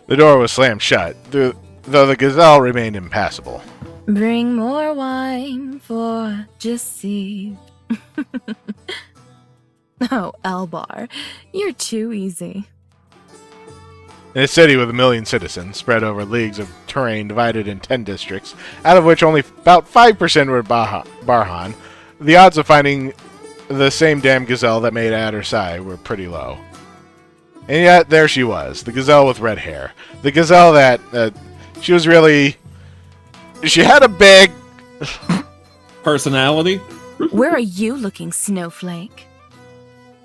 The door was slammed shut, though the gazelle remained impassable. Bring more wine for Jaceve. Oh, Elbar, you're too easy. In a city with 1 million citizens, spread over leagues of terrain divided in 10 districts, out of which only about 5% were Barhan, the odds of finding the same damn gazelle that made Adder sigh were pretty low. And yet, there she was, the gazelle with red hair. The gazelle that, she was really... She had a big... personality? Where are you looking, Snowflake?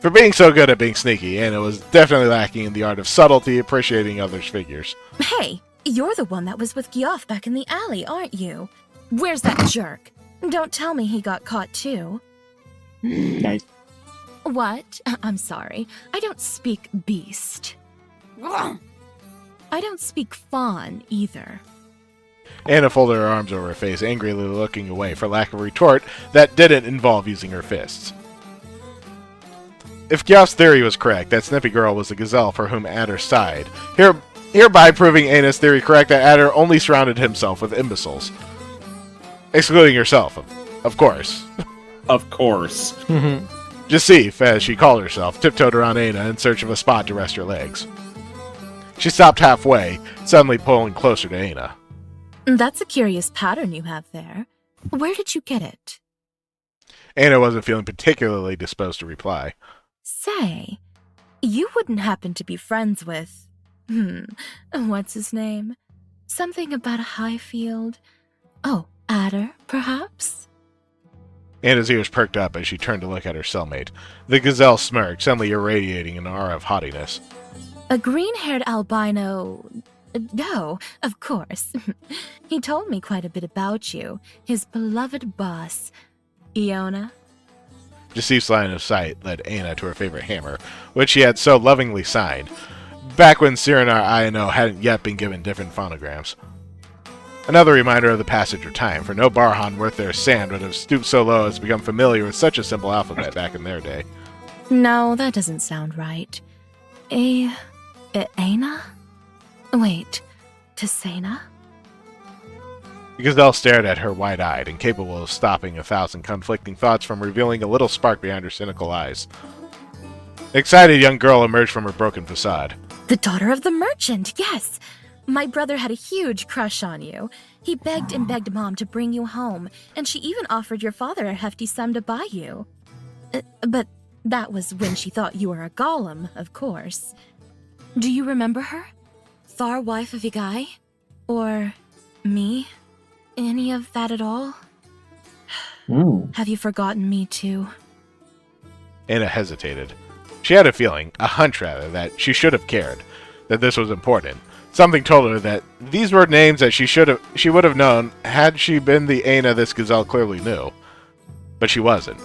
For being so good at being sneaky, Anna was definitely lacking in the art of subtlety, appreciating others' figures. Hey, you're the one that was with Gyoff back in the alley, aren't you? Where's that jerk? Don't tell me he got caught too. Nice. What? I'm sorry. I don't speak beast. I don't speak fawn either. Anna folded her arms over her face, angrily looking away for lack of retort that didn't involve using her fists. If Gyoff's theory was correct, that Snippy Girl was the gazelle for whom Adder sighed, hereby proving Anna's theory correct that Adder only surrounded himself with imbeciles. Excluding herself, of course. Of course. Jaceve, as she called herself, tiptoed around Anna in search of a spot to rest her legs. She stopped halfway, suddenly pulling closer to Anna. That's a curious pattern you have there. Where did you get it? Anna wasn't feeling particularly disposed to reply. Say, you wouldn't happen to be friends with... what's his name? Something about a Highfield. Oh, Adder, perhaps? Anna's ears perked up as she turned to look at her cellmate. The gazelle smirked, suddenly irradiating an aura of haughtiness. A green-haired albino... No, of course. He told me quite a bit about you. His beloved boss, Iona. Jaceve's line of sight led Anna to her favorite hammer, which she had so lovingly signed, back when Siranar Ino hadn't yet been given different phonograms. Another reminder of the passage of time, for no Barhan worth their sand would have stooped so low as to become familiar with such a simple alphabet back in their day. No, that doesn't sound right. Aina? Wait, Tasena? The gazelle stared at her wide-eyed, incapable of stopping 1,000 conflicting thoughts from revealing a little spark behind her cynical eyes. An excited young girl emerged from her broken facade. The daughter of the merchant, yes! My brother had a huge crush on you. He begged and begged Mom to bring you home, and she even offered your father a hefty sum to buy you. But that was when she thought you were a golem, of course. Do you remember her? Thar, wife of Igai? Or me? Any of that at all? Have you forgotten me too? Anna hesitated. She had a feeling, a hunch rather, that she should have cared, that this was important. Something told her that these were names that she would have known had she been the Aina this gazelle clearly knew. But she wasn't.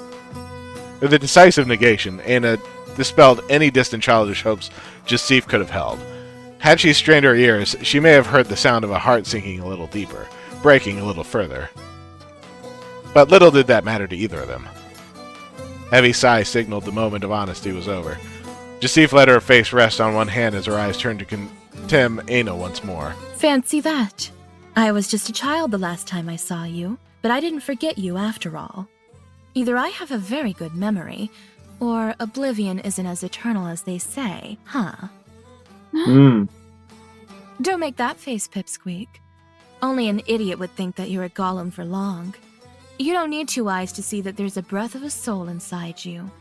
With a decisive negation, Anna dispelled any distant childish hopes Jaceve could have held. Had she strained her ears, she may have heard the sound of a heart sinking a little deeper, breaking a little further. But little did that matter to either of them. Heavy sigh signaled the moment of honesty was over. Jaceve let her face rest on one hand as her eyes turned to contemn Aina once more. Fancy that. I was just a child the last time I saw you, but I didn't forget you after all. Either I have a very good memory, or oblivion isn't as eternal as they say, huh? Don't make that face, Pipsqueak. Only an idiot would think that you're a golem for long. You don't need 2 eyes to see that there's a breath of a soul inside you.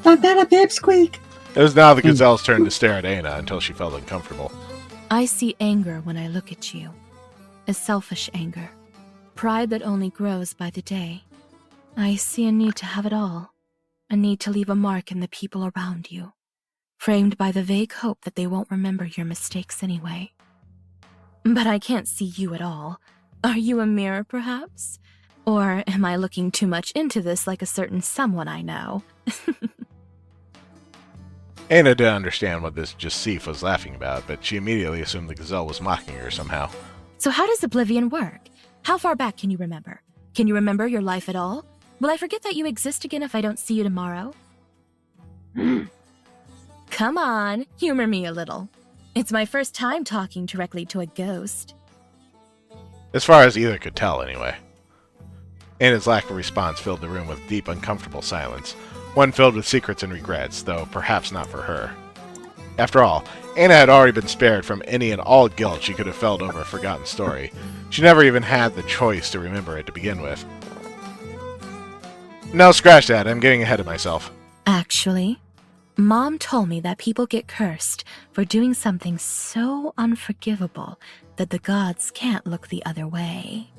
Not that a Pipsqueak. It was now the gazelle's turn to stare at Aina until she felt uncomfortable. I see anger when I look at you. A selfish anger. Pride that only grows by the day. I see a need to have it all. A need to leave a mark in the people around you. Framed by the vague hope that they won't remember your mistakes anyway. But I can't see you at all. Are you a mirror, perhaps? Or am I looking too much into this like a certain someone I know? Aina didn't understand what this Jasif was laughing about, but she immediately assumed the gazelle was mocking her somehow. So how does Oblivion work? How far back can you remember? Can you remember your life at all? Will I forget that you exist again if I don't see you tomorrow? Come on, humor me a little. It's my first time talking directly to a ghost. As far as either could tell, anyway. Aina's lack of response filled the room with deep, uncomfortable silence, one filled with secrets and regrets, though perhaps not for her. After all, Aina had already been spared from any and all guilt she could have felt over a forgotten story. She never even had the choice to remember it to begin with. No, scratch that. I'm getting ahead of myself. Actually, Mom told me that people get cursed for doing something so unforgivable that the gods can't look the other way.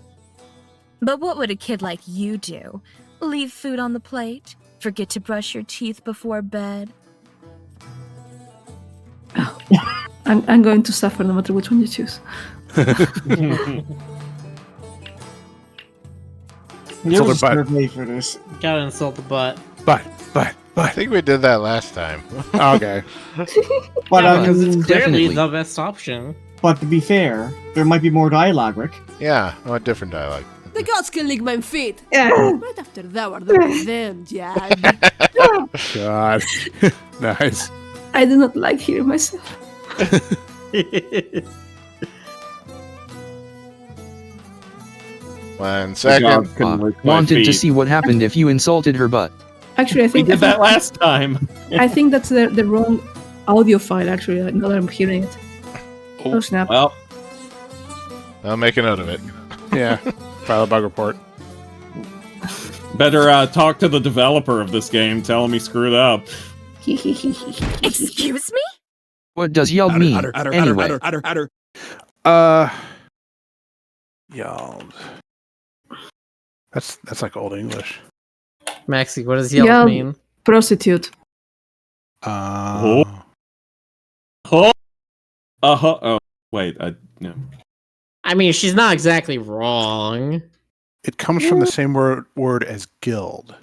But what would a kid like you do? Leave food on the plate? Forget to brush your teeth before bed? I'm going to suffer no matter which one you choose. There was a survey for this. Gotta insult the butt. But. I think we did that last time. Okay. But Yeah, because it's clearly definitely. the best option. But to be fair, there might be more dialogue, Rick. Yeah, what different dialogue? The gods can lick my feet. Yeah. Right after thou art done with them, Jad. God. Nice. I do not like hearing myself. One second. Wanted to see what happened if you insulted her butt. Actually, I think We did that last time. I think that's the wrong audio file. Actually, now that I'm hearing it. Oh snap! Well, I'll make a note of it. Yeah. File a bug report. better talk to the developer of this game. Tell him he screwed up. Excuse me? What does yelled mean, anyway? Yelled. That's like old English. Maxie, what does yell mean? Prostitute. Oh, wait, no. I mean, she's not exactly wrong. It comes from the same word as guild.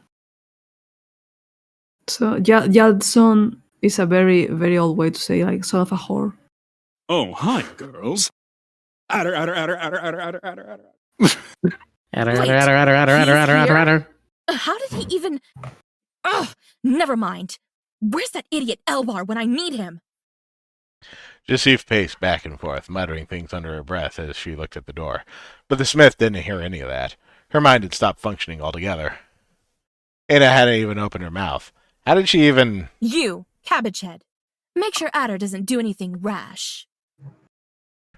So Yaldson is a very, very old way to say like son of a whore. Oh, hi, girls. Adder. How did he even... Ugh, never mind. Where's that idiot Elbar when I need him? Jasif paced back and forth, muttering things under her breath as she looked at the door. But the smith didn't hear any of that. Her mind had stopped functioning altogether. Aina hadn't even opened her mouth. How did she even... You, Cabbage Head. Make sure Adder doesn't do anything rash.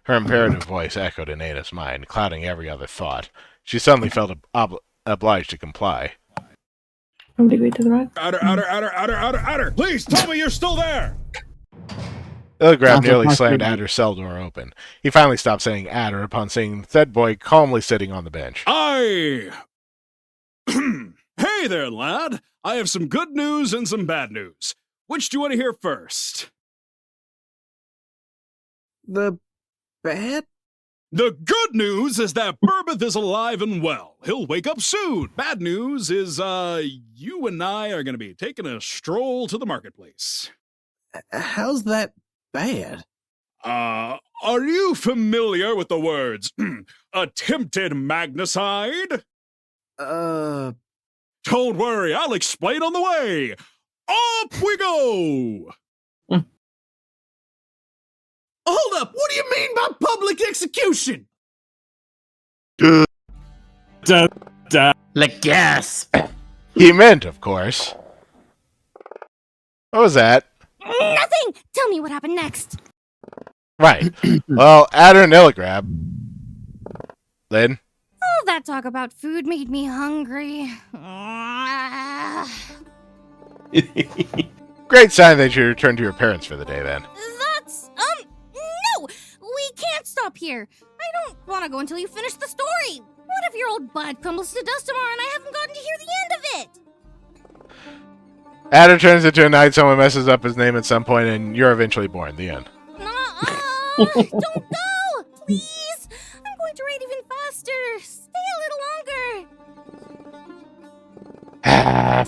Her imperative voice echoed in Aina's mind, clouding every other thought. She suddenly felt obliged to comply. From the way to the right. Adder. Please tell me you're still there. Illigrab nearly slammed Adder's cell door open. He finally stopped saying Adder upon seeing said boy calmly sitting on the bench. Hey there, lad. I have some good news and some bad news. Which do you want to hear first? The bad? The good news is that Burbeth is alive and well. He'll wake up soon. Bad news is, you and I are going to be taking a stroll to the marketplace. How's that bad? Are you familiar with the words, attempted magnicide? Don't worry, I'll explain on the way. Up we go! Hold up! What do you mean by public execution? Like gasp. He meant, of course. What was that? Nothing! Tell me what happened next. Right. Well, Adder and Illigrab. Lynn? All that talk about food made me hungry. Great sign that you returned to your parents for the day, then. That's, no! We can't stop here. I don't want to go until you finish the story. What if your old butt crumbles to dust tomorrow and I haven't gotten to hear the end of it? Adder turns into a knight, someone messes up his name at some point, and you're eventually born. The end. Don't go! Please! I'm going to write even faster.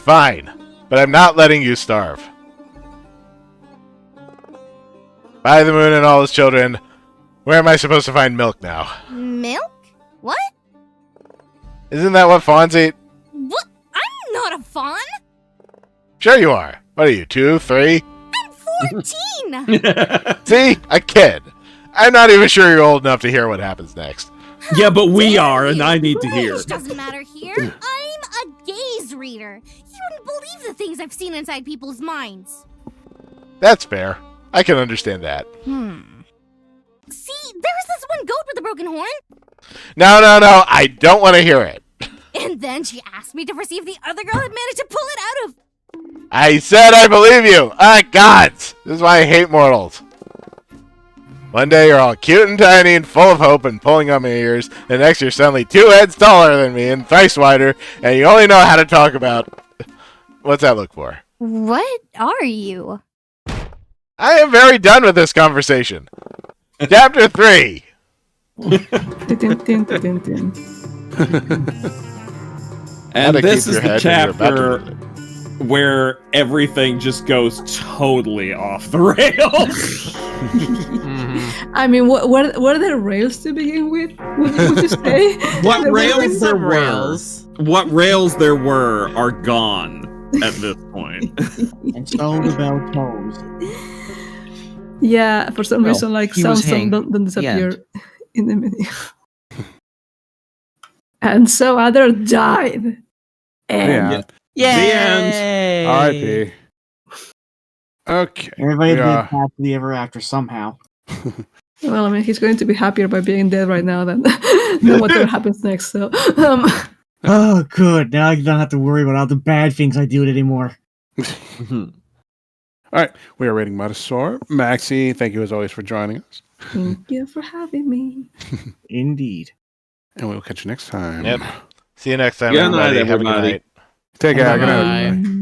Fine, but I'm not letting you starve. By the moon and all its children, where am I supposed to find milk now? Milk? What? Isn't that what fawns eat? What? I'm not a fawn. Sure you are. What are you, 2, 3? I'm 14. See? A kid. I'm not even sure you're old enough to hear what happens next. Yeah, but we are, and I need to hear. Age doesn't matter here. I'm a gaze reader. You wouldn't believe the things I've seen inside people's minds. That's fair. I can understand that. See, there's this one goat with a broken horn. No, I don't want to hear it. And then she asked me to foresee if the other girl had managed to pull it out of... I said I believe you! Ah, gods! This is why I hate mortals. One day you're all cute and tiny and full of hope and pulling on my ears, and next you're suddenly 2 heads taller than me and thrice wider, and you only know how to talk about... What's that look for? What are you? I am very done with this conversation. Chapter 3. And this is your the head when you're about to chapter where everything just goes totally off the rails. I mean, what are the rails to begin with? What would you say? What rails there rails. were? What rails there were are gone at this point. And so the bell tolls. Yeah, for some reason, like he was some hanged. don't disappear The in the menu. And so other died. And The end. Yay! R.I.P. Okay. Everybody we are- lived happily ever after somehow. well, I mean, he's going to be happier by being dead right now than whatever happens next. So, Oh, good. Now I don't have to worry about all the bad things I do anymore. All right. We are rating Motosaur. Maxie, thank you as always for joining us. thank you for having me. Indeed. And we will catch you next time. Yep. See you next time, Good night, everybody. Have a good everybody. night. Take care. Good night, Bye. everybody.